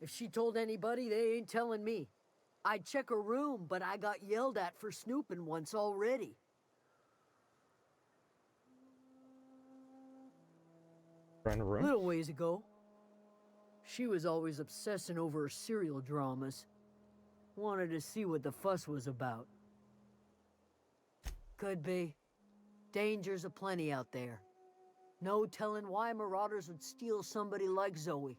If she told anybody, they ain't telling me. I'd check her room, but I got yelled at for snooping once already. Around a room? Little ways ago. She was always obsessing over her serial dramas. Wanted to see what the fuss was about. Could be. Dangers aplenty out there. No telling why marauders would steal somebody like Zoe.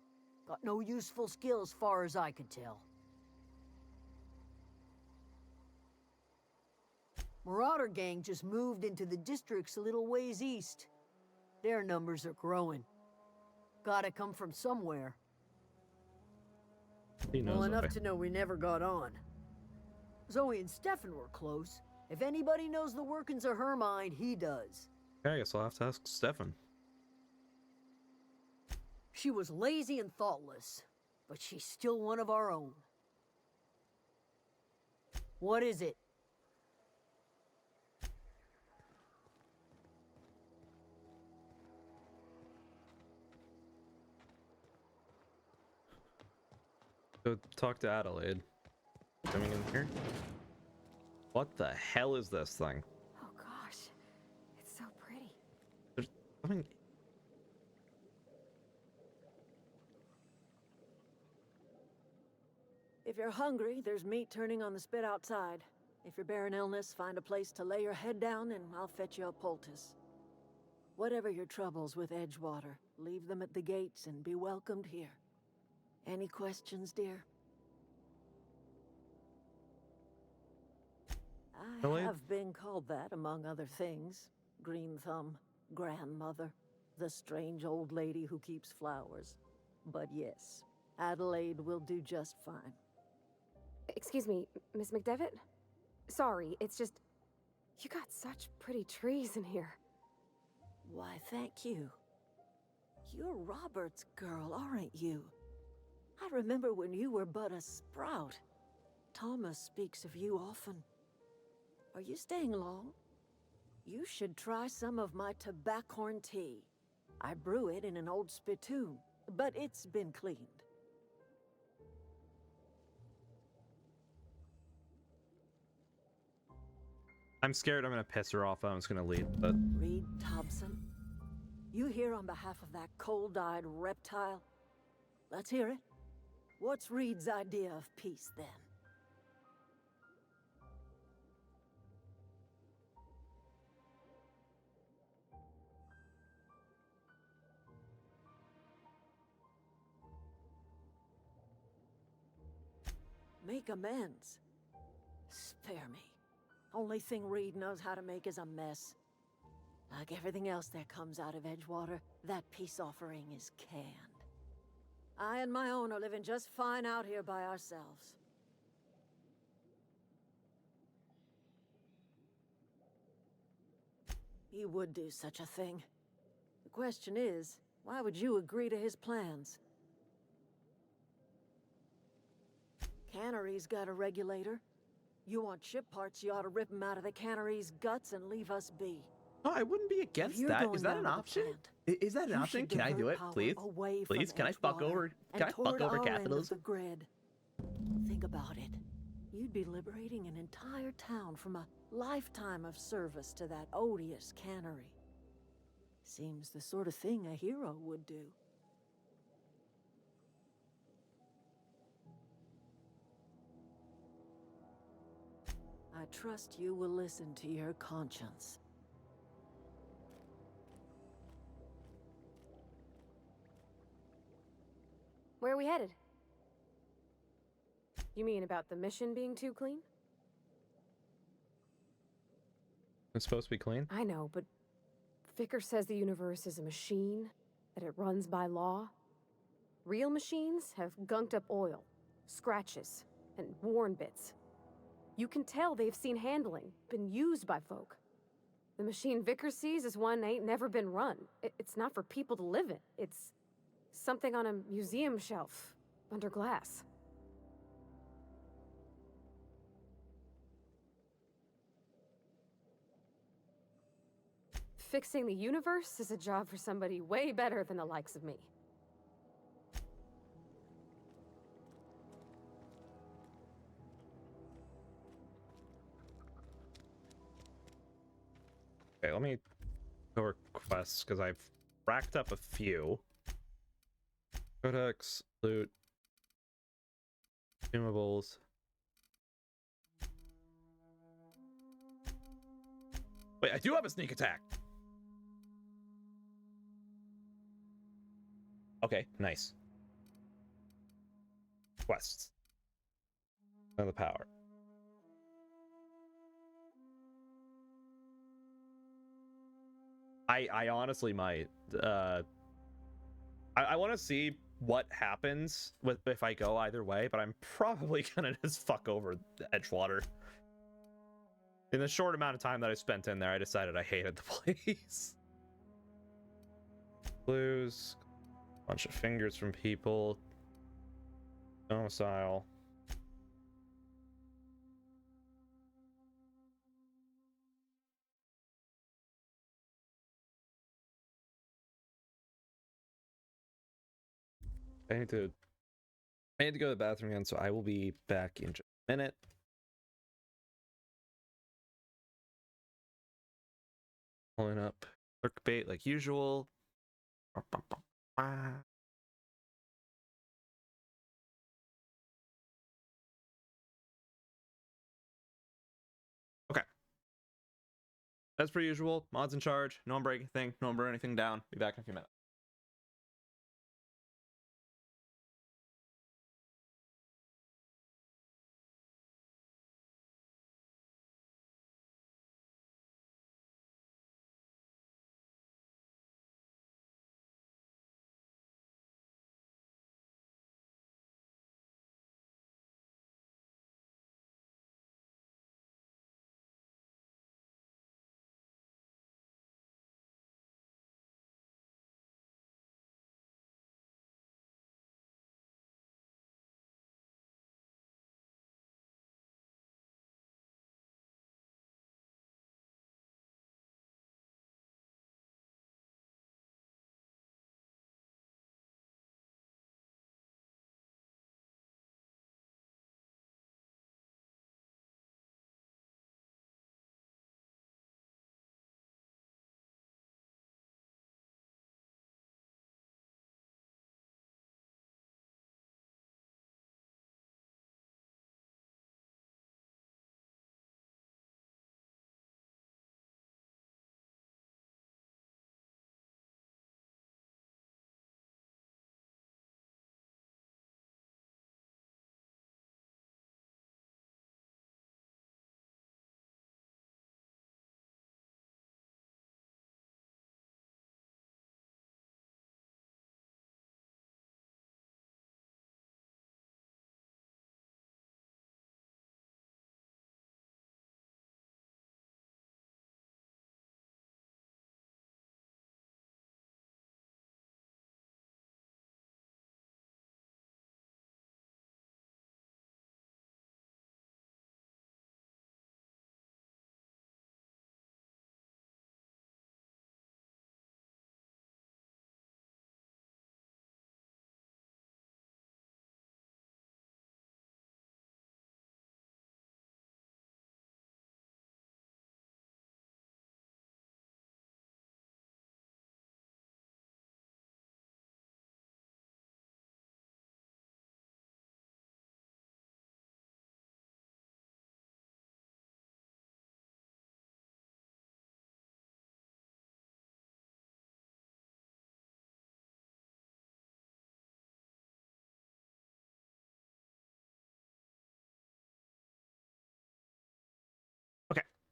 Got no useful skill as far as I could tell. Marauder gang just moved into the districts a little ways east. Their numbers are growing. Gotta come from somewhere. He knows Well, enough Zoe. to know we never got on. Zoe and Stefan were close. If anybody knows the workings of her mind, he does. Okay, I guess I'll have to ask Stefan. She was lazy and thoughtless, but she's still one of our own. What is it? Go talk to Adelaide. Coming in here? What the hell is this thing? Oh gosh, it's so pretty. There's something. If you're hungry, there's meat turning on the spit outside. If you're bearing illness, find a place to lay your head down and I'll fetch you a poultice. Whatever your troubles with Edgewater, leave them at the gates and be welcomed here. Any questions, dear? I Adelaide? have been called that, among other things. Green Thumb, grandmother, the strange old lady who keeps flowers. But yes, Adelaide will do just fine. Excuse me, Miss McDevitt? Sorry, it's just... You got such pretty trees in here. Why, thank you. You're Robert's girl, aren't you? I remember when you were but a sprout. Thomas speaks of you often. Are you staying long? You should try some of my tobaccorn tea. I brew it in an old spittoon, but it's been cleaned. I'm scared I'm gonna piss her off. I'm just gonna leave, but Reed Thompson? You here on behalf of that cold-eyed reptile? Let's hear it. What's Reed's idea of peace, then? Make amends. Spare me. Only thing Reed knows how to make is a mess. Like everything else that comes out of Edgewater, that peace offering is canned. I and my own are living just fine out here by ourselves. He would do such a thing. The question is, why would you agree to his plans? Cannery's got a regulator. You want chip parts, you ought to rip them out of the cannery's guts and leave us be. No, I wouldn't be against you're that. going Is that down an to the option? plant, Is that an you option? should Can I do divert it, power please? away from Please, can I fuck Edgewater over? and Can I fuck toward over our end of capitalism? the grid. Think about it. You'd be liberating an entire town from a lifetime of service to that odious cannery. Seems the sort of thing a hero would do. I trust you will listen to your conscience. Where are we headed? You mean about the mission being too clean? It's supposed to be clean. I know, but Vicker says the universe is a machine, that it runs by law. Real machines have gunked up oil, scratches, and worn bits. You can tell they've seen handling, been used by folk. The machine Vicker sees is one ain't never been run. It's not for people to live in. It's something on a museum shelf, under glass. Fixing the universe is a job for somebody way better than the likes of me. Okay, let me go requests because I've racked up a few. Codex, loot, consumables. Wait, I do have a sneak attack. Okay, nice. Quests. Another power. I honestly might. I want to see what happens with if I go either way, but I'm probably gonna just fuck over Edgewater. In the short amount of time that I spent in there, I decided I hated the place. Blues, bunch of fingers from people. Domicile. I need to go to the bathroom again, so I will be back in just a minute. Pulling up clickbait like usual. Okay. As per usual, mods in charge. No one break anything. No one burn anything down. Be back in a few minutes.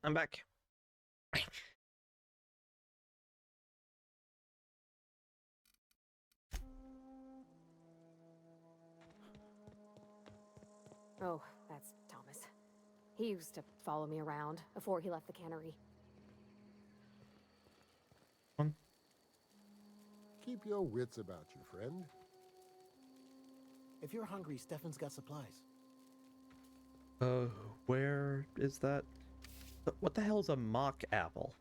I'm back. Oh, that's Thomas. He used to follow me around before he left the cannery. Keep your wits about you, friend. If you're hungry, Stefan's got supplies. Where is that? What the hell is a mock apple?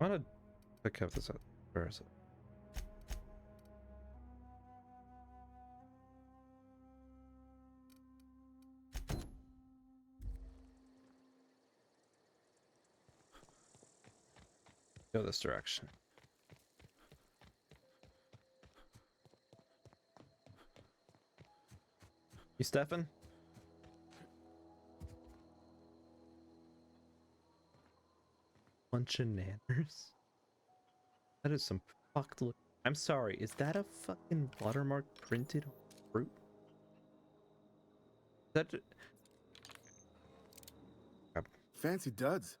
I'm gonna pick up this up. Where is it? Go this direction. You, Stefan? Bunch of nanners. That is some fucked look. I'm sorry, is that a fucking watermark printed on fruit? That. Fancy duds.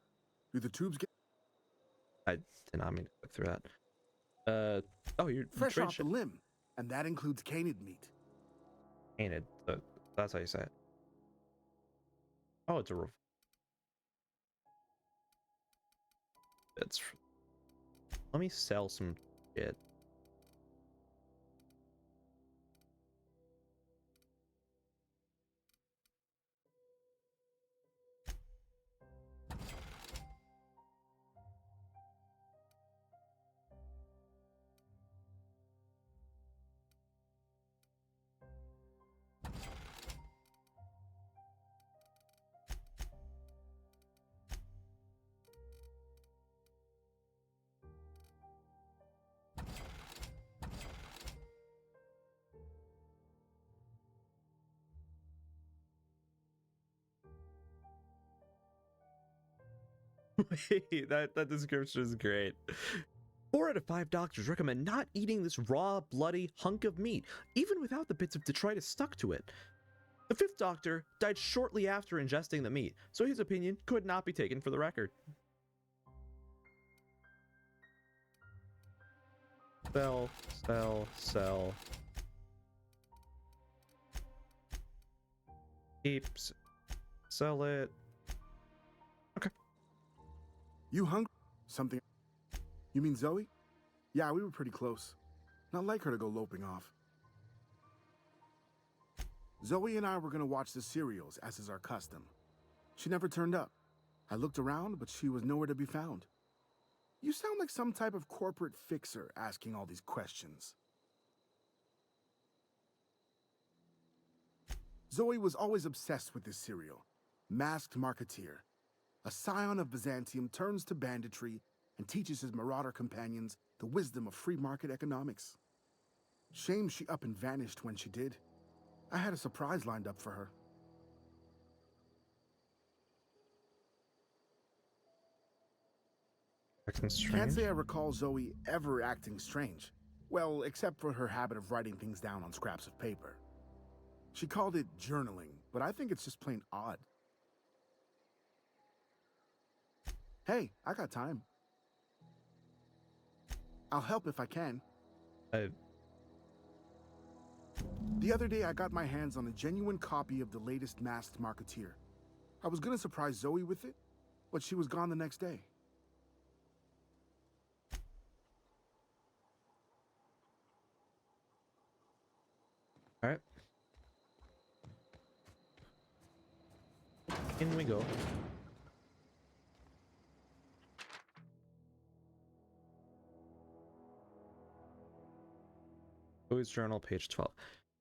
Do the tubes get? I did not mean to click through that. Oh, you're Fresh trade off the limb, and that includes canid meat. Painted. That's how you say it. Oh, it's a it's. Let me sell some shit. Wait, that description is great. 4 out of 5 doctors recommend not eating this raw, bloody hunk of meat, even without the bits of detritus stuck to it. The 5th doctor died shortly after ingesting the meat, so his opinion could not be taken for the record. Sell. Keeps. Sell it. Okay. You hungry? Something? You mean Zoe? Yeah, we were pretty close. Not like her to go loping off. Zoe and I were gonna watch the serials, as is our custom. She never turned up. I looked around, but she was nowhere to be found. You sound like some type of corporate fixer asking all these questions. Zoe was always obsessed with this serial. Masked Marketeer. A scion of Byzantium turns to banditry and teaches his marauder companions the wisdom of free market economics. Shame she up and vanished when she did. I had a surprise lined up for her. Acting strange? Can't say I recall Zoe ever acting strange. Well, except for her habit of writing things down on scraps of paper. She called it journaling, but I think it's just plain odd. Hey, I got time. I'll help if I can. The other day, I got my hands on a genuine copy of the latest Masked Marketeer. I was gonna surprise Zoe with it, but she was gone the next day. All right. In we go. Zoe's journal, page 12.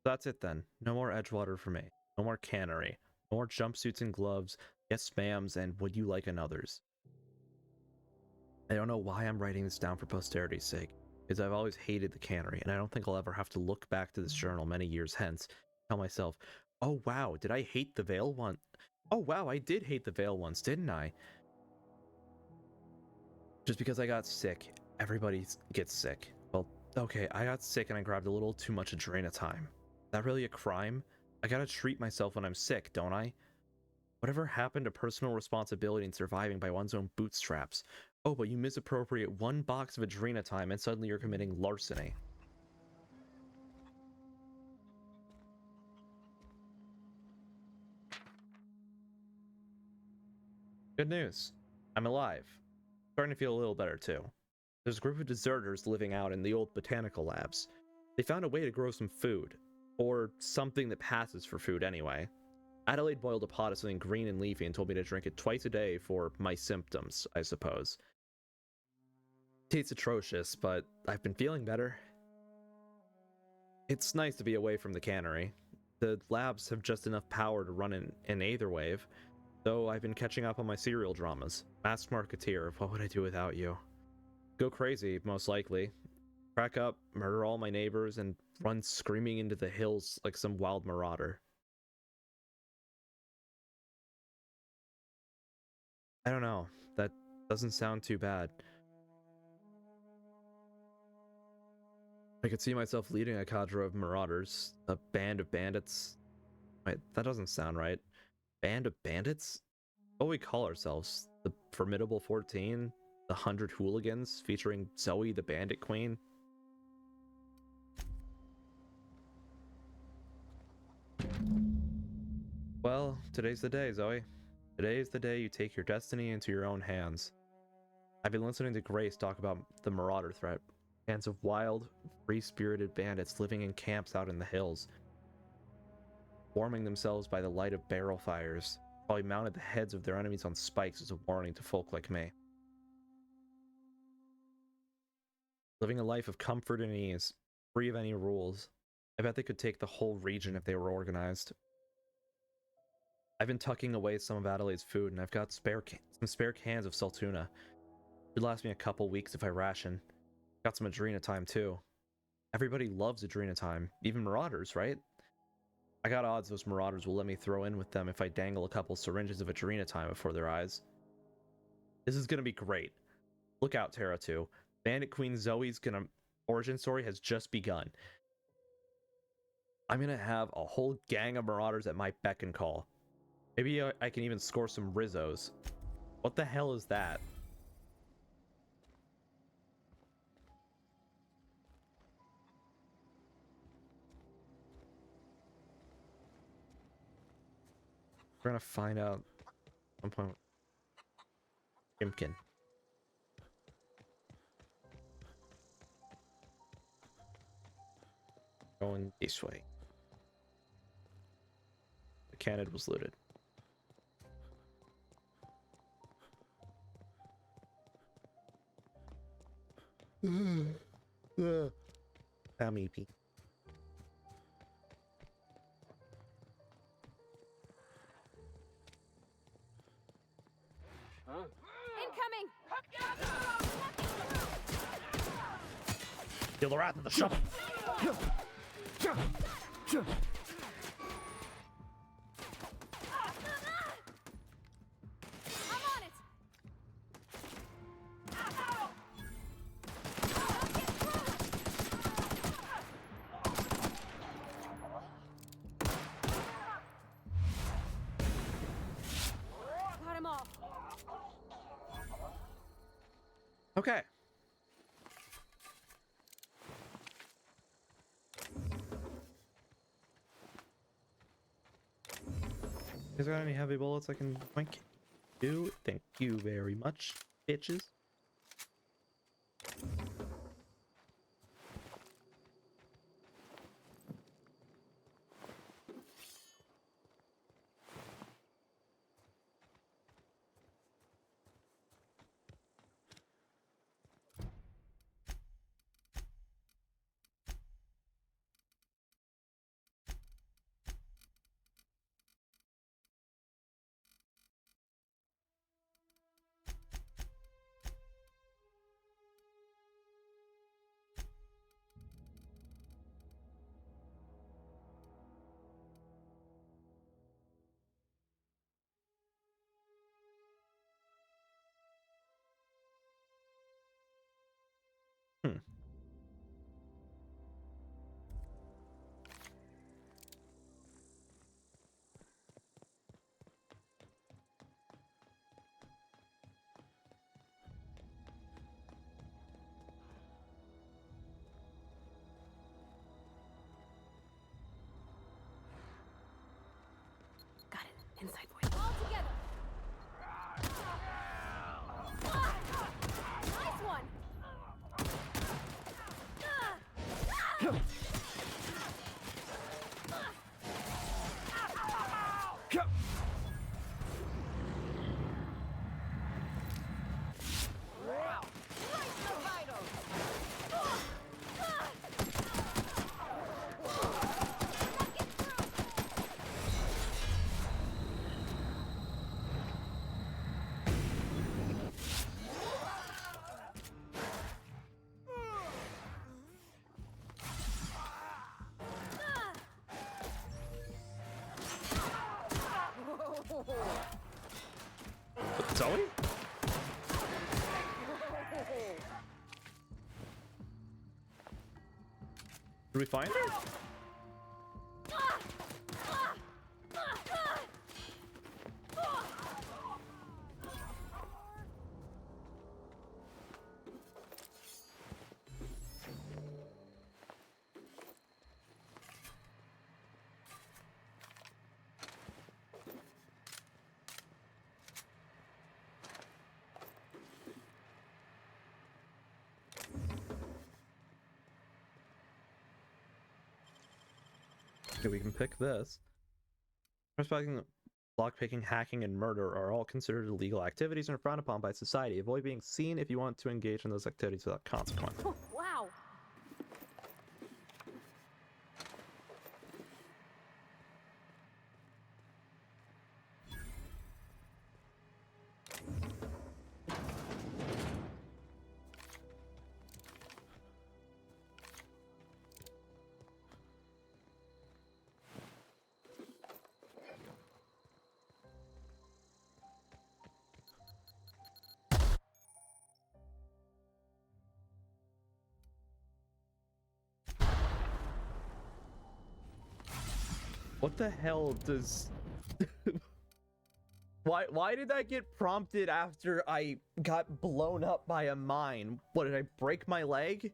That's it then. No more Edgewater for me. No more cannery. No more jumpsuits and gloves. Yes, ma'ams, and would you like another's? I don't know why I'm writing this down for posterity's sake, because I've always hated the cannery, and I don't think I'll ever have to look back to this journal many years hence, tell myself, oh wow, did I hate the Veil one? Oh wow, I did hate the Veil once, didn't I? Just because I got sick, everybody gets sick. Well, Okay, I got sick and I grabbed a little too much Adrenatime. Is that really a crime? I gotta treat myself when I'm sick, don't I? Whatever happened to personal responsibility and surviving by one's own bootstraps? Oh, but you misappropriate 1 box of Adrenatime and suddenly you're committing larceny. Good news. I'm alive. Starting to feel a little better too. There's a group of deserters living out in the old botanical labs. They found a way to grow some food. Or something that passes for food anyway. Adelaide boiled a pot of something green and leafy and told me to drink it twice a day for my symptoms, I suppose. Tastes atrocious, but I've been feeling better. It's nice to be away from the cannery. The labs have just enough power to run an Aetherwave, though I've been catching up on my serial dramas. Masked Marketeer, what would I do without you? Go crazy, most likely. Crack up, murder all my neighbors, and run screaming into the hills like some wild marauder. I don't know. That doesn't sound too bad. I could see myself leading a cadre of marauders, a band of bandits. Wait, that doesn't sound right. Band of bandits? What do we call ourselves? The Formidable 14? The 100 Hooligans, featuring Zoe the Bandit Queen? Well, today's the day, Zoe. Today is the day you take your destiny into your own hands. I've been listening to Grace talk about the marauder threat. Bands of wild, free-spirited bandits living in camps out in the hills, warming themselves by the light of barrel fires, probably mounted the heads of their enemies on spikes as a warning to folk like me. Living a life of comfort and ease, free of any rules. I bet they could take the whole region if they were organized. I've been tucking away some of Adelaide's food, and I've got some spare cans of Saltuna. It'd last me a couple weeks if I ration. Got some Adrenatime too. Everybody loves Adrenatime, even Marauders, right? I got odds those Marauders will let me throw in with them if I dangle a couple syringes of Adrenatime before their eyes. This is gonna be great. Look out, Terra 2. Bandit Queen Zoe's origin story has just begun. I'm gonna have a whole gang of Marauders at my beck and call. Maybe I can even score some Rizzos. What the hell is that? We're gonna find out at some point. Imkin. Going this way. The cannon was looted. Maybe. Huh? Incoming! Kill the rat in the shovel! I'm on it! Got him off. Okay. You guys got any heavy bullets I can thank you? Thank you very much, bitches. Did we find her? Okay, we can pick this. Lockpicking, hacking, and murder are all considered illegal activities and are frowned upon by society. Avoid being seen if you want to engage in those activities without consequence. Wow. What the hell does... Why did that get prompted after I got blown up by a mine? What, did I break my leg?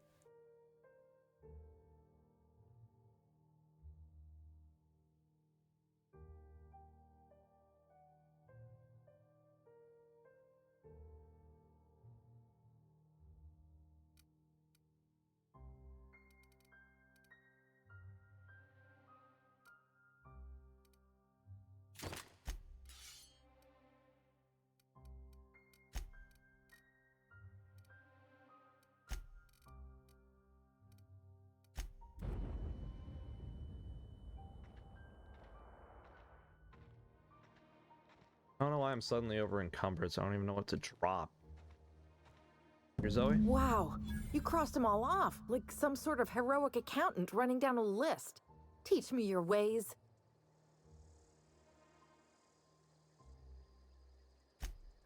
I don't know why I'm suddenly over encumbered, so I don't even know what to drop. Here, Zoe? Wow, you crossed them all off, like some sort of heroic accountant running down a list. Teach me your ways.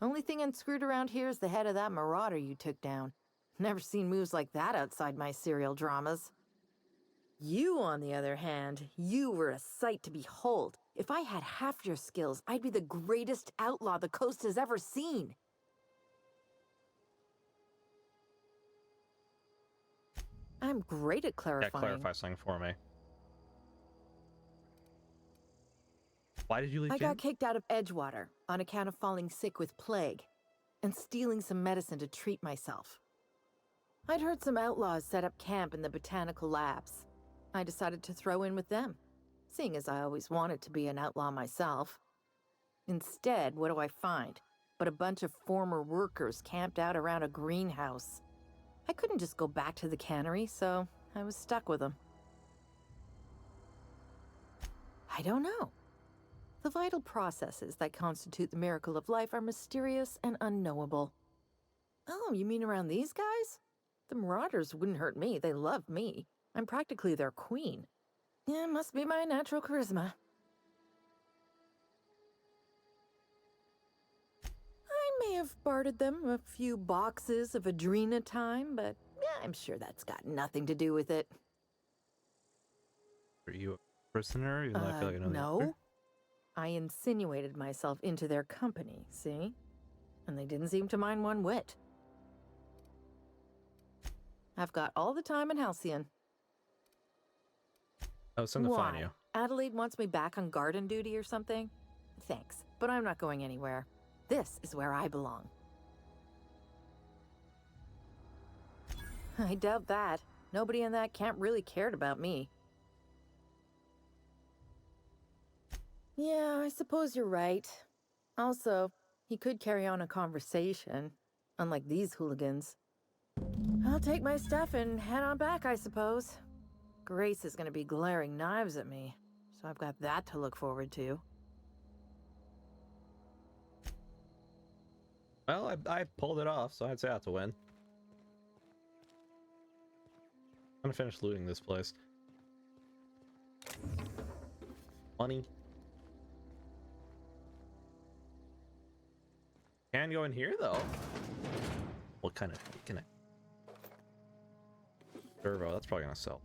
Only thing unscrewed around here is the head of that marauder you took down. Never seen moves like that outside my serial dramas. You, on the other hand, you were a sight to behold. If I had half your skills, I'd be the greatest outlaw the coast has ever seen. I'm great at clarifying. Yeah, clarify something for me. Why did you leave? I got kicked out of Edgewater on account of falling sick with plague and stealing some medicine to treat myself. I'd heard some outlaws set up camp in the botanical labs. I decided to throw in with them, seeing as I always wanted to be an outlaw myself. Instead, what do I find? But a bunch of former workers camped out around a greenhouse. I couldn't just go back to the cannery, so I was stuck with them. I don't know. The vital processes that constitute the miracle of life are mysterious and unknowable. Oh, you mean around these guys? The Marauders wouldn't hurt me. They love me. I'm practically their queen. Yeah, must be my natural charisma. I may have bartered them a few boxes of Adrena time, but yeah, I'm sure that's got nothing to do with it. Are you a prisoner? Even though I feel like I know the no. answer? I insinuated myself into their company, see? And they didn't seem to mind one whit. I've got all the time in Halcyon. I was something to find you. Adelaide wants me back on garden duty or something? Thanks, but I'm not going anywhere. This is where I belong. I doubt that. Nobody in that camp really cared about me. Yeah, I suppose you're right. Also, he could carry on a conversation, unlike these hooligans. I'll take my stuff and head on back, I suppose. Grace is going to be glaring knives at me, so I've got that to look forward to. Well, I pulled it off, so I'd say I have to win. I'm gonna finish looting this place. Money. Can go in here though. What kind of can I? Servo, that's probably gonna sell.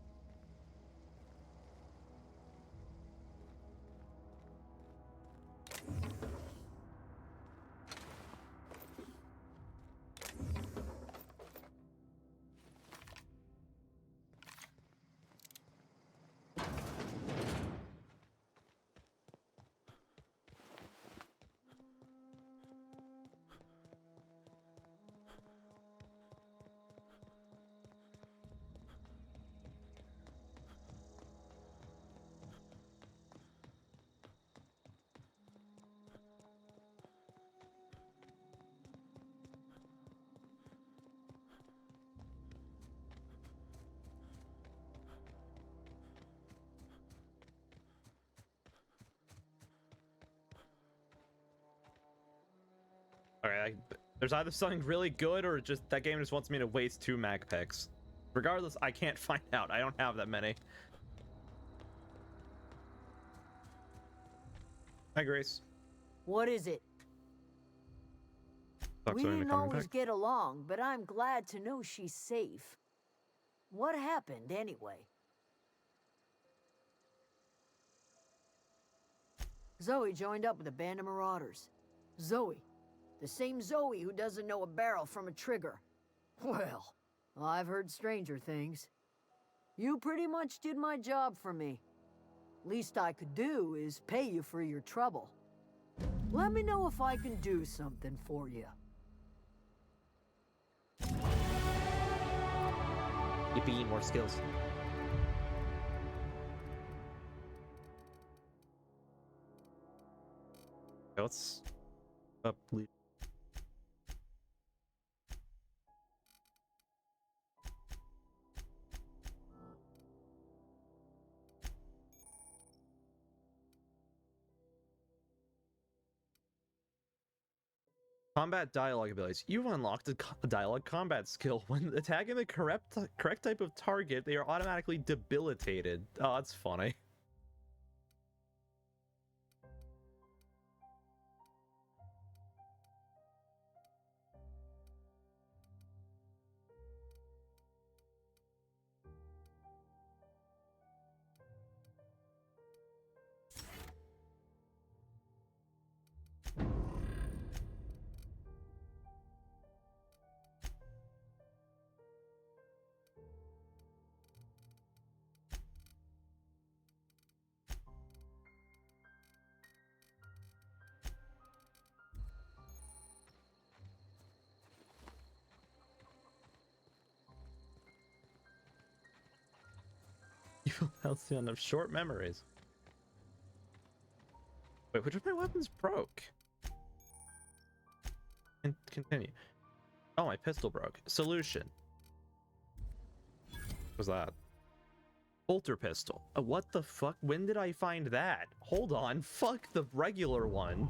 Okay, there's either something really good or just that game just wants me to waste 2 mag picks. Regardless, I can't find out. I don't have that many. Hi, Grace. What is it? Talk We to me in the didn't comment always pic. get along, but I'm glad to know she's safe. What happened, anyway? Zoe joined up with a band of marauders. Zoe. The same Zoe who doesn't know a barrel from a trigger. Well, I've heard stranger things. You pretty much did my job for me. Least I could do is pay you for your trouble. Let me know if I can do something for you. Yippee, more skills. Okay, let's up. Combat dialogue abilities. You've unlocked a dialogue combat skill. When attacking the correct type of target, they are automatically debilitated. Oh, that's funny. Evil Halcyon of short memories. Wait, which of my weapons broke? And continue. Oh, my pistol broke. Solution. What was that? Bolter pistol. What the fuck? When did I find that? Hold on. Fuck the regular one.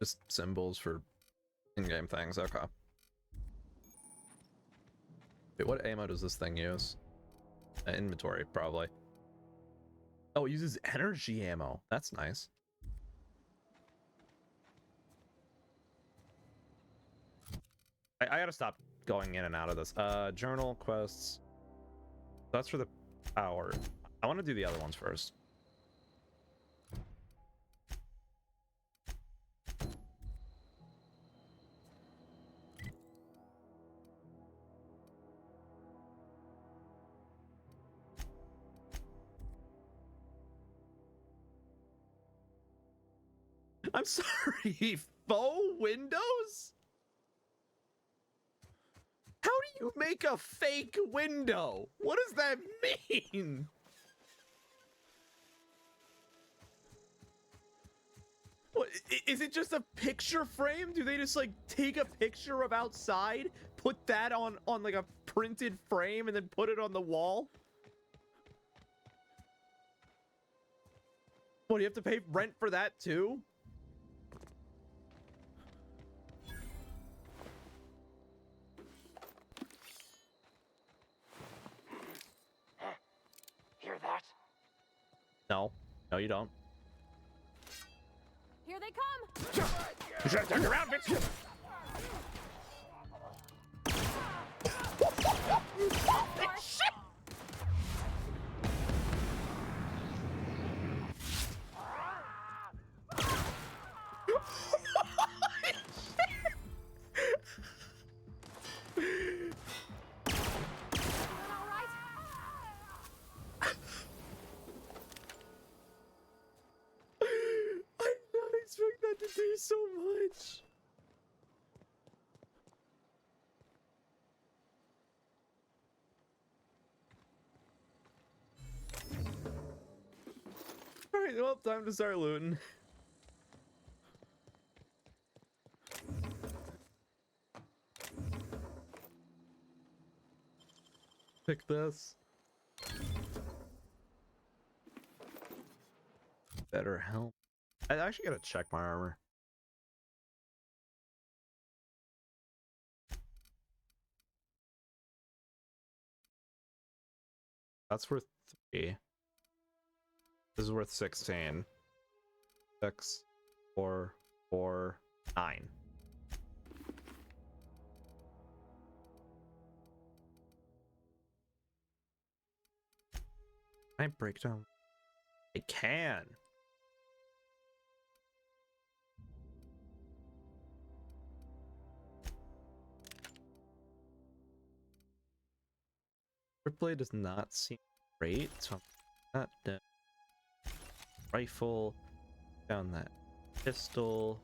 Just symbols for in-game things. Okay. Wait, what ammo does this thing use? Inventory, probably. Oh, it uses energy ammo. That's nice. I gotta stop going in and out of this. Journal, quests. That's for the power. I want to do the other ones first. I'm sorry, faux windows? How do you make a fake window? What does that mean? What, is it just a picture frame? Do they just like take a picture of outside, put that on like a printed frame and then put it on the wall? What, do you have to pay rent for that too? Hear that? No. No, you don't. Here they come! You should have turned around, bitch! Shit! I did not expect that to do so much. well, time to start looting. Pick this. Better help. I actually gotta check my armor. That's worth 3. This is worth 16. 6, 4, 4, 9. Can I break down? I can. Triplet does not seem great, so I'm not rifle, down that pistol.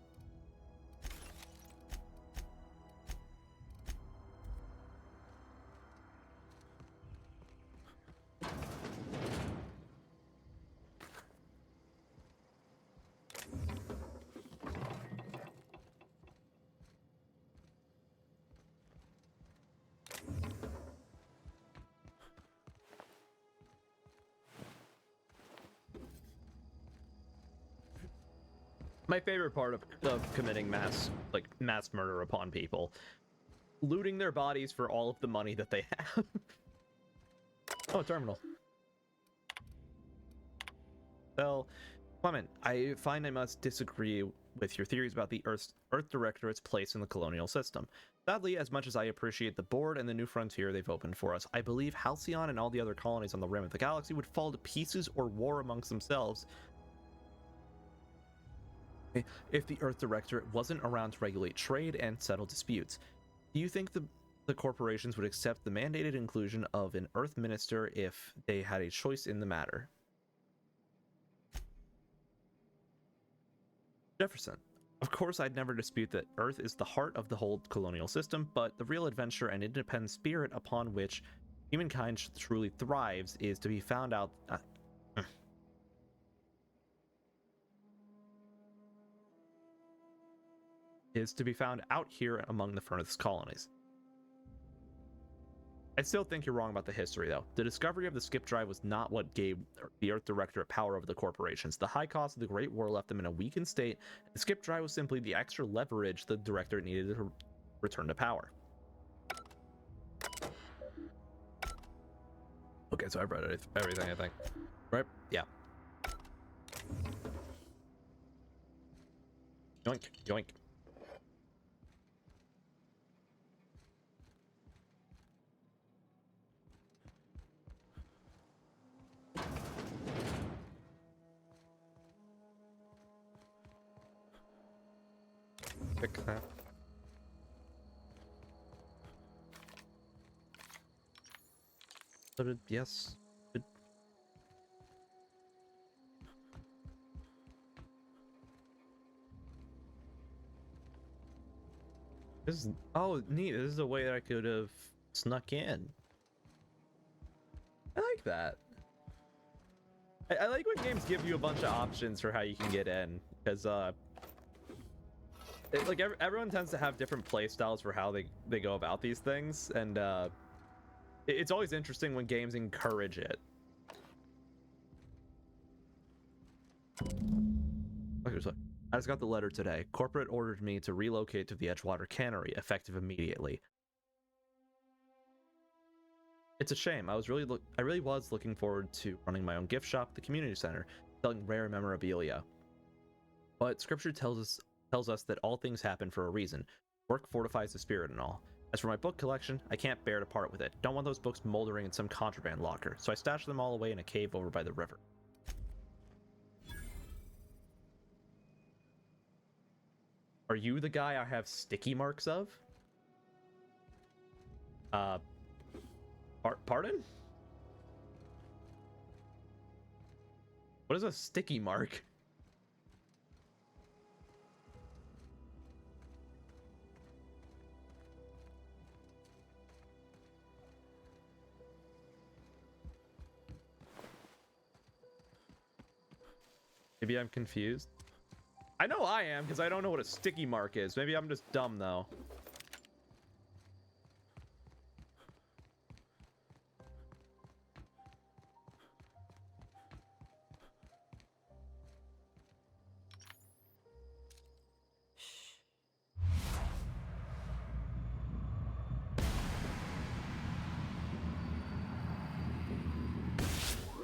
My favorite part of committing mass murder upon people. Looting their bodies for all of the money that they have. Oh, terminal. Well, Clement, I find I must disagree with your theories about the Earth Directorate's place in the colonial system. Sadly, as much as I appreciate the board and the new frontier they've opened for us, I believe Halcyon and all the other colonies on the rim of the galaxy would fall to pieces or war amongst themselves if the Earth Directorate wasn't around to regulate trade and settle disputes. Do you think the corporations would accept the mandated inclusion of an Earth Minister if they had a choice in the matter? Jefferson. Of course, I'd never dispute that Earth is the heart of the whole colonial system, but the real adventure and independent spirit upon which humankind truly thrives is to be found out... is to be found out here among the furthest colonies. I still think you're wrong about the history, though. The discovery of the skip drive was not what gave the Earth Directorate power over the corporations. The high cost of the Great War left them in a weakened state. The skip drive was simply the extra leverage the Directorate needed to return to power. Okay, so I've read everything, I think. Right? Yeah. Yoink, yoink. Pick that. Yes. This is, oh, neat. This is a way that I could have snuck in. I like that. I like when games give you a bunch of options for how you can get in, because like everyone tends to have different play styles for how they go about these things, and it's always interesting when games encourage it. Okay, so I just got the letter today. Corporate ordered me to relocate to the Edgewater Cannery, effective immediately. It's a shame. I really was looking forward to running my own gift shop at the community center, selling rare memorabilia. But scripture tells us that all things happen for a reason. Work fortifies the spirit and all. As for my book collection, I can't bear to part with it. Don't want those books moldering in some contraband locker, so I stashed them all away in a cave over by the river. Are you the guy I have sticky marks of? Pardon? What is a sticky mark? Maybe I'm confused. I know I am, because I don't know what a sticky mark is. Maybe I'm just dumb, though.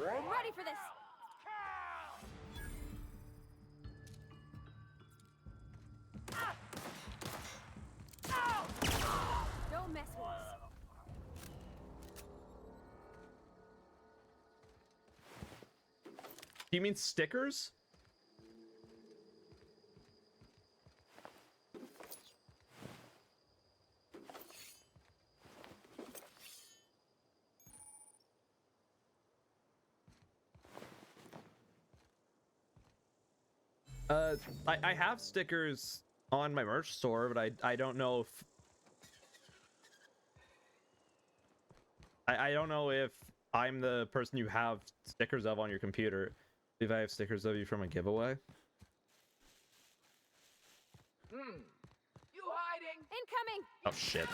I'm ready for this. Don't mess with us. Do you mean stickers? I have stickers on my merch store, but I don't know if I don't know if I'm the person you have stickers of on your computer. If I have stickers of you from a giveaway. You hiding? Incoming. Oh shit.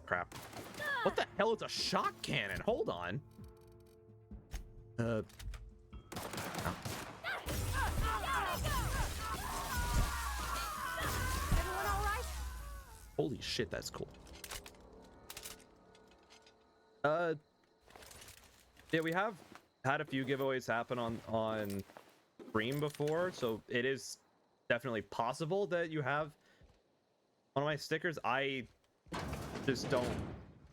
Crap. What the hell is a shot cannon? Hold on. Oh. Everyone all right? Holy shit, that's cool. Yeah, we have had a few giveaways happen on stream before, so it is definitely possible that you have one of my stickers. I just don't.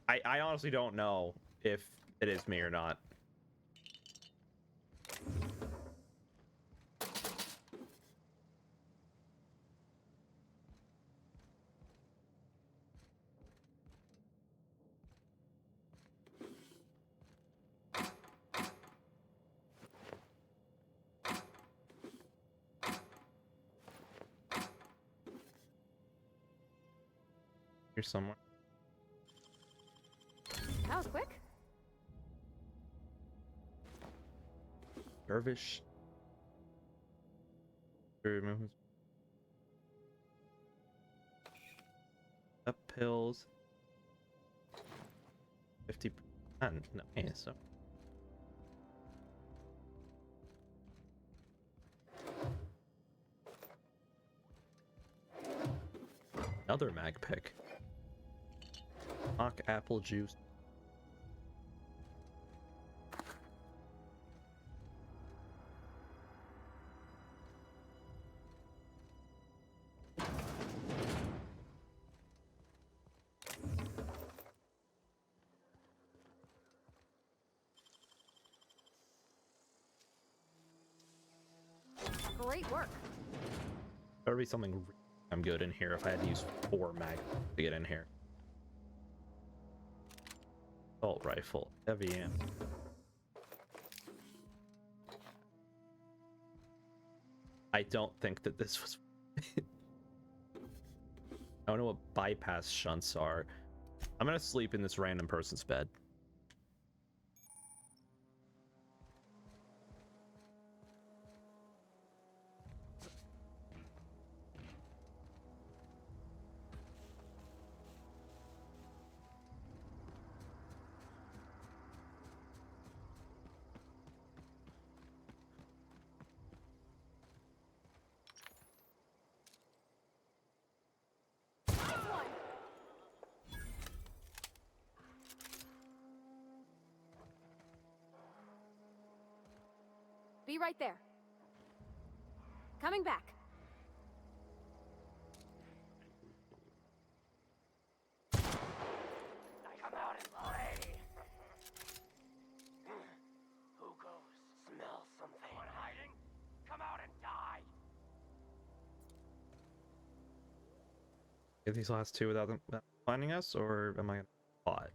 I honestly don't know if it is me or not. Here somewhere. That was quick. Dervish. Up pills. 50%. No, yeah, so. Another mag pick. Mock apple juice. Great work. There'd be something I'm good in here if I had to use 4 mag to get in here. Assault rifle, heavy ammo. I don't think that this was. I don't know what bypass shunts are. I'm gonna sleep in this random person's bed. Be right there. Coming back. Come out and play. Who goes? Smell something. One hiding? Come out and die. Get these last two without them finding us, or am I gonna spot?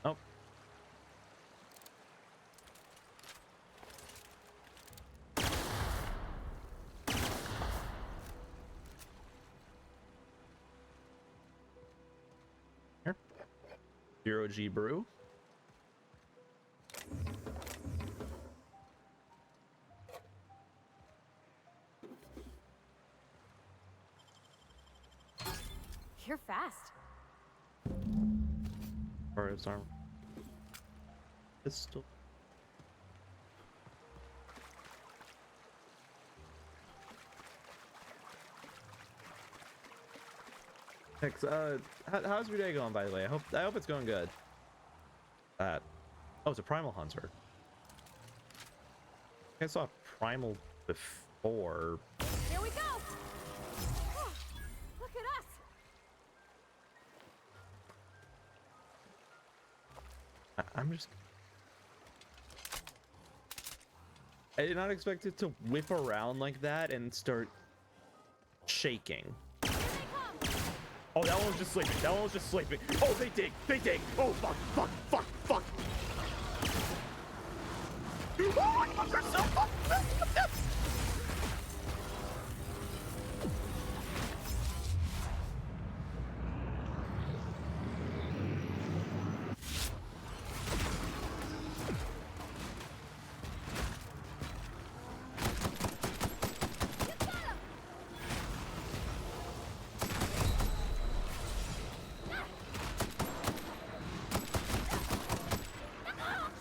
Oh. Here. 0G brew. You're fast. Or his arm. Pistol. Thanks. How's your day going, by the way? I hope it's going good. Oh, it's a primal hunter. I saw a primal before. Here we go. Look at us. I'm just. I did not expect it to whip around like that and start shaking. Oh, that one was just sleeping. That one was just sleeping. Oh, they dig. They dig. Oh, fuck, fuck, fuck, fuck. Oh, my God, they're so fucking.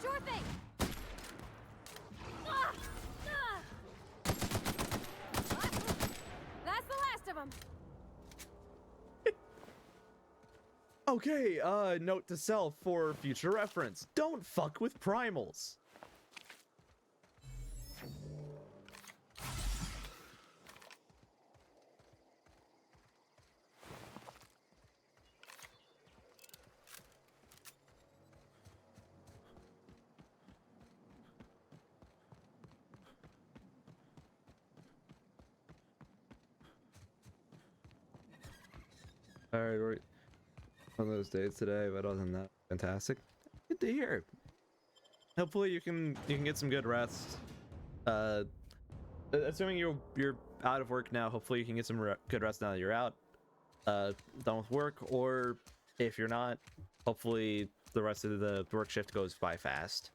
Sure thing. That's the last of them. Okay, note to self for future reference. Don't fuck with primals. Alright, we're on those days today, but other than that, fantastic. Good to hear. Hopefully you can get some good rest. Assuming you're out of work now, hopefully you can get some good rest now that you're out, done with work, or if you're not, hopefully the rest of the work shift goes by fast.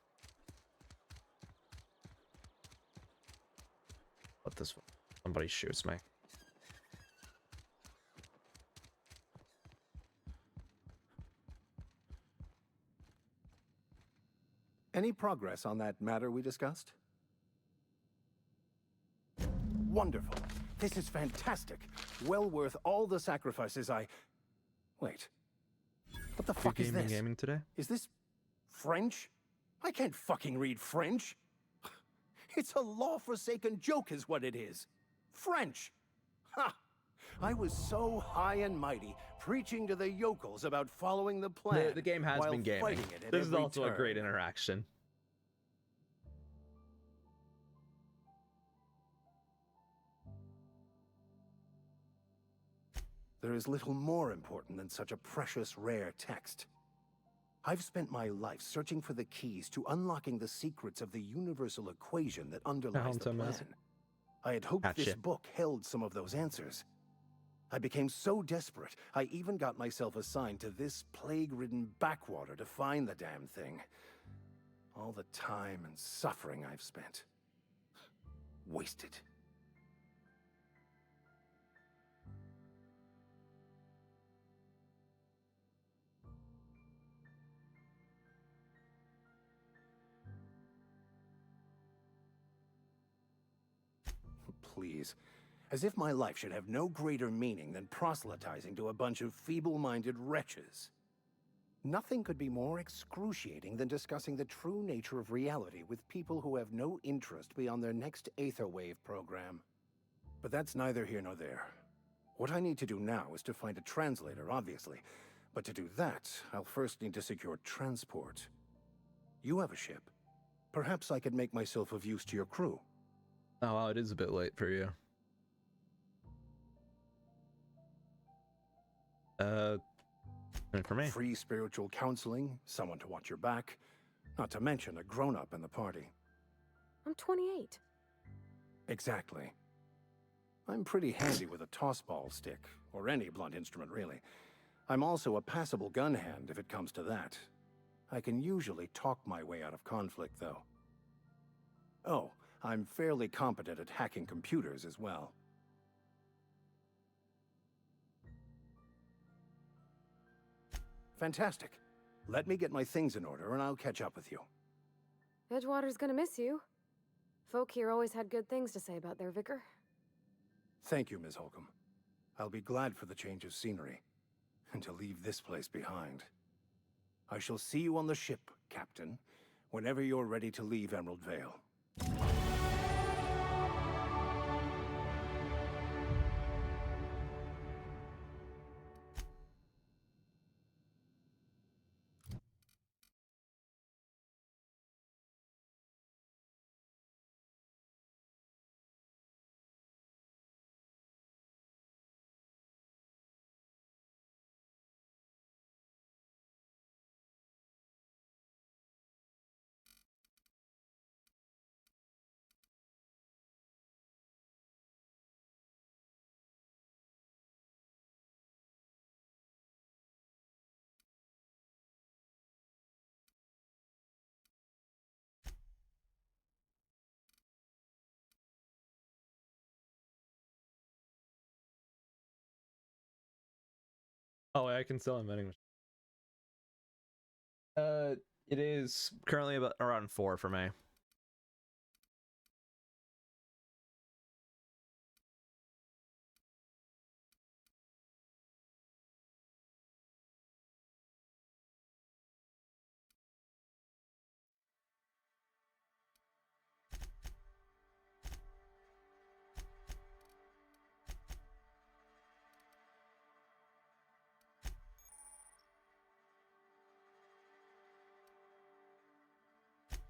Let this one. Somebody shoots me. Any progress on that matter we discussed? Wonderful. This is fantastic. Well worth all the sacrifices I... Wait. What the fuck is this? Gaming today? Is this French? I can't fucking read French. It's a law-forsaken joke is what it is. French. Ha! I was so high and mighty, preaching to the yokels about following the plan. The game has while been gaming. fighting it at This is every also a turn. great interaction. There is little more important than such a precious, rare text. I've spent my life searching for the keys to unlocking the secrets of the universal equation that underlies the plan. I had hoped this book held some of those answers. I became so desperate, I even got myself assigned to this plague-ridden backwater to find the damn thing. All the time and suffering I've spent. Wasted. please. As if my life should have no greater meaning than proselytizing to a bunch of feeble-minded wretches. Nothing could be more excruciating than discussing the true nature of reality with people who have no interest beyond their next Aetherwave program. But that's neither here nor there. What I need to do now is to find a translator, obviously. But to do that, I'll first need to secure transport. You have a ship. Perhaps I could make myself of use to your crew. Oh, wow, it is a bit late for you. And for me. Free spiritual counseling, someone to watch your back, not to mention a grown-up in the party. I'm 28. Exactly. I'm pretty handy with a tossball stick, or any blunt instrument, really. I'm also a passable gun hand, if it comes to that. I can usually talk my way out of conflict, though. Oh, I'm fairly competent at hacking computers as well. Fantastic. Let me get my things in order, and I'll catch up with you. Edgewater's gonna miss you. Folk here always had good things to say about their vicar. Thank you, Ms. Holcomb. I'll be glad for the change of scenery, and to leave this place behind. I shall see you on the ship, Captain, whenever you're ready to leave Emerald Vale. Oh, I can sell a vending machine. It is currently about around 4 for me.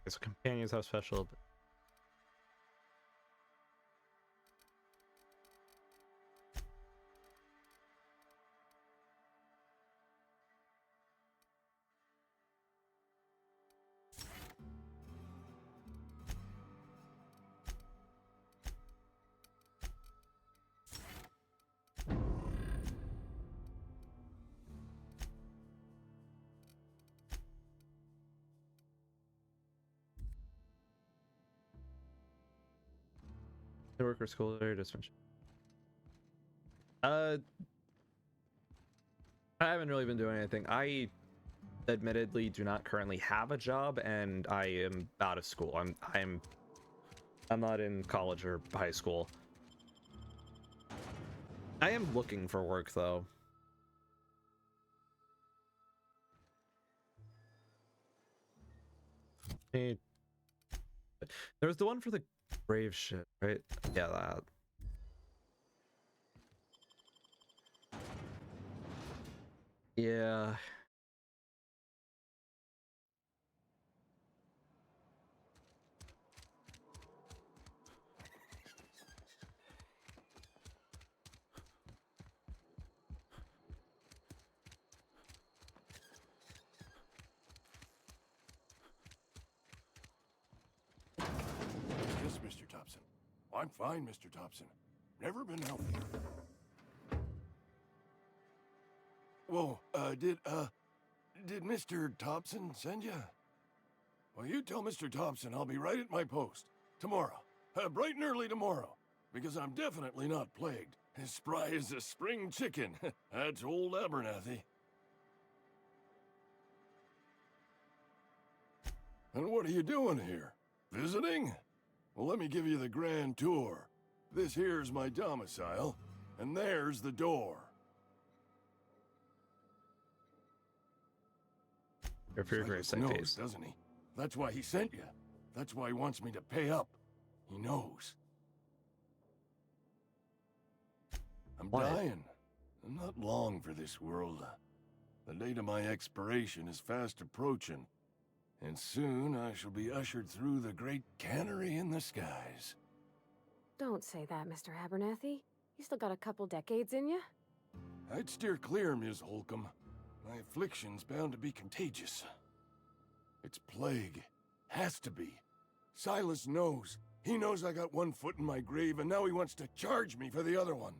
So companions have special. The worker school area dispensation. I haven't really been doing anything. I admittedly do not currently have a job, and I am out of school. I'm not in college or high school. I am looking for work though. There's the one for the grave shit, right? Yeah, that. Yeah. Yes, Mr. Thompson. I'm fine, Mr. Thompson. Never been healthier. Whoa, did Mr. Thompson send you? Well, you tell Mr. Thompson I'll be right at my post. Tomorrow. Bright and early tomorrow. Because I'm definitely not plagued. As spry as a spring chicken. That's old Abernathy. And what are you doing here? Visiting? Well, let me give you the grand tour. This here's my domicile, and there's the door. You're very, very Silas knows, face. doesn't he? That's why he sent you. That's why he wants me to pay up. He knows. I'm dying. I'm not long for this world. The date of my expiration is fast approaching, and soon I shall be ushered through the great cannery in the skies. Don't say that, Mr. Abernathy. You still got a couple decades in you. I'd steer clear, Ms. Holcomb. My affliction's bound to be contagious. It's plague. Has to be. Silas knows. He knows I got one foot in my grave, and now he wants to charge me for the other one.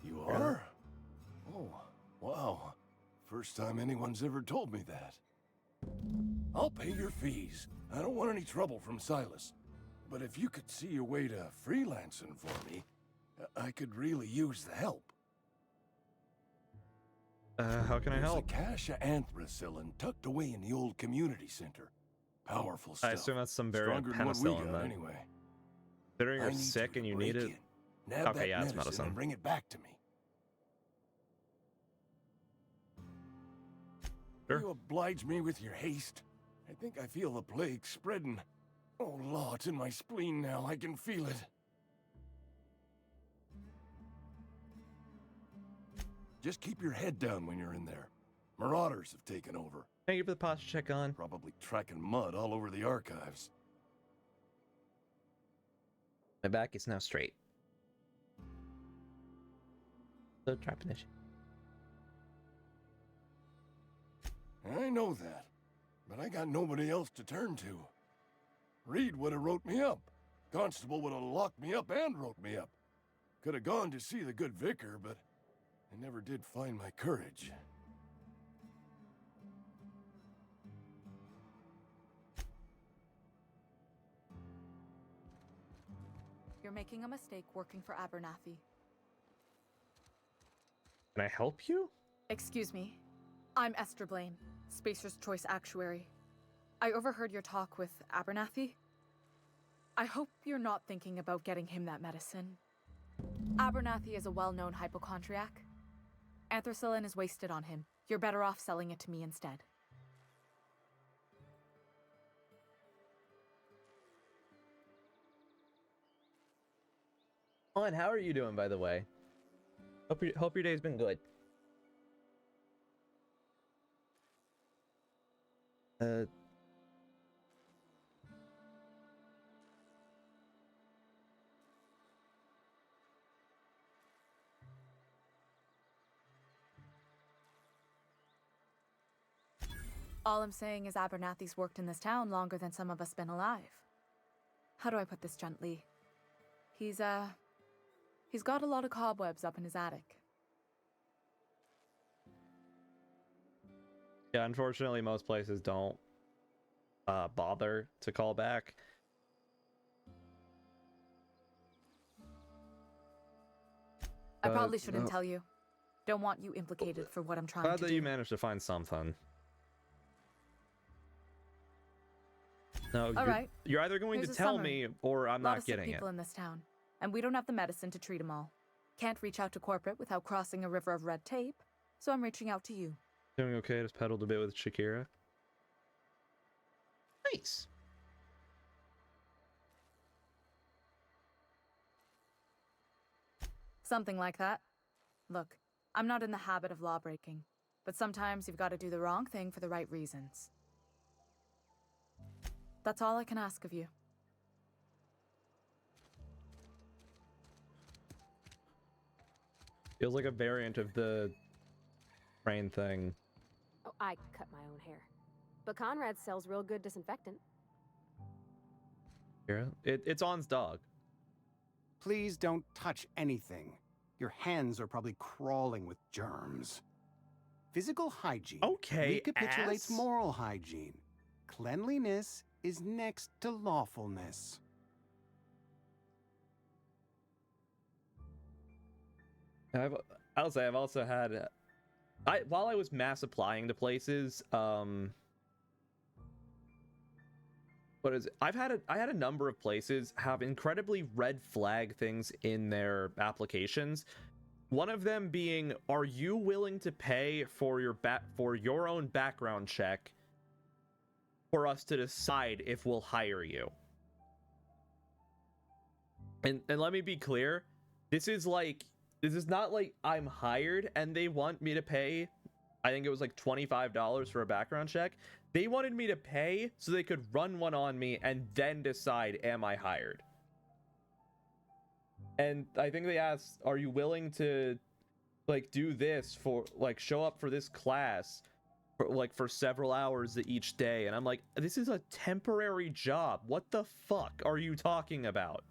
You are? Oh, wow. First time anyone's ever told me that. I'll pay your fees. I don't want any trouble from Silas. But if you could see a way to freelancing for me, I could really use the help. How can I help? There's a cache of anthracillin tucked away in the old community center. Powerful stuff. I assume that's some variant Stronger than what we penicillin got then. Anyway. Considering I you're need sick you and to you need break it. in, nab Okay, that yeah, it's medicine medicine. and bring it back to me. Sure. You oblige me with your haste. I think I feel the plague spreading. Oh, Law, it's in my spleen now. I can feel it. Just keep your head down when you're in there. Marauders have taken over. Thank you for the posture check on. Probably tracking mud all over the archives. My back is now straight. So trepidation. I know that, but I got nobody else to turn to. Reed would have wrote me up. Constable would have locked me up and wrote me up. Could have gone to see the good vicar, but I never did find my courage. You're making a mistake working for Abernathy. Can I help you? Excuse me. I'm Esther Blaine, Spacer's Choice Actuary. I overheard your talk with Abernathy. I hope you're not thinking about getting him that medicine. Abernathy is a well-known hypochondriac. Anthracillin is wasted on him. You're better off selling it to me instead. And how are you doing, by the way? Hope your day's been good. All I'm saying is Abernathy's worked in this town longer than some of us been alive. How do I put this gently? He's got a lot of cobwebs up in his attic. Yeah, unfortunately, most places don't bother to call back. I probably shouldn't tell you. Don't want you implicated for what I'm trying Glad to that do. you managed to find something. No, you're either going Here's to a tell summary. me or I'm Lot not of sick getting it. people in this town, and we don't have the medicine to treat them all. Can't reach out to corporate without crossing a river of red tape, so I'm reaching out to you. Doing okay? Just pedaled a bit with Shakira. Nice. Something like that. Look, I'm not in the habit of law breaking, but sometimes you've got to do the wrong thing for the right reasons. That's all I can ask of you. Feels like a variant of the train thing. Oh, I cut my own hair. But Conrad sells real good disinfectant. Shakira? It's On's dog. Please don't touch anything. Your hands are probably crawling with germs. Physical hygiene recapitulates moral hygiene. Cleanliness is next to lawfulness. I'll say I've also had, while I was mass applying to places, I had a number of places have incredibly red flag things in their applications. One of them being, are you willing to pay for your own background check for us to decide if we'll hire you? And let me be clear, this is not like I'm hired and they want me to pay, I think it was like $25 for a background check. They wanted me to pay so they could run one on me and then decide, am I hired? And I think they asked, are you willing to like do this for like show up for this class for several hours each day? And I'm like, this is a temporary job. What the fuck are you talking about?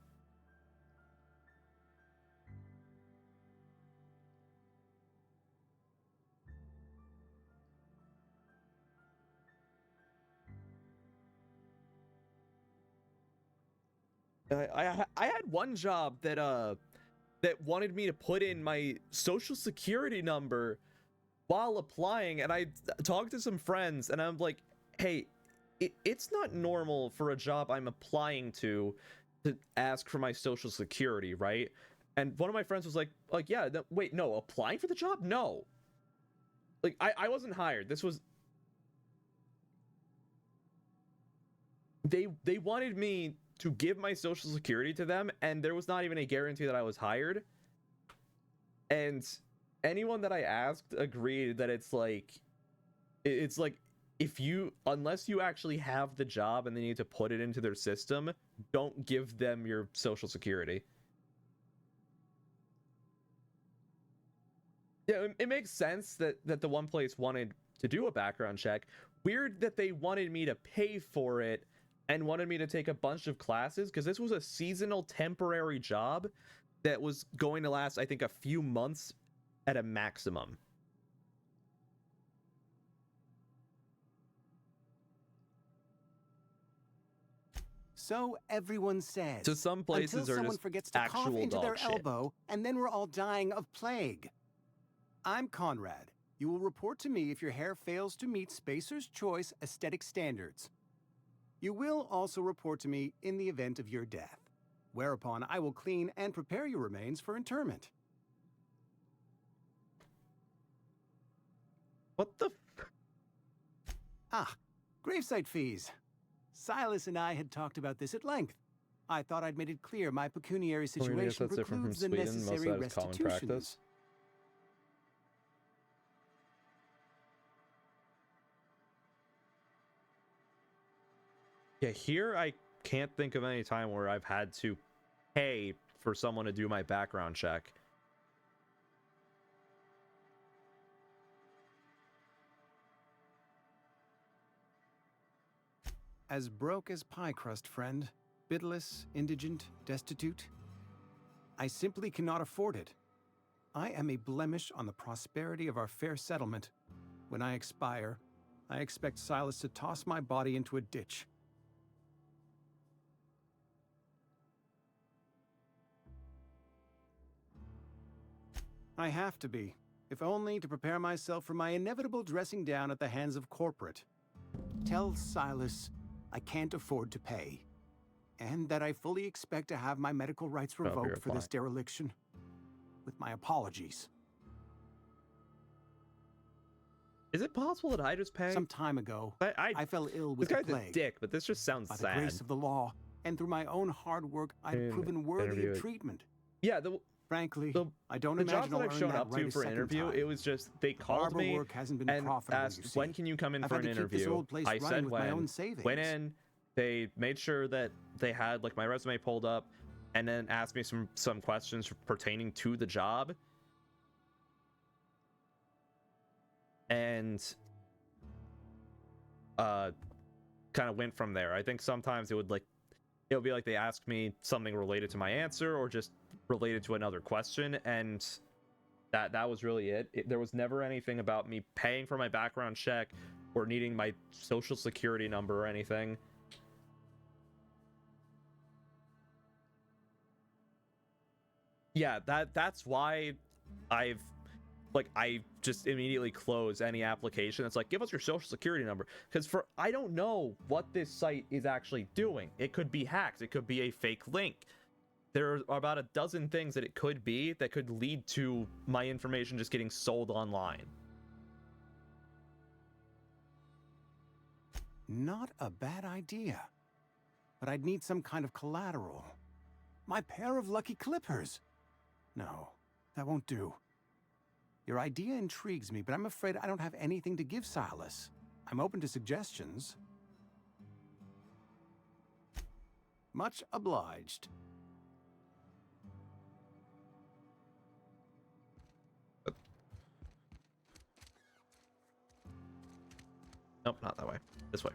I had one job that wanted me to put in my social security number while applying, and I talked to some friends and I'm like, hey, it's not normal for a job I'm applying to ask for my social security, right? And one of my friends was like yeah, wait, no, applying for the job? No. Like, I wasn't hired. This was... They wanted me to give my social security to them, and there was not even a guarantee that I was hired. And anyone that I asked agreed that it's like unless you actually have the job and they need to put it into their system, don't give them your social security. Yeah, it makes sense that the one place wanted to do a background check. Weird that they wanted me to pay for it and wanted me to take a bunch of classes, because this was a seasonal temporary job that was going to last, I think, a few months at a maximum. So everyone says. So some places until are someone just forgets to cough actual into their dog shit. elbow, and then we're all dying of plague. I'm Conrad. You will report to me if your hair fails to meet Spacer's Choice aesthetic standards. You will also report to me in the event of your death, whereupon I will clean and prepare your remains for interment. What the gravesite fees. Silas and I had talked about this at length. I thought I'd made it clear my pecuniary situation precludes the necessary restitutions. Yeah, here I can't think of any time where I've had to pay for someone to do my background check. As broke as pie crust, friend. Bidless, indigent, destitute. I simply cannot afford it. I am a blemish on the prosperity of our fair settlement. When I expire, I expect Silas to toss my body into a ditch. I have to be, if only to prepare myself for my inevitable dressing down at the hands of corporate. Tell Silas I can't afford to pay, and that I fully expect to have my medical rights revoked for this dereliction. With my apologies. Is it possible that I just pay? Some time ago, I fell ill with this the guy's plague. a dick, but this just sounds By sad. the grace of the law, and through my own hard work, I've proven worthy of treatment. Yeah, frankly, I don't the jobs imagine that I've shown up to for an interview, it was just they called me and asked, when can you come in for an interview? I said when. Went in, they made sure that they had like my resume pulled up, and then asked me some questions pertaining to the job. And kind of went from there. I think sometimes it would be like they asked me something related to my answer or just related to another question, and that was really it. There was never anything about me paying for my background check or needing my social security number or anything. Yeah, that's why I've like I just immediately close any application that's like, give us your social security number, because I don't know what this site is actually doing. It could be hacked, it could be a fake link. There are about a dozen things that it could be that could lead to my information just getting sold online. Not a bad idea. But I'd need some kind of collateral. My pair of lucky clippers. No, that won't do. Your idea intrigues me, but I'm afraid I don't have anything to give Silas. I'm open to suggestions. Much obliged. Nope, not that way. This way.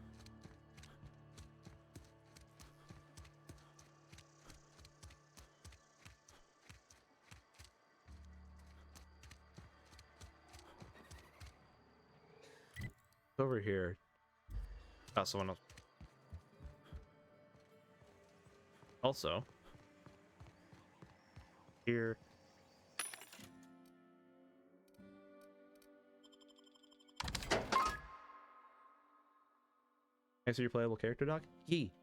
Over here. Oh, someone else. Also, here. Answer your playable character, Doc? Yee.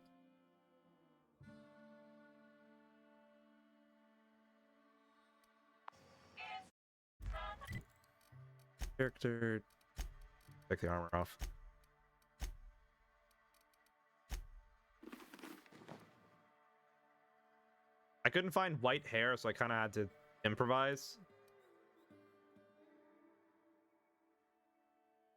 Character. Take the armor off. I couldn't find white hair, so I kind of had to improvise.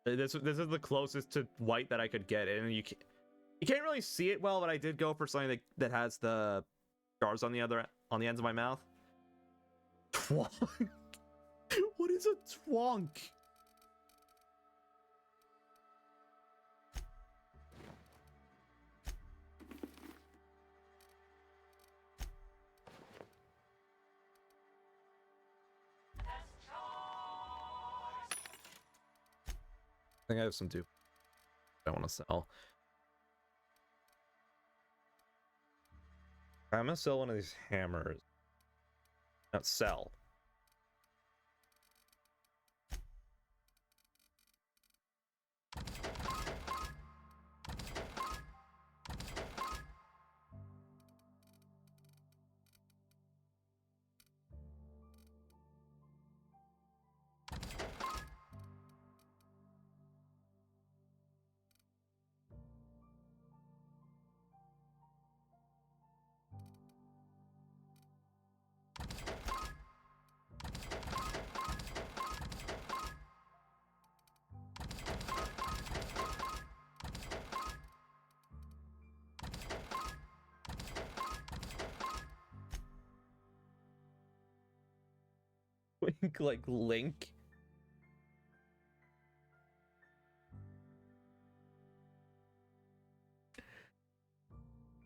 This is the closest to white that I could get, and you can't really see it well, but I did go for something that has the scars on the ends of my mouth. Twonk. What is a twonk? I think I have some dupe I want to sell. I'm gonna sell one of these hammers. Not sell. Like Link.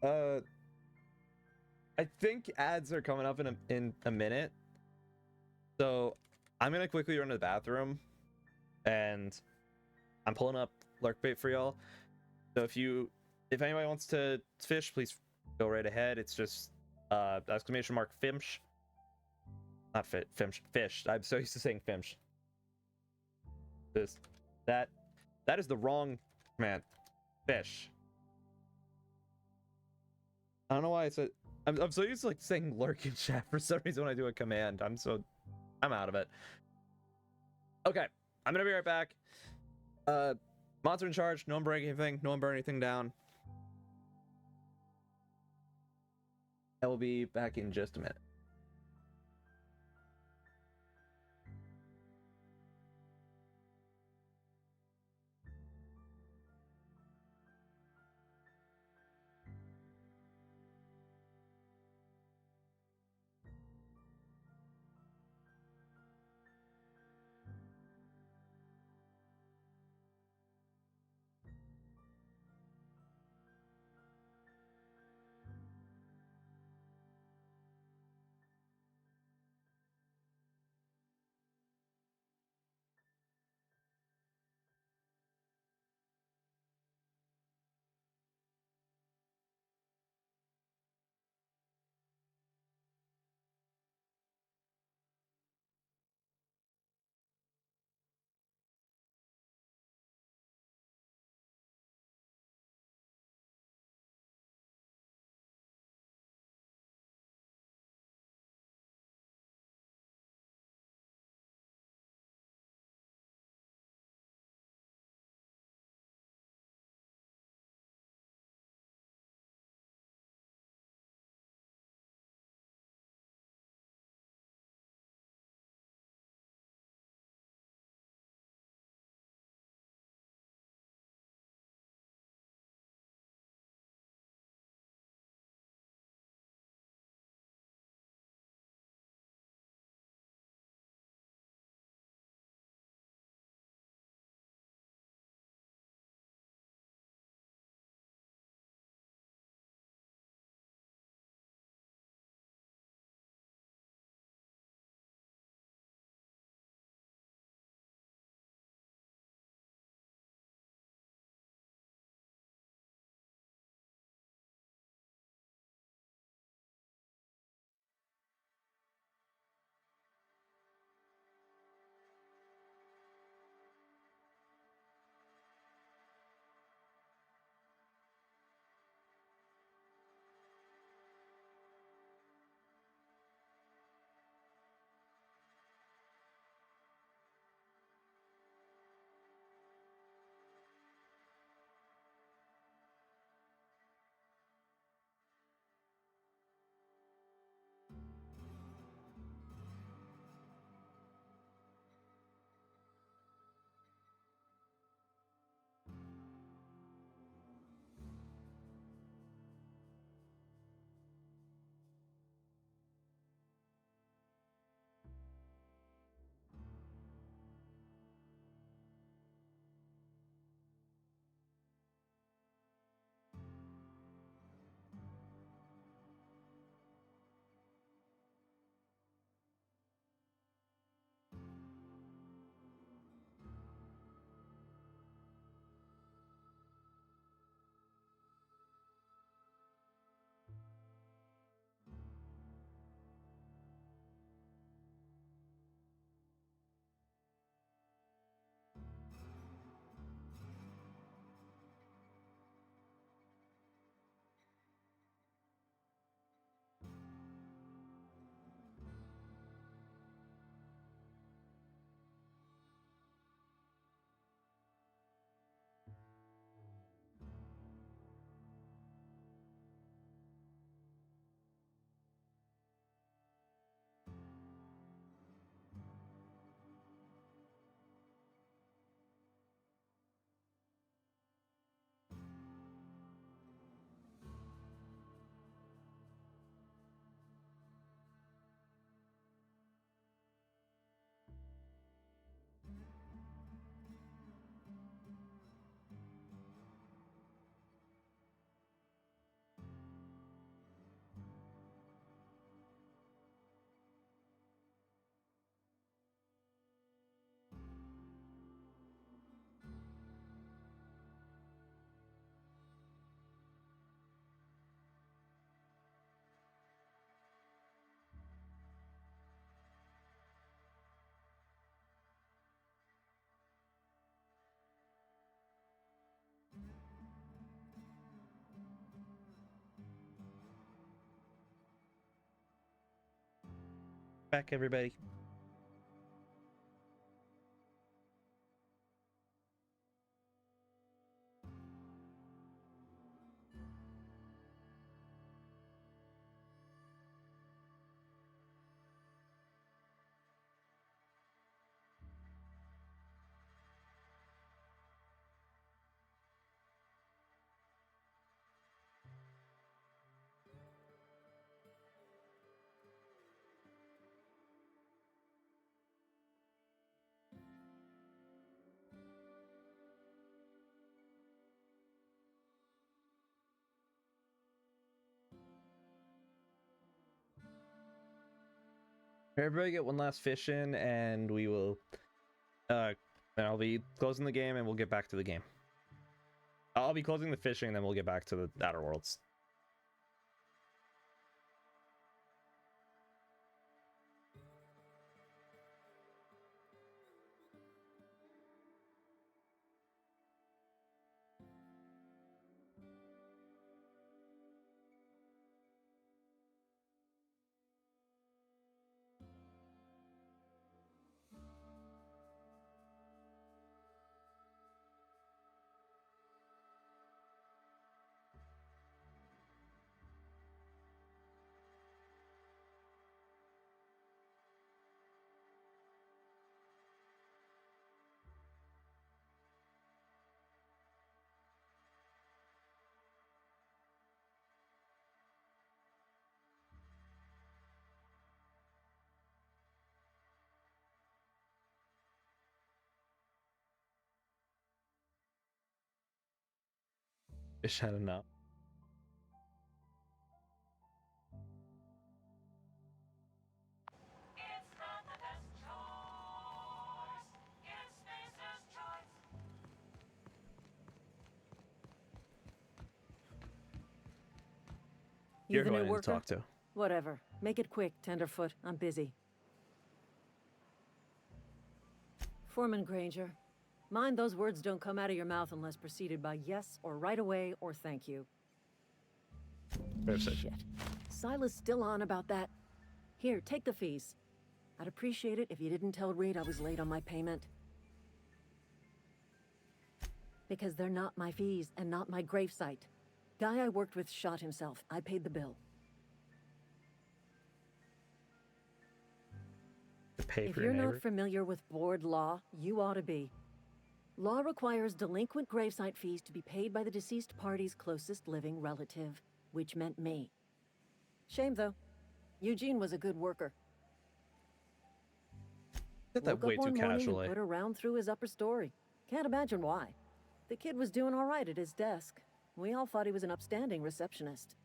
I think ads are coming up in a minute, so I'm gonna quickly run to the bathroom, and I'm pulling up Lurkbait for y'all. So if anybody wants to fish, please go right ahead. It's just exclamation mark Fimsh. Not Fimsh, fish. I'm so used to saying Fimsh. That is the wrong command. Fish. I don't know why I said. I'm so used to like saying lurk in chat for some reason when I do a command. I'm out of it. Okay, I'm gonna be right back. Monster in charge. No one break anything. No one burn anything down. I will be back in just a minute. Back, everybody. Everybody get one last fish in, and we will, and I'll be closing the game, and we'll get back to the game. I'll be closing the fishing, and then we'll get back to the Outer Worlds. Fish had enough. You You're the who I new need to worker? talk to. Whatever. Make it quick, Tenderfoot. I'm busy. Foreman Granger, mind those words don't come out of your mouth unless preceded by yes or right away or thank you. Shit. Silas still on about that. Here, take the fees. I'd appreciate it if you didn't tell Reed I was late on my payment. Because they're not my fees and not my gravesite. Guy I worked with shot himself. I paid the bill. If you're not familiar with board law, you ought to be. Law requires delinquent gravesite fees to be paid by the deceased party's closest living relative, which meant me. Shame, though. Eugene was a good worker. Said that Woke way up one too morning casually. and put a round through his upper story. Can't imagine why. The kid was doing all right at his desk. We all thought he was an upstanding receptionist.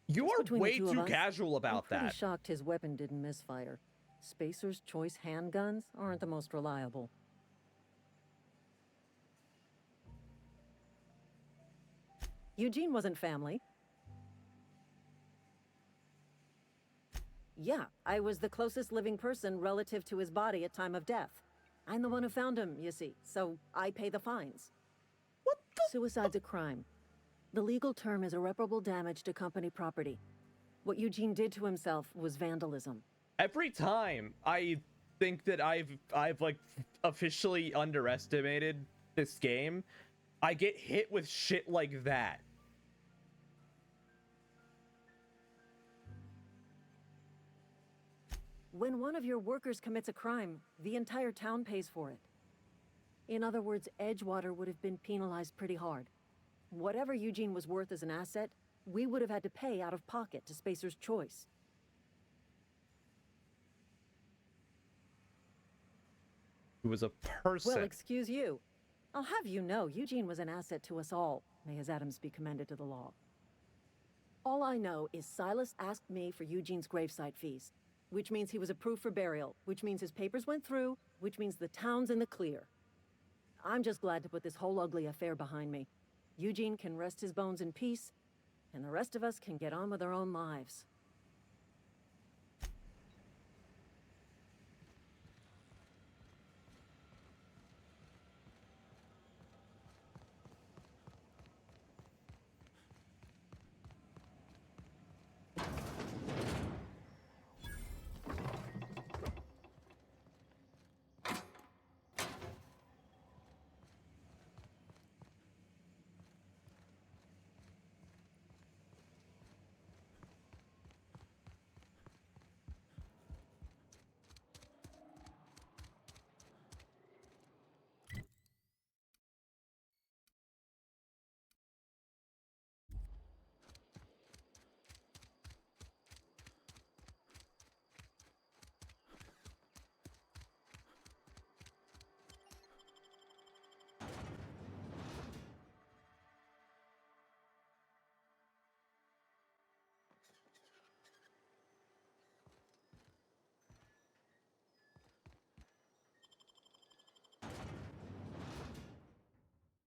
You Just are between the way two of too us, casual I'm about pretty that. shocked his weapon didn't misfire. Spacer's Choice handguns aren't the most reliable. Eugene wasn't family. Yeah, I was the closest living person relative to his body at time of death. I'm the one who found him, you see, so I pay the fines. What the? Suicide's a crime. The legal term is irreparable damage to company property. What Eugene did to himself was vandalism. Every time I think that I've like officially underestimated this game, I get hit with shit like that. When one of your workers commits a crime, the entire town pays for it. In other words, Edgewater would have been penalized pretty hard. Whatever Eugene was worth as an asset, we would have had to pay out of pocket to Spacer's Choice. He was a person. Well, excuse you. I'll have you know, Eugene was an asset to us all. May his atoms be commended to the law. All I know is Silas asked me for Eugene's gravesite fees, which means he was approved for burial, which means his papers went through, which means the town's in the clear. I'm just glad to put this whole ugly affair behind me. Eugene can rest his bones in peace, and the rest of us can get on with our own lives.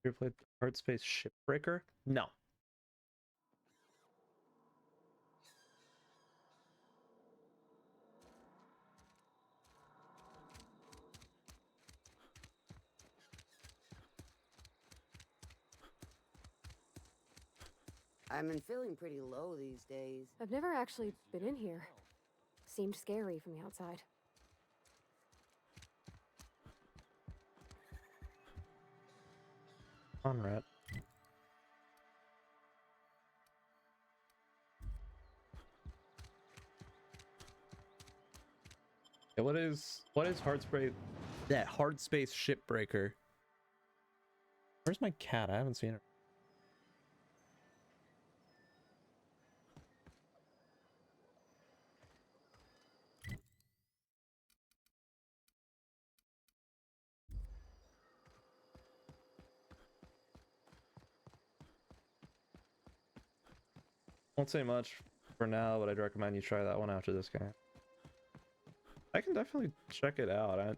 You ever played Hard Space Shipbreaker? No. I've been feeling pretty low these days. I've never actually been in here. Seemed scary from the outside. Conrad. Yeah, what is Hard Space? Yeah, Hard Space Shipbreaker. Where's my cat? I haven't seen her. Won't say much for now, but I'd recommend you try that one after this game. I can definitely check it out.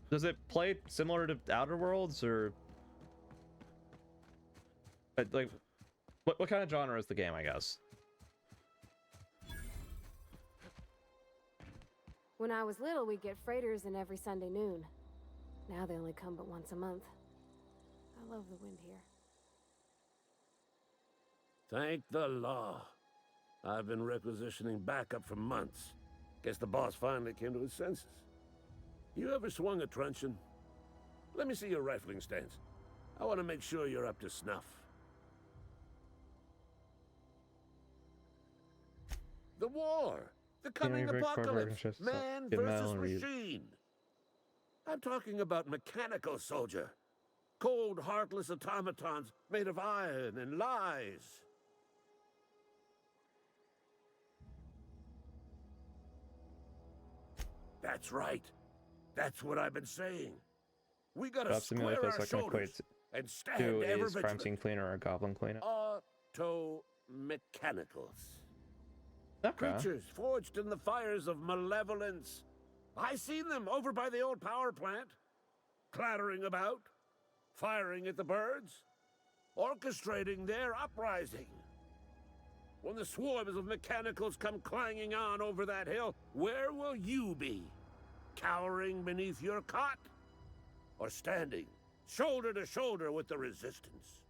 Does it play similar to Outer Worlds, or like what kind of genre is the game, I guess? When I was little, we'd get freighters in every Sunday noon. Now they only come but once a month. I love the wind here. Thank the law. I've been requisitioning backup for months. Guess the boss finally came to his senses. You ever swung a truncheon? Let me see your rifling stance. I want to make sure you're up to snuff. The war! The coming apocalypse! Man versus machine! I'm talking about mechanical soldier. Cold, heartless automatons made of iron and lies. That's right. That's what I've been saying. We gotta square our shoulders and stand ever vigilant. Crime Scene Cleaner or Goblin Cleaner? Auto-mechanicals. Okay. Creatures forged in the fires of malevolence. I seen them over by the old power plant, clattering about, firing at the birds, orchestrating their uprising. When the swarms of mechanicals come clanging on over that hill, where will you be? Cowering beneath your cot? Or standing, shoulder to shoulder with the resistance?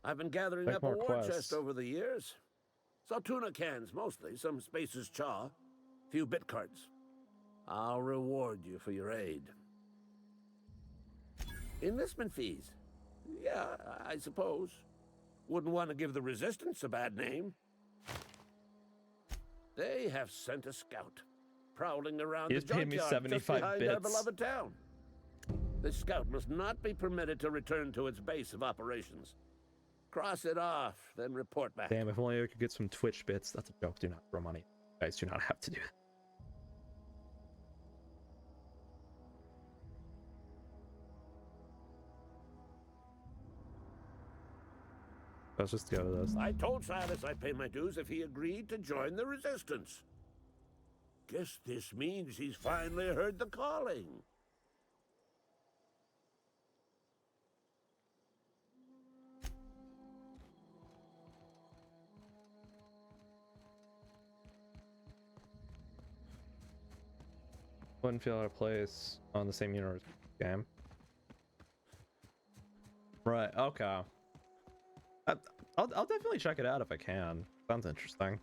I've been gathering up a war chest over the years. Saw tuna cans mostly, some Spacer's Chaw, few bit cards. I'll reward you for your aid. Enlistment fees. Yeah, I suppose. Wouldn't want to give the Resistance a bad name. They have sent a scout, prowling around the junkyard just behind our beloved town. This scout must not be permitted to return to its base of operations. Cross it off, then report back. Damn, if only I could get some Twitch bits. That's a joke. Do not throw money. You guys do not have to do that. Let's just go to this. I told Silas I'd pay my dues if he agreed to join the Resistance. Guess this means he's finally heard the calling. Wouldn't feel out of place on the same universe game. Right, okay. I'll definitely check it out if I can. Sounds interesting.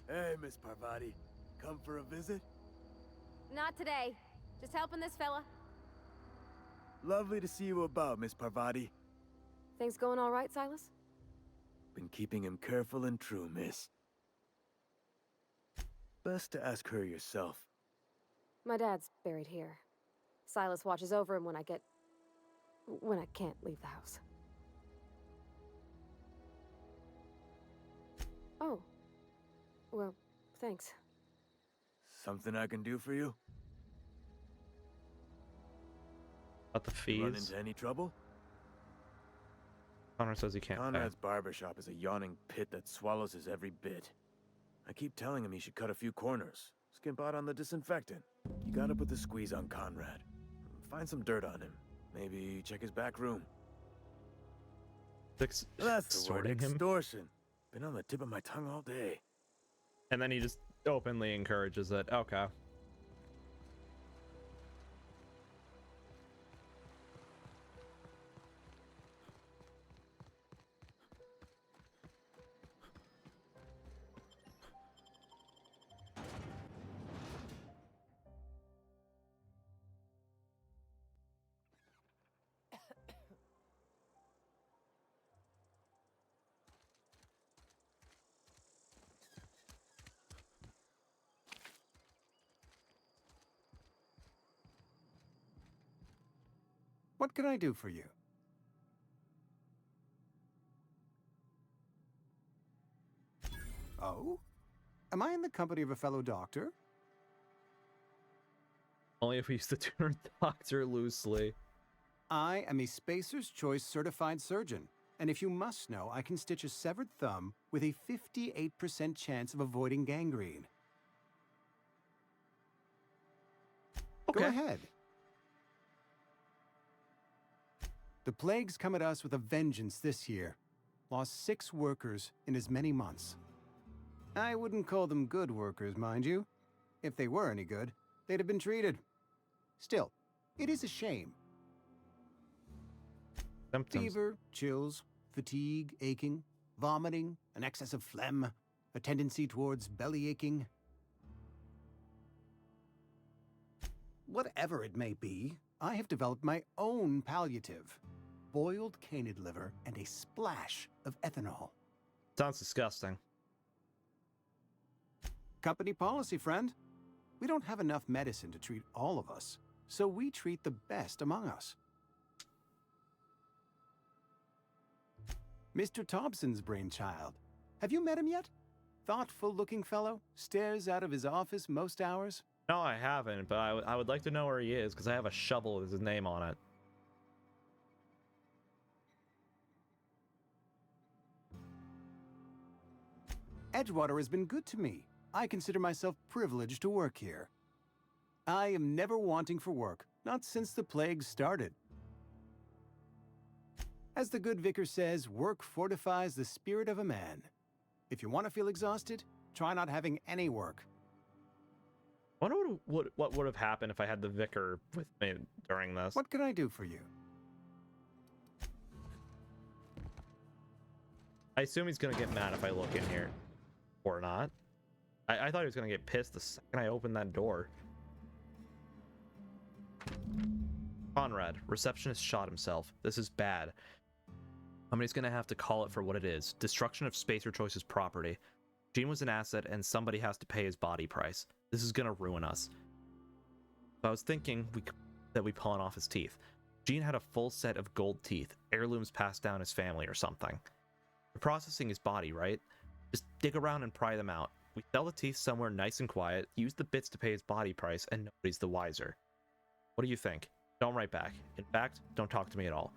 Hey, Miss Parvati. Come for a visit? Not today. Just helping this fella. Lovely to see you about, Miss Parvati. Things going all right, Silas? Been keeping him careful and true, miss. Best to ask her yourself. My dad's buried here. Silas watches over him when I can't leave the house. Oh. Well, thanks. Something I can do for you? About the You run fees. into any trouble? Connor says he can't pay. Conrad's barbershop is a yawning pit that swallows his every bit. I keep telling him he should cut a few corners. Skimp out on the disinfectant. You gotta put the squeeze on Conrad. Find some dirt on him. Maybe check his back room. That's the word, Extorting him? extortion. Been on the tip of my tongue all day. And then he just openly encourages it. Okay. What can I do for you? Oh? Am I in the company of a fellow doctor? Only if we use the term doctor loosely. I am a Spacer's Choice certified surgeon, and if you must know, I can stitch a severed thumb with a 58% chance of avoiding gangrene. Okay. Go ahead. The plague's come at us with a vengeance this year. Lost 6 workers in as many months. I wouldn't call them good workers, mind you. If they were any good, they'd have been treated. Still, it is a shame. Symptoms. Fever, chills, fatigue, aching, vomiting, an excess of phlegm, a tendency towards belly aching. Whatever it may be, I have developed my own palliative. Boiled canid liver and a splash of ethanol. Sounds disgusting. Company policy, friend. We don't have enough medicine to treat all of us, so we treat the best among us. Mr. Thompson's brainchild. Have you met him yet? Thoughtful-looking fellow, stares out of his office most hours. No, I haven't, but I would like to know where he is, because I have a shovel with his name on it. Edgewater has been good to me. I consider myself privileged to work here. I am never wanting for work, not since the plague started. As the good vicar says, work fortifies the spirit of a man. If you want to feel exhausted, try not having any work. I wonder what would have happened if I had the vicar with me during this. What can I do for you? I assume he's gonna get mad if I look in here. Or not. I thought he was gonna get pissed the second I opened that door. Conrad, receptionist shot himself. This is bad. Somebody's gonna have to call it for what it is. Destruction of Spacer Choice's property. Gene was an asset and somebody has to pay his body price. This is gonna ruin us. So I was thinking that we pawn off his teeth. Gene had a full set of gold teeth, heirlooms passed down his family or something. We're processing his body, right? Just dig around and pry them out. We sell the teeth somewhere nice and quiet, use the bits to pay his body price, and nobody's the wiser. What do you think? Don't write back. In fact, don't talk to me at all.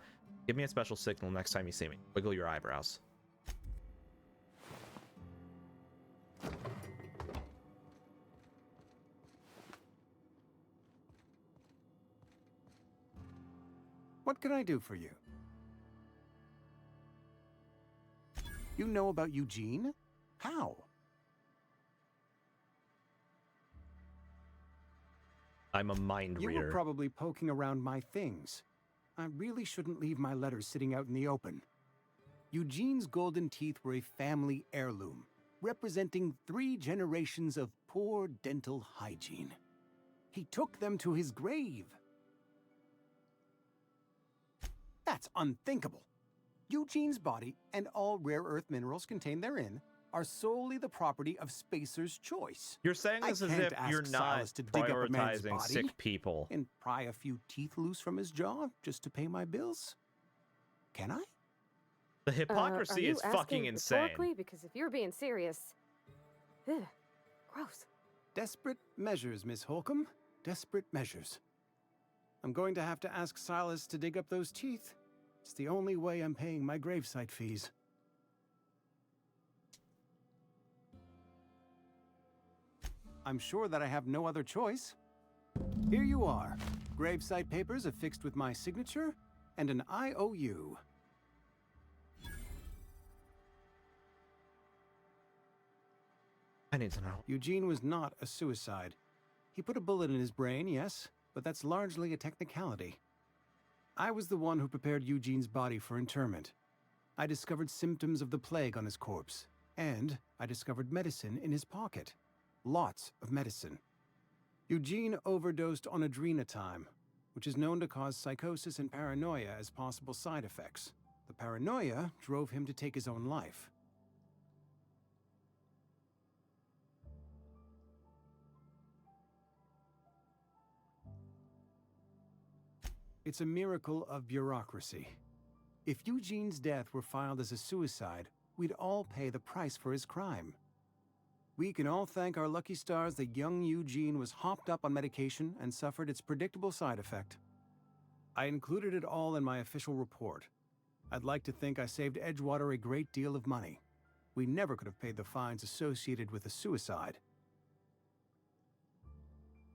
Give me a special signal next time you see me. Wiggle your eyebrows. What can I do for you? You know about Eugene? How? I'm a mind You reader. were probably poking around my things. I really shouldn't leave my letters sitting out in the open. Eugene's golden teeth were a family heirloom, representing 3 generations of poor dental hygiene. He took them to his grave. That's unthinkable. Eugene's body and all rare earth minerals contained therein are solely the property of Spacer's Choice. You're saying this as if you're not Silas to dig up a man's prioritizing body sick people. and pry a few teeth loose from his jaw just to pay my bills. Can I? The hypocrisy are you is fucking asking insane. rhetorically? Because if you're being serious, ugh, gross. Desperate measures, Miss Holcomb. Desperate measures. I'm going to have to ask Silas to dig up those teeth. It's the only way I'm paying my gravesite fees. I'm sure that I have no other choice. Here you are. Gravesite papers affixed with my signature and an IOU. I need to know. Eugene was not a suicide. He put a bullet in his brain, yes, but that's largely a technicality. I was the one who prepared Eugene's body for interment. I discovered symptoms of the plague on his corpse, and I discovered medicine in his pocket. Lots of medicine. Eugene overdosed on adrenatime, which is known to cause psychosis and paranoia as possible side effects. The paranoia drove him to take his own life. It's a miracle of bureaucracy. If Eugene's death were filed as a suicide, we'd all pay the price for his crime. We can all thank our lucky stars that young Eugene was hopped up on medication and suffered its predictable side effect. I included it all in my official report. I'd like to think I saved Edgewater a great deal of money. We never could have paid the fines associated with a suicide.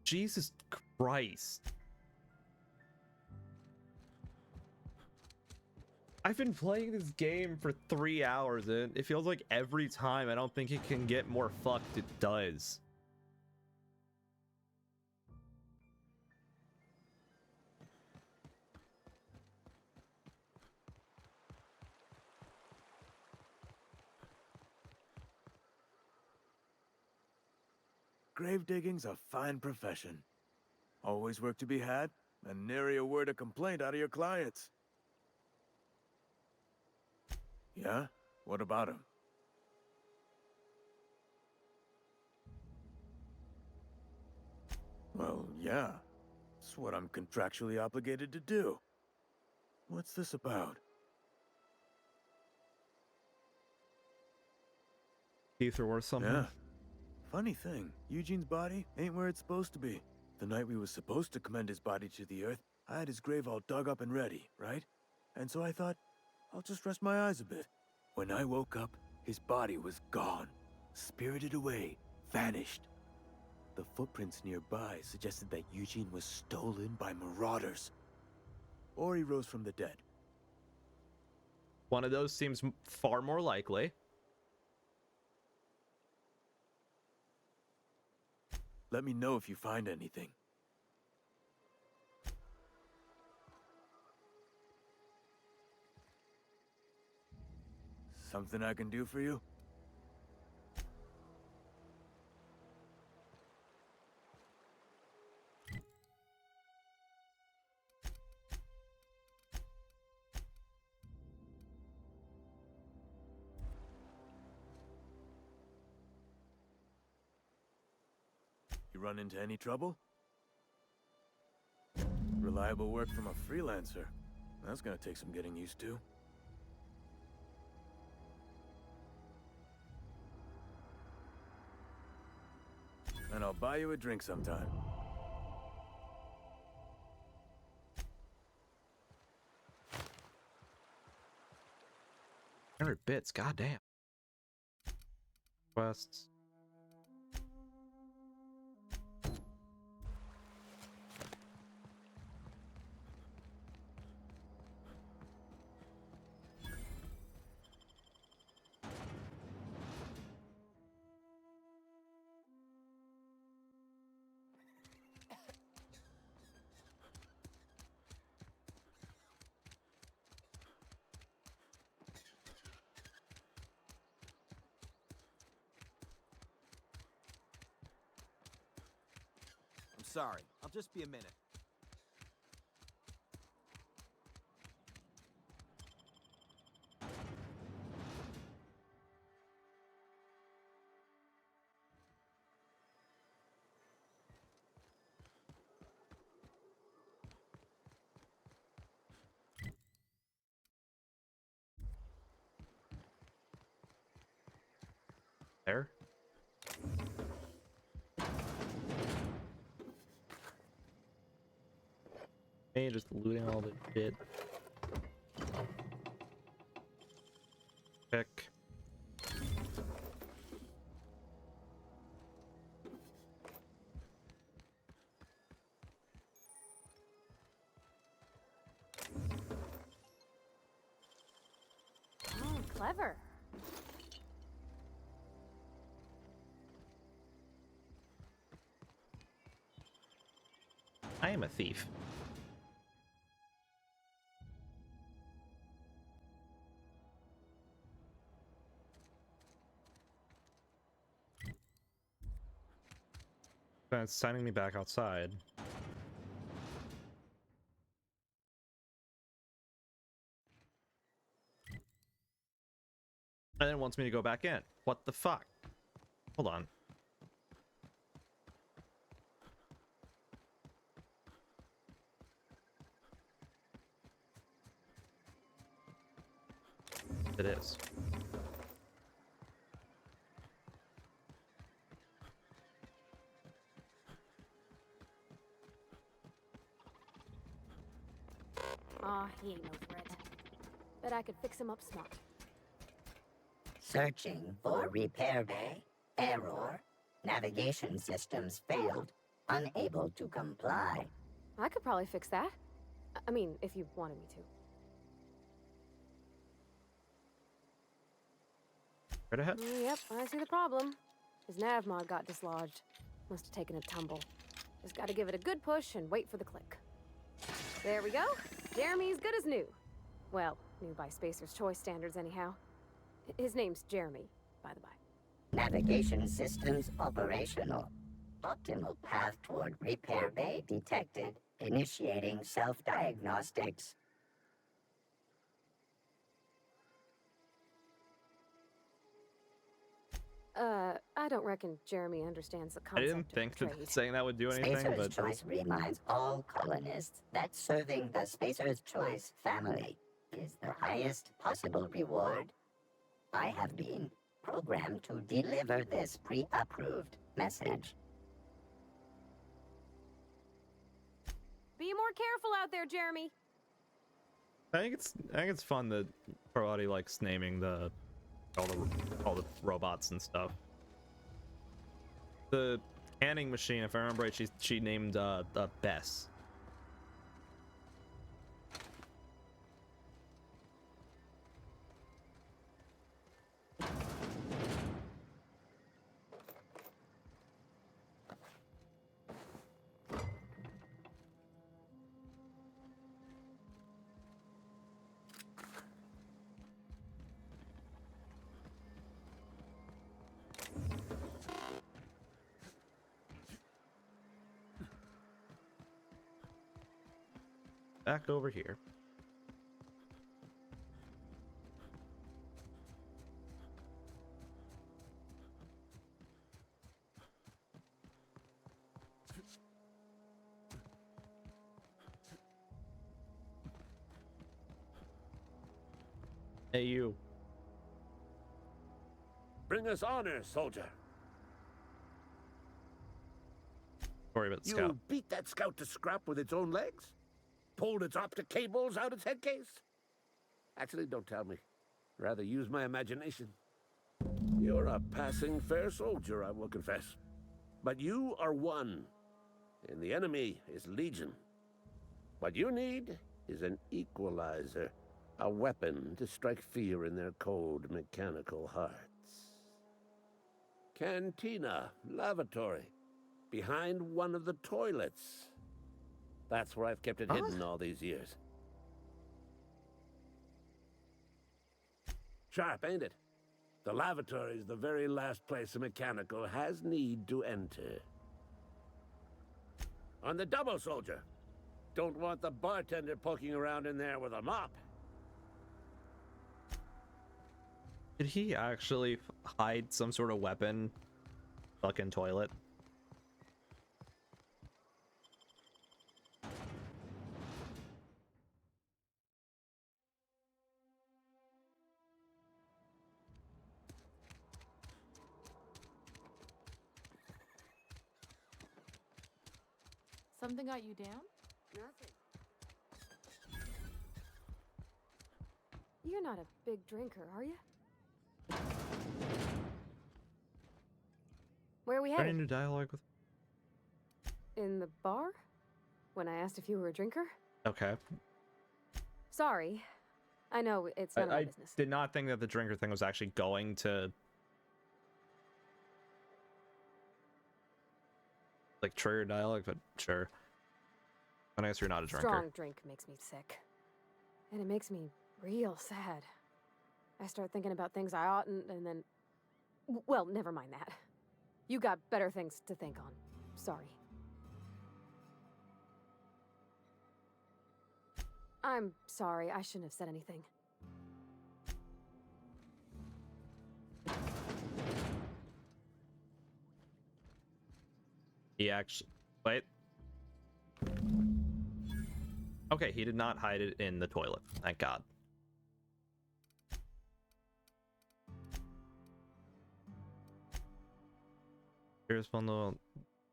Jesus Christ. I've been playing this game for 3 hours, and it feels like every time I don't think it can get more fucked, it does. Grave digging's a fine profession. Always work to be had, and nary a word of complaint out of your clients. Yeah? What about him? Well, yeah. It's what I'm contractually obligated to do. What's this about? Teeth are worth something. Yeah. Funny thing, Eugene's body ain't where it's supposed to be. The night we was supposed to commend his body to the earth, I had his grave all dug up and ready, right? And so I thought, I'll just rest my eyes a bit. When I woke up, his body was gone. Spirited away. Vanished. The footprints nearby suggested that Eugene was stolen by marauders. Or he rose from the dead. One of those seems far more likely. Let me know if you find anything. Something I can do for you? You run into any trouble? Reliable work from a freelancer. That's gonna take some getting used to. And I'll buy you a drink sometime. Every bits, goddamn. Quests. Sorry, I'll just be a minute. There. Hey, just looting all the shit. Pick. Oh, clever. I am a thief. It's sending me back outside. And then wants me to go back in. What the fuck? Hold on. It is. Aw, he ain't no threat. Bet I could fix him up smart. Searching for repair bay. Error. Navigation systems failed. Unable to comply. I could probably fix that. I mean, if you wanted me to. Right ahead. Yep, I see the problem. His nav mod got dislodged. Must have taken a tumble. Just gotta give it a good push and wait for the click. There we go. Jeremy's good as new. Well, new by Spacer's Choice standards anyhow. His name's Jeremy, by the by. Navigation systems operational. Optimal path toward repair bay detected. Initiating self-diagnostics. I don't reckon Jeremy understands the I concept didn't think of that trade. saying that would do anything, Spacer's but Choice reminds all colonists that serving the Spacer's Choice family is the highest possible reward. I have been programmed to deliver this pre-approved message. Be more careful out there, Jeremy. I think it's fun that Parvati likes naming all the robots and stuff. The canning machine, if I remember right, she named Bess. Back over here. Hey, you. Bring us honor, soldier. Sorry about the You scout. beat that scout to scrap with its own legs? Pulled its optic cables out its head case? Actually, don't tell me. Rather use my imagination. You're a passing fair soldier, I will confess. But you are one, and the enemy is legion. What you need is an equalizer, a weapon to strike fear in their cold mechanical hearts. Cantina, lavatory, behind one of the toilets. That's where I've kept it hidden all these years. Sharp, ain't it? The lavatory is the very last place a mechanical has need to enter. On the double, soldier. Don't want the bartender poking around in there with a mop. Did he actually hide some sort of weapon? Fucking toilet. Something got you down? Nothing. You're not a big drinker, are you? Where are we Starting headed? new dialogue with. In the bar? When I asked if you were a drinker? Okay. Sorry. I know it's none of my I business. did not think that the drinker thing was actually going to like trigger dialogue, but sure. I guess you're not a drinker. Strong drink makes me sick. And it makes me real sad. I start thinking about things I oughtn't, and then... Well, never mind that. You got better things to think on. Sorry. I'm sorry, I shouldn't have said anything. He actually... Wait. Okay, he did not hide it in the toilet. Thank God. Here's one little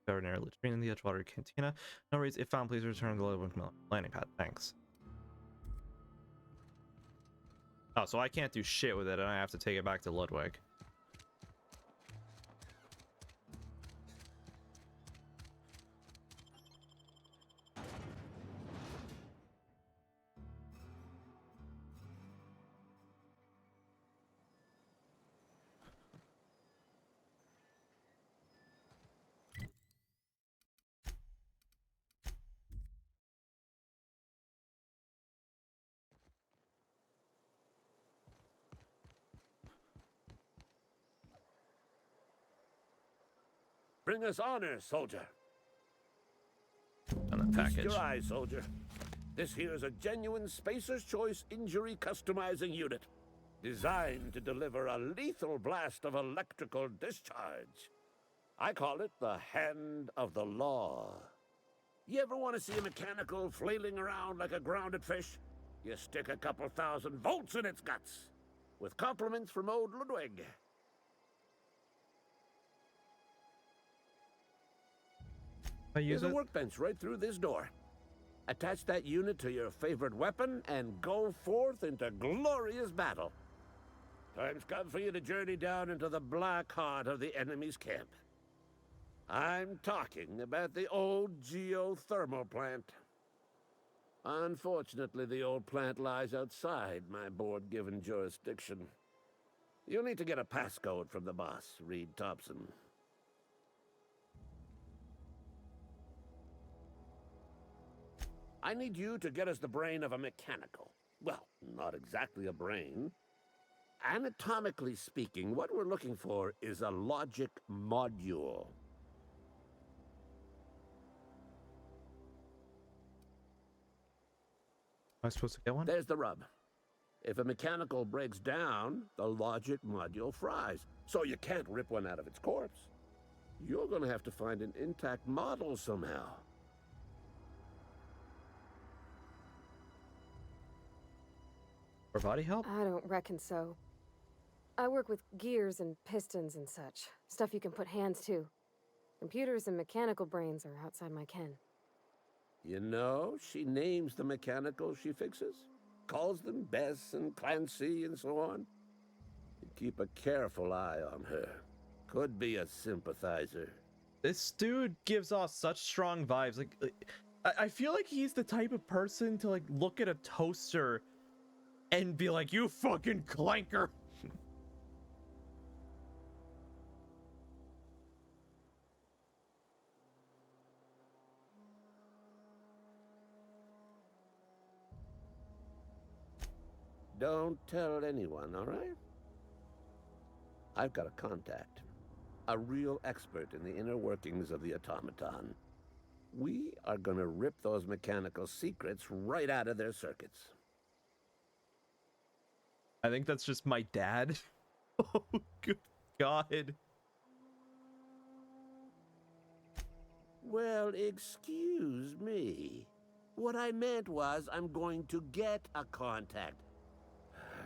veterinary latrine in the Edgewater Cantina. No worries, if found, please return to the Ludwig landing pad. Thanks. Oh, so I can't do shit with it, and I have to take it back to Ludwig. Bring us honor, soldier. On the package. Feast your eyes, soldier. This here is a genuine Spacer's Choice injury customizing unit, designed to deliver a lethal blast of electrical discharge. I call it the Hand of the Law. You ever want to see a mechanical flailing around like a grounded fish? You stick a couple thousand volts in its guts. With compliments from old Ludwig. There's a workbench right through this door. Attach that unit to your favorite weapon and go forth into glorious battle. Time's come for you to journey down into the black heart of the enemy's camp. I'm talking about the old geothermal plant. Unfortunately, the old plant lies outside my board-given jurisdiction. You'll need to get a passcode from the boss, Reed Thompson. I need you to get us the brain of a mechanical. Well, not exactly a brain. Anatomically speaking, what we're looking for is a logic module. Am I supposed to get one? There's the rub. If a mechanical breaks down, the logic module fries. So you can't rip one out of its corpse. You're going to have to find an intact model somehow. For body help? I don't reckon so. I work with gears and pistons and such. Stuff you can put hands to. Computers and mechanical brains are outside my ken. You know, she names the mechanicals she fixes. Calls them Bess and Clancy and so on. You keep a careful eye on her. Could be a sympathizer. This dude gives off such strong vibes. Like I feel like he's the type of person to like look at a toaster and be like, "You fucking clanker." Don't tell anyone, all right? I've got a contact. A real expert in the inner workings of the automaton. We are gonna rip those mechanical secrets right out of their circuits. I think that's just my dad. Oh, good God. Well, excuse me. What I meant was I'm going to get a contact.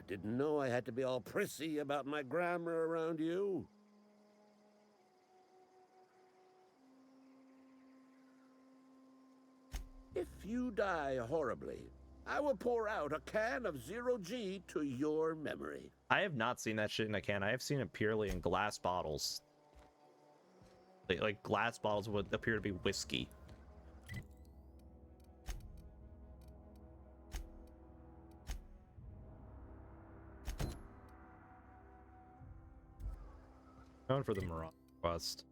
Didn't know I had to be all prissy about my grammar around you. If you die horribly, I will pour out a can of zero G to your memory. I have not seen that shit in a can. I have seen it purely in glass bottles. Like glass bottles would appear to be whiskey. Going for the Marauder quest.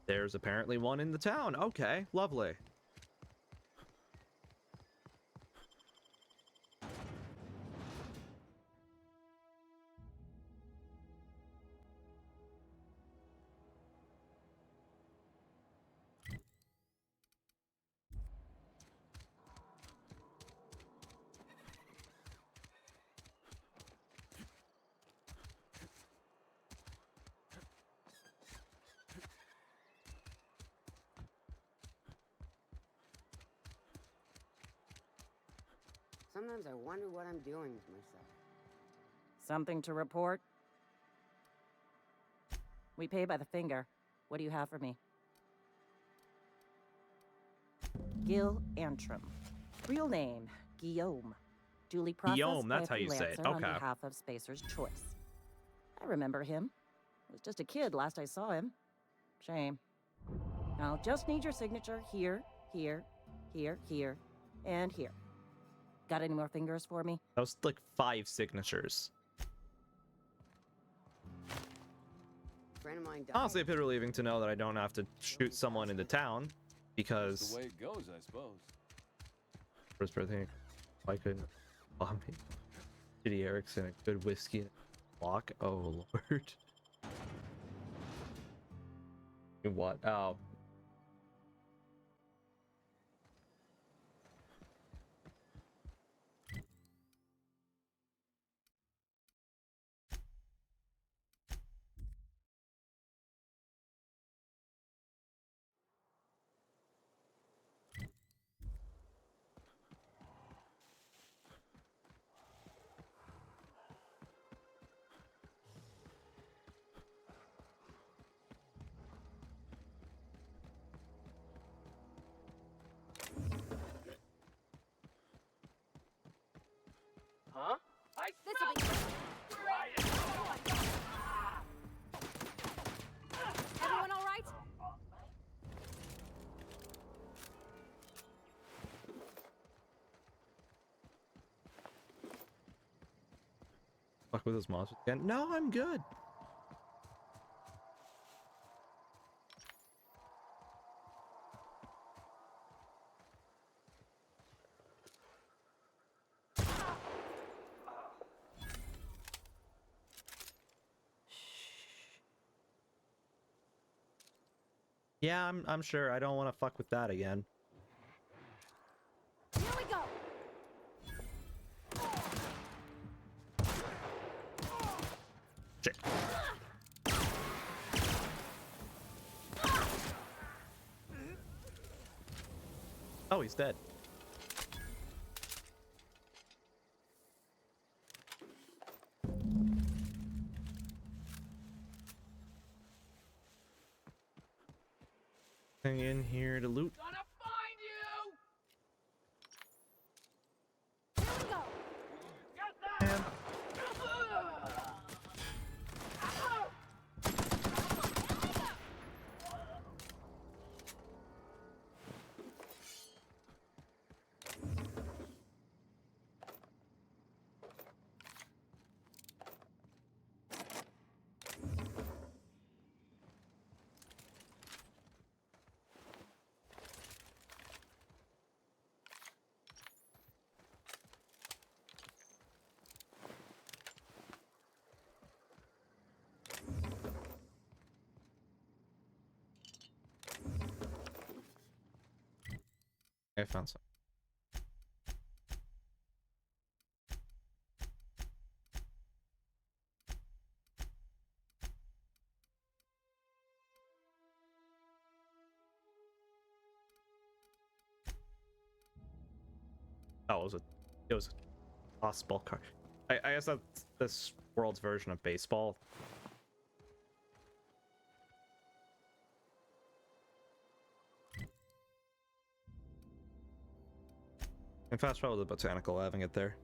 There's apparently one in the town. Okay, lovely. Sometimes I wonder what I'm doing with myself. Something to report? We pay by the finger. What do you have for me? Gil Antrim. Real name, Guillaume. Duly processed Guillaume, that's by how a you say it. freelancer on Okay. behalf of Spacer's Choice. I remember him. I was just a kid last I saw him. Shame. I'll just need your signature here, here, here, here, and here. Got any more fingers for me? That was like 5 signatures. Friend of mine died. Honestly, a bit relieving to know that I don't have to shoot someone in the town, because That's the way it goes, I suppose. first birthday, why couldn't bomb me? Judy Erickson, a good whiskey and a block. Oh lord. What? Oh. Huh? I This'll be Everyone all right? Fuck with those monsters again? No, I'm good. Yeah, I'm sure. I don't want to fuck with that again. Here we go. Shit. Oh, he's dead. In here to loot. Gonna find you! Here we go. Get that! I found some. Oh, it was a baseball card. I guess that's this world's version of baseball. And fast travel to the botanical, having it there.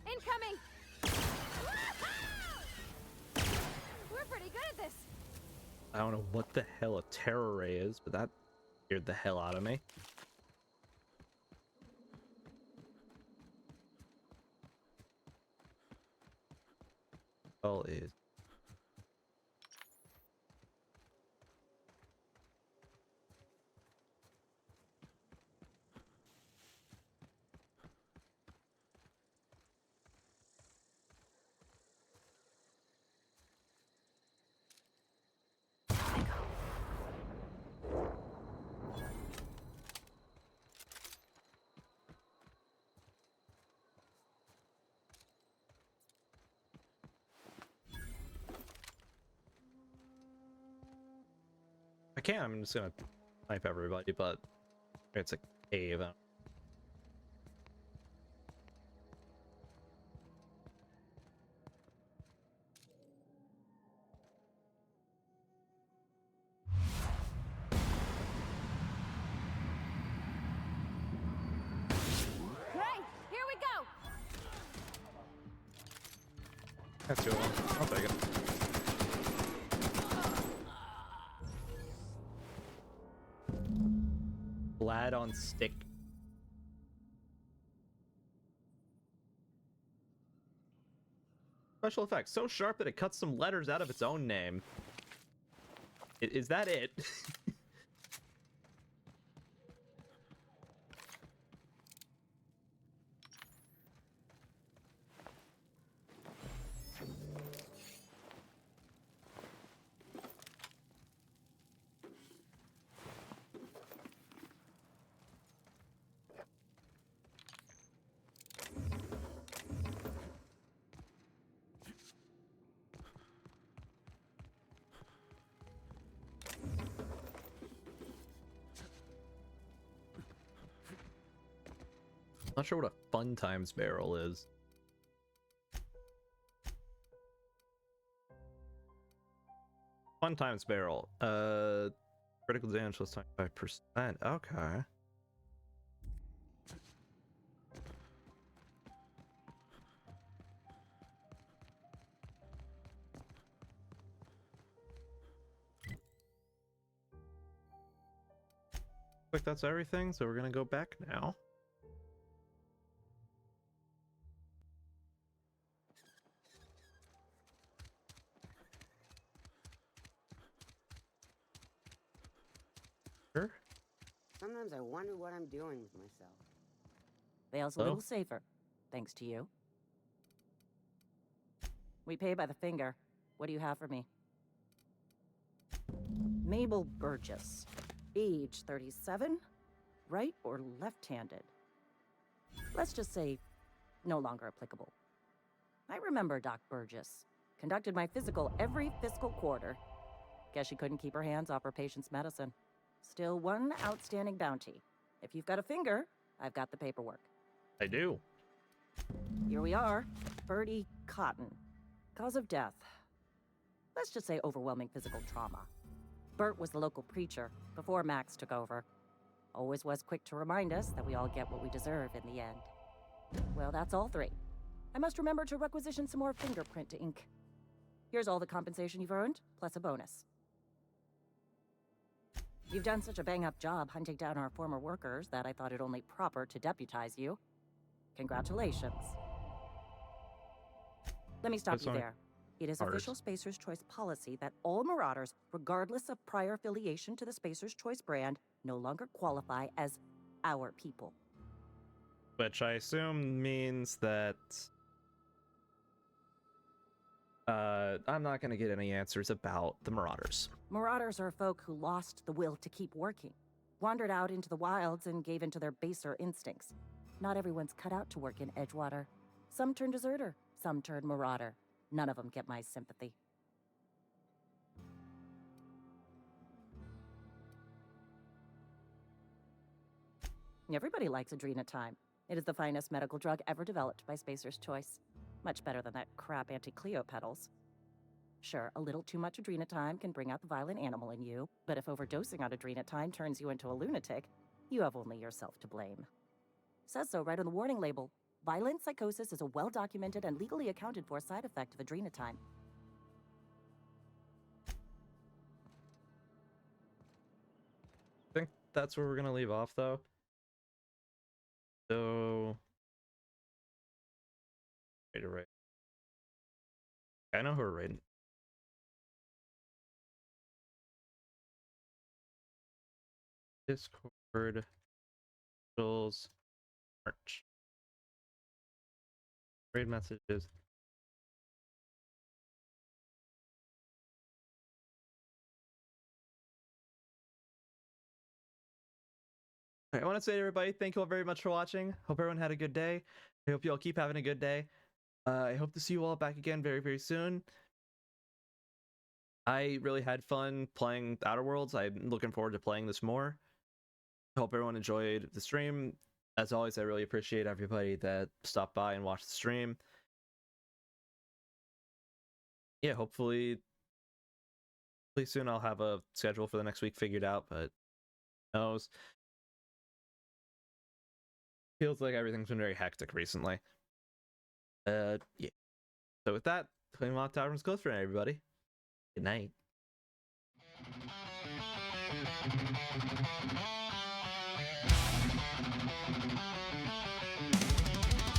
Incoming! We're pretty good at this. I don't know what the hell a terror ray is, but that scared the hell out of me. All is. I can't, I'm just gonna snipe everybody, but it's a cave. Right, here we go. That's your one. I'll take it. Lad on stick. Special effects so sharp that it cuts some letters out of its own name. Is that it? Not sure what a fun times barrel is. Fun times barrel. Critical damage plus 25%. Okay. Like that's everything, so we're gonna go back now. Sure. Sometimes I wonder what I'm doing with myself. Vale's a little safer, thanks to you. We pay by the finger. What do you have for me? Mabel Burgess. Age 37? Right or left-handed? Let's just say no longer applicable. I remember Doc Burgess. Conducted my physical every fiscal quarter. Guess she couldn't keep her hands off her patient's medicine. Still one outstanding bounty. If you've got a finger, I've got the paperwork. I do. Here we are. Bertie Cotton. Cause of death. Let's just say overwhelming physical trauma. Bert was the local preacher before Max took over. Always was quick to remind us that we all get what we deserve in the end. Well, that's all three. I must remember to requisition some more fingerprint ink. Here's all the compensation you've earned, plus a bonus. You've done such a bang-up job hunting down our former workers that I thought it only proper to deputize you. Congratulations. Let me stop you there. It is official Spacer's Choice policy that all Marauders, regardless of prior affiliation to the Spacer's Choice brand, no longer qualify as our people. Which I assume means that... I'm not gonna get any answers about the Marauders. Marauders are folk who lost the will to keep working, wandered out into the wilds and gave into their baser instincts. Not everyone's cut out to work in Edgewater. Some turn deserter, some turn marauder. None of them get my sympathy. Everybody likes Adrenatime. It is the finest medical drug ever developed by Spacer's Choice. Much better than that crap anti-Cleo pedals. Sure, a little too much Adrenatime can bring out the violent animal in you, but if overdosing on Adrenatime turns you into a lunatic, you have only yourself to blame. Says so right on the warning label. Violent psychosis is a well-documented and legally accounted for side effect of Adrenatime. I think that's where we're gonna leave off, though. So... Right. I know who we're raiding. Discord, Jules, March. Raid messages. I want to say to everybody, thank you all very much for watching. Hope everyone had a good day. I hope you all keep having a good day. I hope to see you all back again very, very soon. I really had fun playing Outer Worlds. I'm looking forward to playing this more. I hope everyone enjoyed the stream. As always, I really appreciate everybody that stopped by and watched the stream. Yeah, hopefully soon I'll have a schedule for the next week figured out, but who knows. Feels like everything's been very hectic recently. Yeah. So with that, Clean Lock Taverns closed for everybody. Good night.